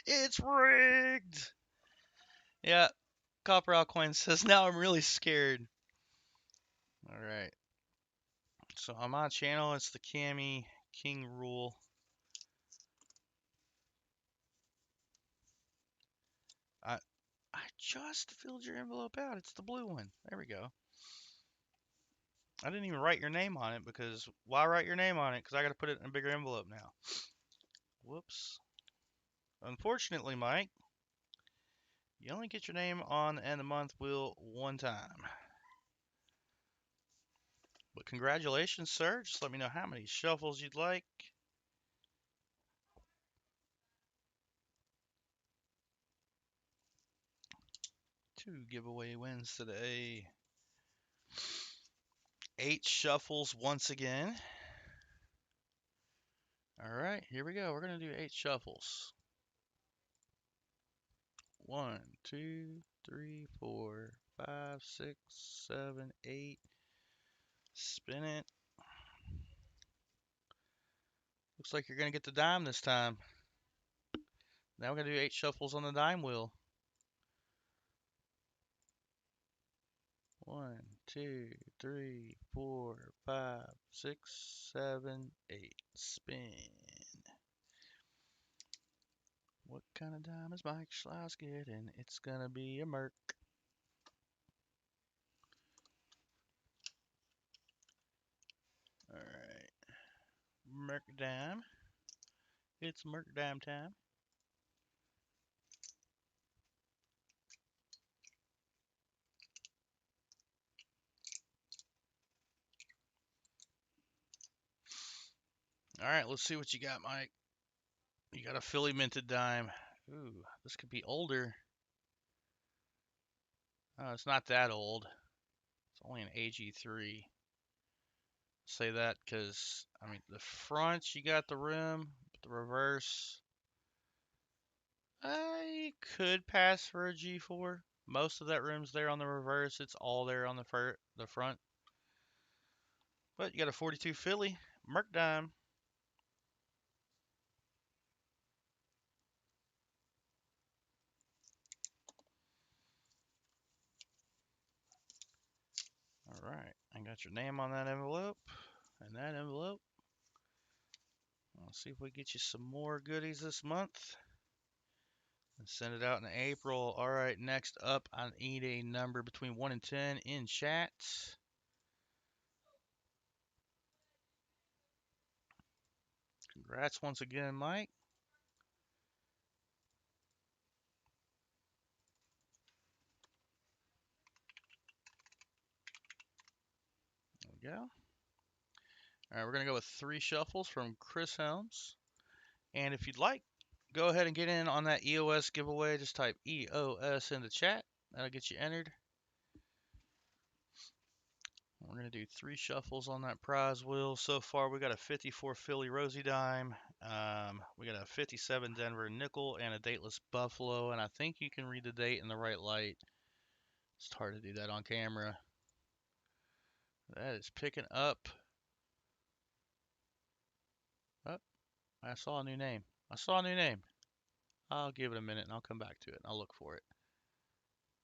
It's rigged. Yeah, Copper Alcoin says, now I'm really scared. All right. So on my channel, it's the Cami King rule. I just filled your envelope out. It's the blue one. There we go. I didn't even write your name on it because why write your name on it? Because I got to put it in a bigger envelope now. Whoops. Unfortunately, Mike, you only get your name on the end of the month wheel one time. But congratulations, sir. Just let me know how many shuffles you'd like. Two giveaway wins today. 8 shuffles once again. All right, here we go. We're going to do 8 shuffles. 1, 2, 3, 4, 5, 6, 7, 8. Spin it. Looks like you're going to get the dime this time. Now we're gonna do 8 shuffles on the dime wheel. 1, 2, 3, 4, 5, 6, 7, 8. Spin. What kind of dime is Mike Schloss getting? It's gonna be a Merc. Alright. Merc dime. It's Merc dime time. Alright, let's see what you got, Mike. You got a Philly minted dime. Ooh, this could be older. It's not that old. It's only an AG3. Say that because, I mean, the front, you got the rim, but the reverse, I could pass for a G4. Most of that rim's there on the reverse. It's all there on the front. But you got a 42 Philly, Merc dime. All right, I got your name on that envelope and that envelope. Let's see if we get you some more goodies this month and send it out in April. All right, next up, I need a number between 1 and 10 in chat. Congrats once again, Mike. There we go. All right, we're going to go with 3 shuffles from Chris Helms. And if you'd like, go ahead and get in on that EOS giveaway. Just type EOS in the chat. That'll get you entered. We're going to do 3 shuffles on that prize wheel. So far, we got a 54 Philly Rosie dime. We got a 57 Denver nickel and a dateless Buffalo. And I think you can read the date in the right light. It's hard to do that on camera. That is picking up. Oh, I saw a new name. I saw a new name. I'll give it a minute and I'll come back to it. I'll look for it.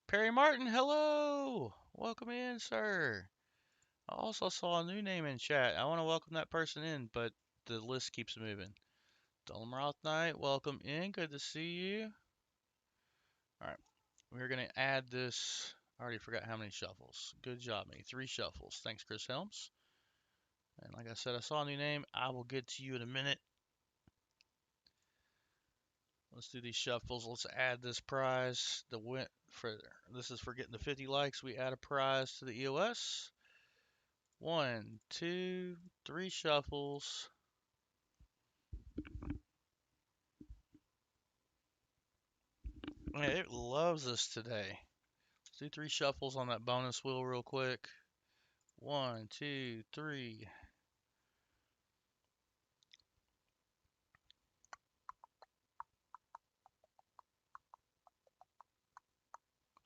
Perry Martin, hello! Welcome in, sir. I also saw a new name in chat. I want to welcome that person in, but the list keeps moving. Dolomroth Knight, welcome in. Good to see you. All right, we're going to add this. I already forgot how many shuffles. Good job, me. 3 shuffles. Thanks, Chris Helms. And like I said, I saw a new name. I will get to you in a minute. Let's do these shuffles. Let's add this prize. This is for getting the 50 likes. We add a prize to the EOS. 1, 2, 3 shuffles. Man, it loves us today. Let's do 3 shuffles on that bonus wheel real quick. 1, 2, 3.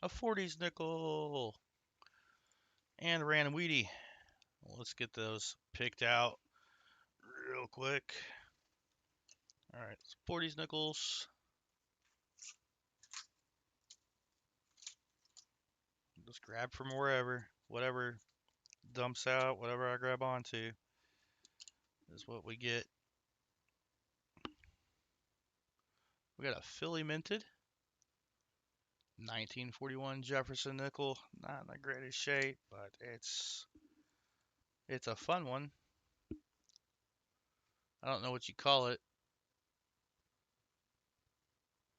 A 40s nickel. And a random Wheatie. Let's get those picked out real quick. Alright, 40s nickels. Just grab from wherever. Whatever dumps out, whatever I grab onto is what we get. We got a Philly minted 1941 Jefferson nickel. Not in the greatest shape, but it's a fun one. I don't know what you call it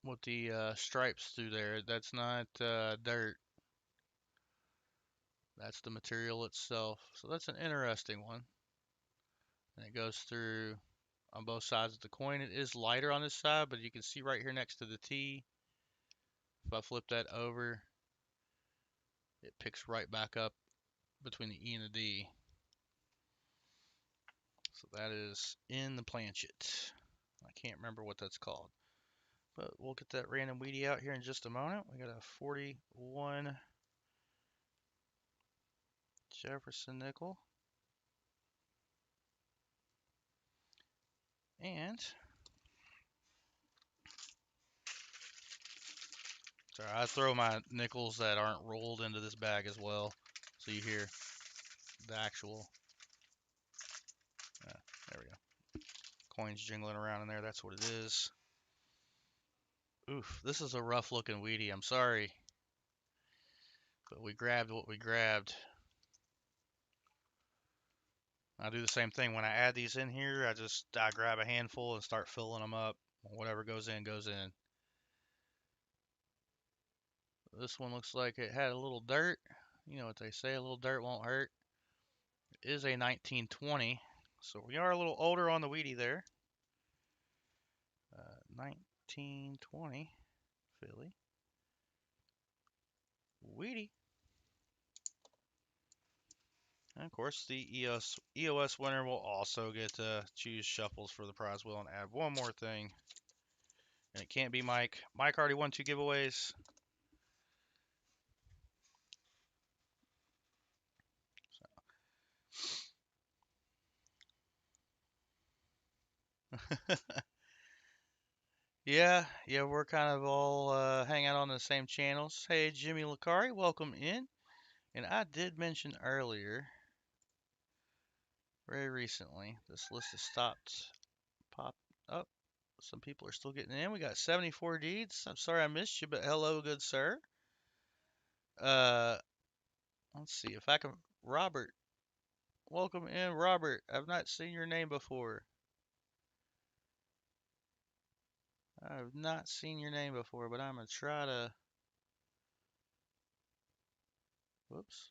with the stripes through there. That's not dirt. That's the material itself. So that's an interesting one. And it goes through on both sides of the coin. It is lighter on this side, but you can see right here next to the T. If I flip that over, it picks right back up between the E and the D. So that is in the planchet. I can't remember what that's called. But we'll get that random Wheatie out here in just a moment. We got a 41 Jefferson nickel. And So I throw my nickels that aren't rolled into this bag as well, so you hear the actual. There we go. Coins jingling around in there. That's what it is. Oof, this is a rough looking weedy. I'm sorry, but we grabbed what we grabbed. I do the same thing when I add these in here. I grab a handful and start filling them up. Whatever goes in, goes in. This one looks like it had a little dirt. You know what they say, a little dirt won't hurt. It is a 1920, so we are a little older on the weedy there. 1920 Philly weedy. And of course, the EOS winner will also get to choose shuffles for the prize wheel and add one more thing. And it can't be Mike. Mike already won 2 giveaways. Yeah, we're kind of all hanging out on the same channels. Hey, Jimmy Lacari, welcome in. And I did mention earlier, very recently, this list has stopped pop up. Some people are still getting in. We got 74 deeds. I'm sorry I missed you, but hello, good sir. Uh, let's see if I can. Robert, welcome in, Robert. I've not seen your name before. I've not seen your name before, but I'm gonna try to. Whoops.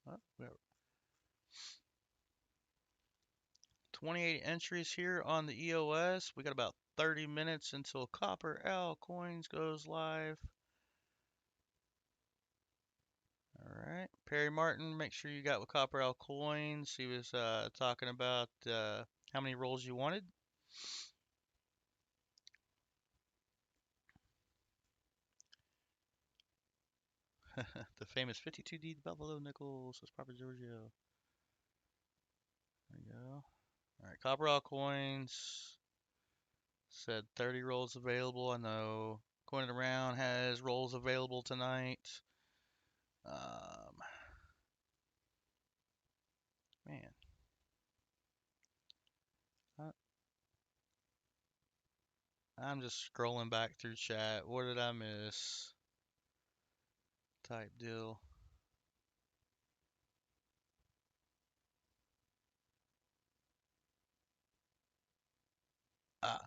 Oh, 28 entries here on the EOS. We got about 30 minutes until Copper L Coins goes live. All right, Perry Martin, make sure you got with Copper L Coins. He was talking about how many rolls you wanted. The famous 52D Buffalo Nickels. That's Proper Giorgio. There you go. All right, Copper L Coins said 30 rolls available. I know Coin It Around has rolls available tonight. Man, I'm just scrolling back through chat. What did I miss? Type deal. Ah,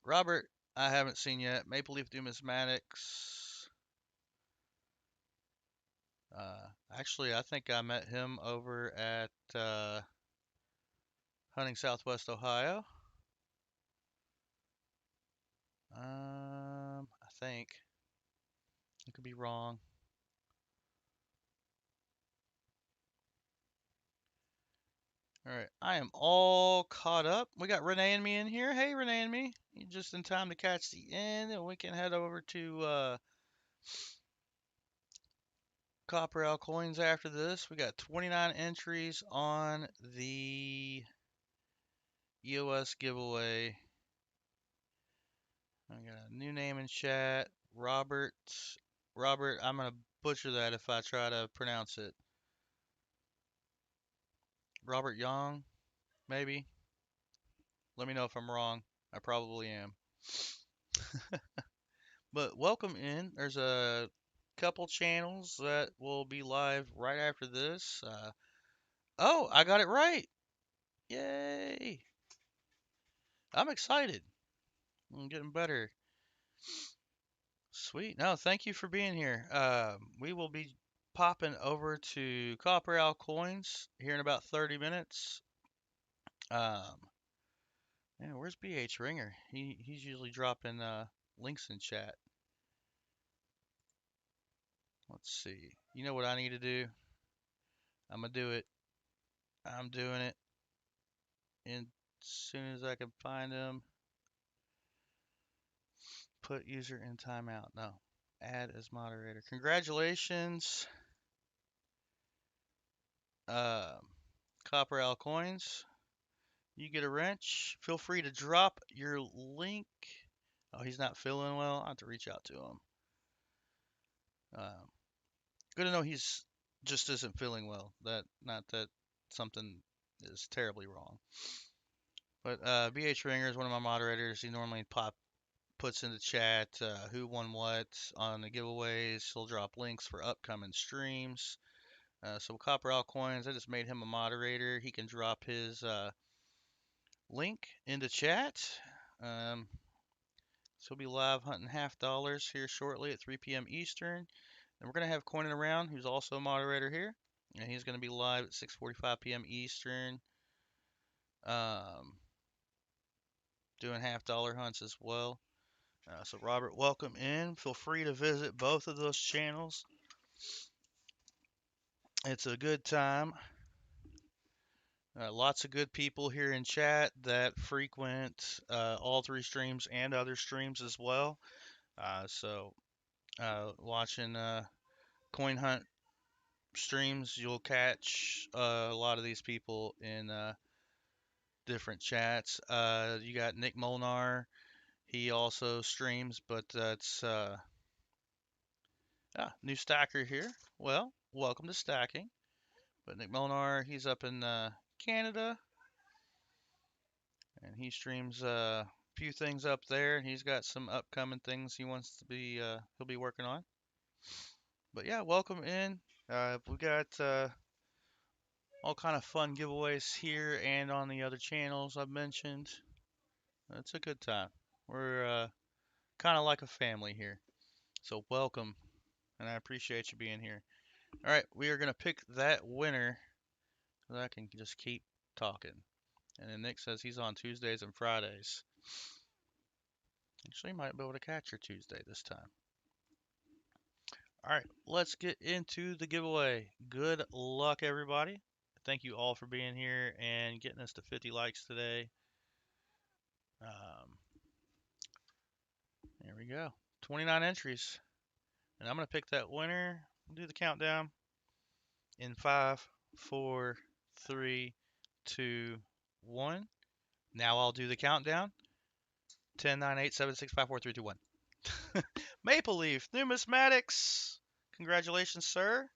Robert, I haven't seen yet. Maple Leaf Numismatics. Actually, I think I met him over at Hunting Southwest Ohio. I think. I could be wrong. All right, I am all caught up. We got Renee and me in here. Hey, Renee and me. You just in time to catch the end, and we can head over to Copper L Coins after this. We got 29 entries on the EOS giveaway. I got a new name in chat. Robert. Robert, I'm going to butcher that if I try to pronounce it. Robert Young, maybe. Let me know if I'm wrong. I probably am. But welcome in. There's a couple channels that will be live right after this. Oh, I got it right. Yay. I'm excited. I'm getting better. Sweet. No, thank you for being here. We will be popping over to Copper Owl Coins here in about 30 minutes. Man, where's BH Ringer? He's usually dropping links in chat. Let's see. You know what I need to do? I'm gonna do it. I'm doing it. And as soon as I can find him, put user in timeout. No, add as moderator. Congratulations, Copper Owl Coins. You get a wrench. Feel free to drop your link. Oh, he's not feeling well. I have to reach out to him. Good to know he's just isn't feeling well. That not that something is terribly wrong. But BH Ringer is one of my moderators. He normally puts in the chat who won what on the giveaways. He'll drop links for upcoming streams. So Copper Coins, I just made him a moderator. He can drop his link in the chat. Um, so he'll be live hunting $half here shortly at 3 p.m. Eastern. And we're going to have Coining Around, who's also a moderator here. And he's going to be live at 6:45 p.m. Eastern, um, doing $half hunts as well. So Robert, welcome in. Feel free to visit both of those channels. It's a good time. Lots of good people here in chat that frequent all three streams and other streams as well. So watching coin hunt streams, you'll catch a lot of these people in different chats. You got Nick Molnar. He also streams, but it's new stacker here. Well, welcome to stacking. But Nick Molnar, he's up in Canada, and he streams a few things up there, and he's got some upcoming things he wants to be he'll be working on. But yeah, welcome in. We got all kind of fun giveaways here and on the other channels I've mentioned. It's a good time. We're kind of like a family here. So welcome, and I appreciate you being here. All right, we are gonna pick that winner, so I can just keep talking. And then Nick says he's on Tuesdays and Fridays. Actually, might be able to catch your Tuesday this time. All right, let's get into the giveaway. Good luck, everybody. Thank you all for being here and getting us to 50 likes today. There we go. 29 entries. And I'm going to pick that winner. Do the countdown in 5, 4, 3, 2, 1. Now I'll do the countdown. 10, 9, 8, 7, 6, 5, 4, 3, 2, 1. Maple Leaf Numismatics. Congratulations, sir.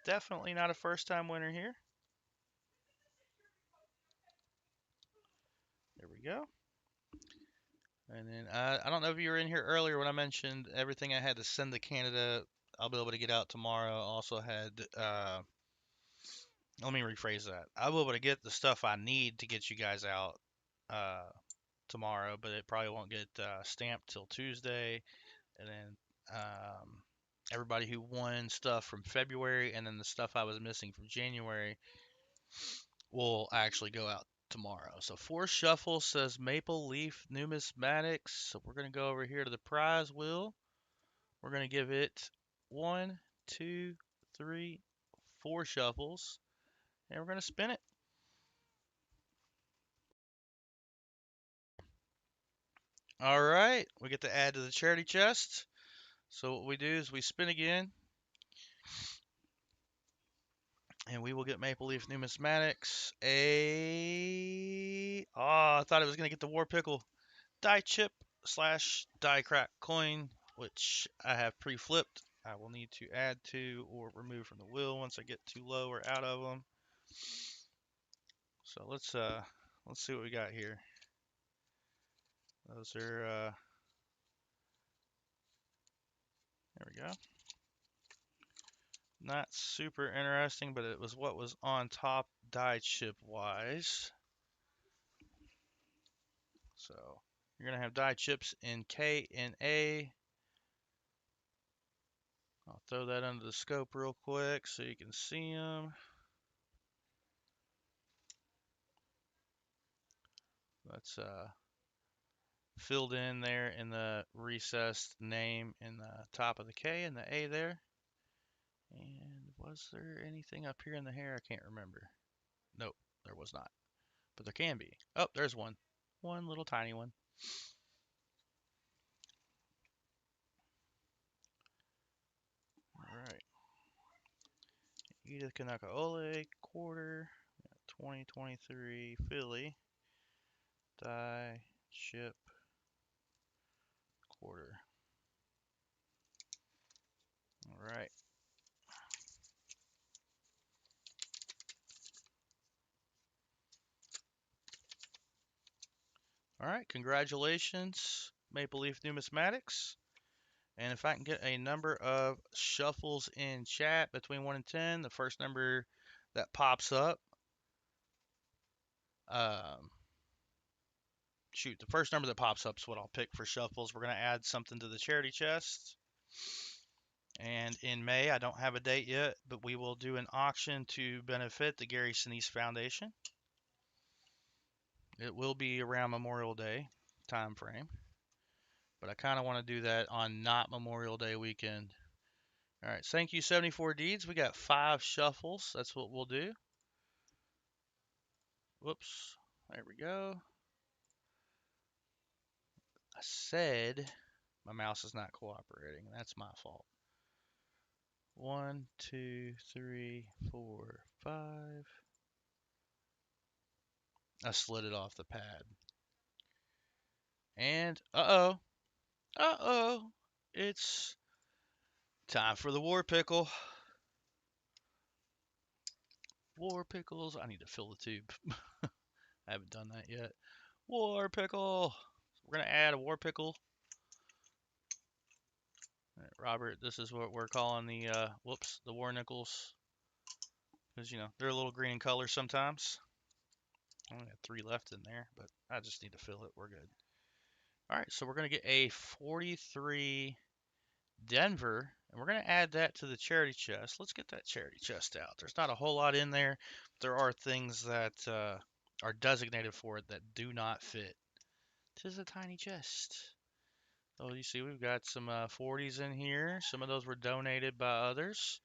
Definitely not a first-time winner here. There we go. And then I don't know if you were in here earlier when I mentioned everything I had to send to Canada. I'll be able to get out tomorrow. Also had, let me rephrase that. I'll be able to get the stuff I need to get you guys out tomorrow, but it probably won't get stamped till Tuesday. And then everybody who won stuff from February and then the stuff I was missing from January will actually go out tomorrow. So 4 Shuffle says Maple Leaf Numismatics. So we're going to go over here to the prize wheel. We're going to give it 1, 2, 3, 4 shuffles. And we're going to spin it. All right. We get to add to the charity chest. So what we do is we spin again. And we will get Maple Leaf Numismatics. I thought it was going to get the War Pickle die chip / die crack coin, which I have pre-flipped. I will need to add to or remove from the wheel once I get too low or out of them. So let's see what we got here. Those are there we go. Not super interesting, but it was what was on top die chip wise. So you're gonna have die chips in K and A. I'll throw that under the scope real quick so you can see them. That's filled in there in the recessed name in the top of the K and the A there. And was there anything up here in the hair? I can't remember. Nope, there was not. But there can be. Oh, there's one. One little tiny one. All right. Edith Kanaka Ole, quarter, 2023 Philly, die ship quarter. All right. All right, congratulations, Maple Leaf Numismatics. And if I can get a number of shuffles in chat between 1 and 10, the first number that pops up, the first number that pops up is what I'll pick for shuffles. We're going to add something to the charity chest. And in May, I don't have a date yet, but we will do an auction to benefit the Gary Sinise Foundation. It will be around Memorial Day time frame, but I kind of want to do that on not Memorial Day weekend. All right, thank you, 74 Deeds. We got 5 shuffles. That's what we'll do. Whoops. There we go. I said my mouse is not cooperating. That's my fault. 1, 2, 3, 4, 5. I slid it off the pad. And uh-oh, it's time for the War Pickle. War Pickles. I need to fill the tube. I haven't done that yet. War Pickle. We're going to add a War Pickle. All right, Robert, this is what we're calling the, the War Nickels. Because, they're a little green in color sometimes. I only have 3 left in there, but I just need to fill it. We're good. All right, so we're going to get a 43 Denver, and we're going to add that to the charity chest. Let's get that charity chest out. There's not a whole lot in there. There are things that are designated for it that do not fit. Tis a tiny chest. Oh, you see we've got some 40s in here. Some of those were donated by others.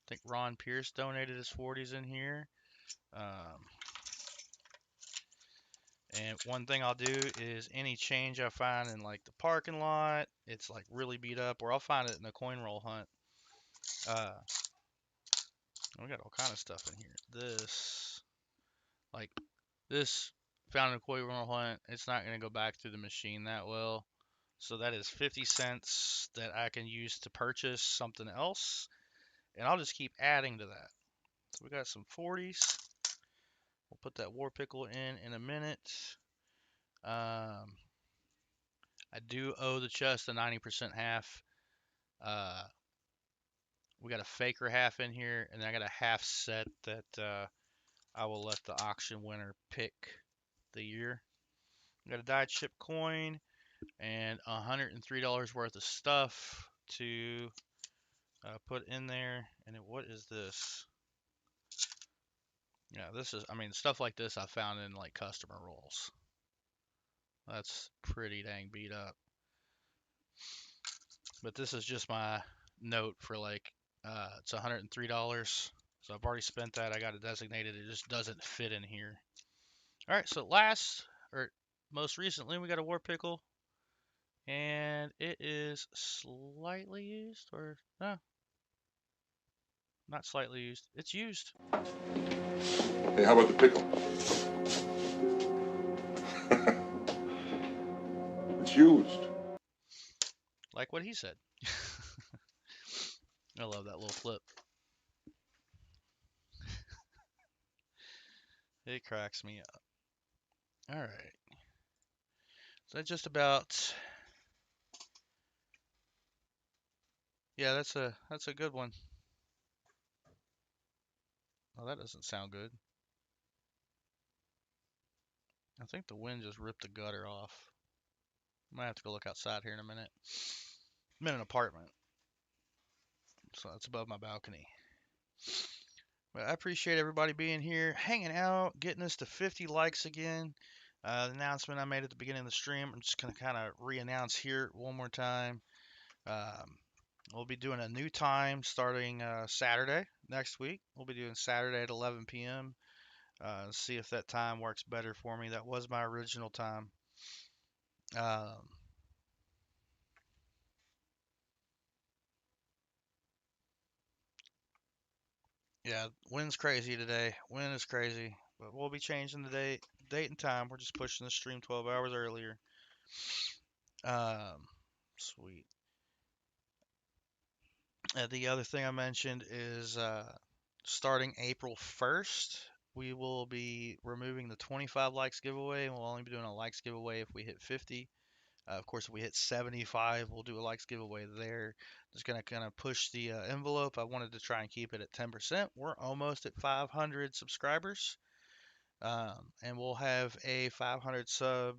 I think Ron Pierce donated his 40s in here. And one thing I'll do is any change I find in like the parking lot, it's like really beat up, or I'll find it in a coin roll hunt. We got all kind of stuff in here. This found in a coin roll hunt, it's not going to go back through the machine that well. So that is 50 cents that I can use to purchase something else. And I'll just keep adding to that. So we got some 40s. We'll put that War Pickle in a minute. I do owe the chest a 90% half. We got a faker half in here, and then I got a half set that I will let the auction winner pick the year. We got a die chip coin and $103 worth of stuff to put in there. And what is this? Yeah, this is, stuff like this I found in like customer rolls. That's pretty dang beat up. But this is just my note for like, it's $103. So I've already spent that. I got it designated. It just doesn't fit in here. All right, so most recently, we got a War Pickle. And it is slightly used, or no, not slightly used. It's used. Hey, how about the pickle? It's used. Like what he said. I love that little flip. It cracks me up. All right. So that's just about. Yeah, that's a good one. Oh, that doesn't sound good. I think the wind just ripped the gutter off. I might have to go look outside here in a minute. I'm in an apartment, so that's above my balcony. But I appreciate everybody being here, hanging out, getting us to 50 likes again. The announcement I made at the beginning of the stream, I'm just going to kind of re-announce here one more time. We'll be doing a new time starting Saturday next week. We'll be doing Saturday at 11 p.m. See if that time works better for me. That was my original time. Yeah, wind's crazy today. Wind is crazy, but we'll be changing the date and time. We're just pushing the stream 12 hours earlier. Sweet. The other thing I mentioned is starting April 1st, we will be removing the 25 likes giveaway, and we'll only be doing a likes giveaway if we hit 50. Of course, if we hit 75, we'll do a likes giveaway there. Just gonna kind of push the envelope. I wanted to try and keep it at 10%. We're almost at 500 subscribers, and we'll have a 500 sub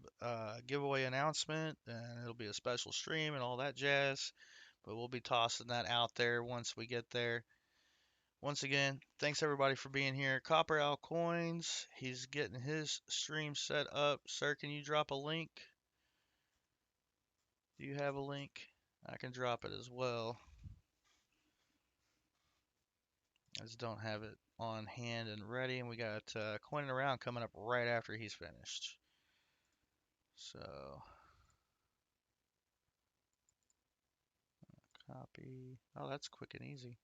giveaway announcement, and it'll be a special stream and all that jazz. But we'll be tossing that out there once we get there. Once again, thanks everybody for being here. Copper Al Coins, he's getting his stream set up. Sir, can you drop a link? Do you have a link? I can drop it as well. I just don't have it on hand and ready, and we got Coining Around coming up right after he's finished. So, copy. Oh, that's quick and easy.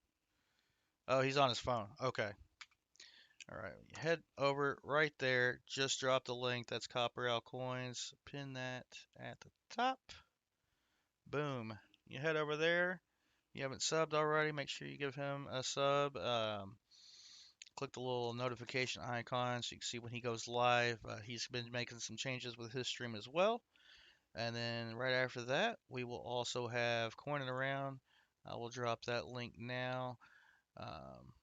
Oh, he's on his phone. Okay. All right. Head over right there. Just drop the link. That's Copper Al Coins. Pin that at the top. Boom. You head over there. You haven't subbed already, make sure you give him a sub. Click the little notification icon so you can see when he goes live. He's been making some changes with his stream as well. And then right after that, we will also have Coining Around. I will drop that link now. Um,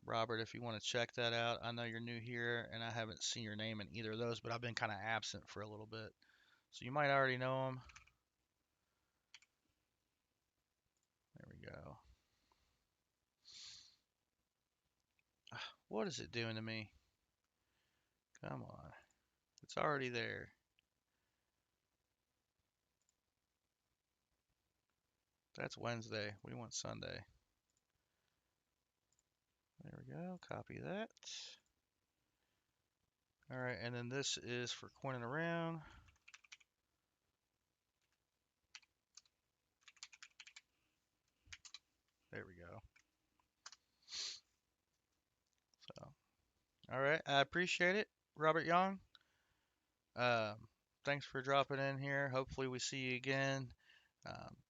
Robert, if you want to check that out, I know you're new here and I haven't seen your name in either of those, but I've been kind of absent for a little bit. So you might already know him. There we go. What is it doing to me? Come on. It's already there. That's Wednesday. We want Sunday. There we go. Copy that. All right, and then this is for Coining Around. There we go. So, all right, I appreciate it, Robert Young. Um, Thanks for dropping in here. Hopefully, we see you again.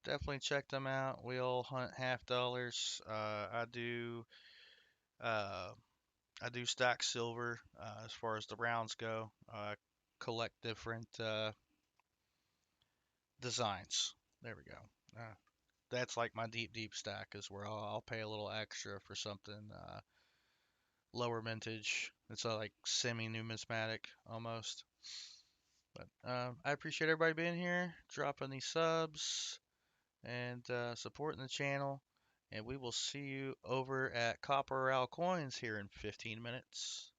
Definitely check them out. We all hunt half dollars. Uh, I do stack silver as far as the rounds go. Collect different designs. There we go. That's like my deep stack is where I'll pay a little extra for something lower mintage. It's like semi numismatic almost. But I appreciate everybody being here, dropping these subs, and supporting the channel. And we will see you over at Copper Owl Coins here in 15 minutes.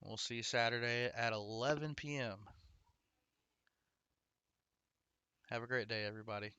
We'll see you Saturday at 11 p.m. Have a great day, everybody.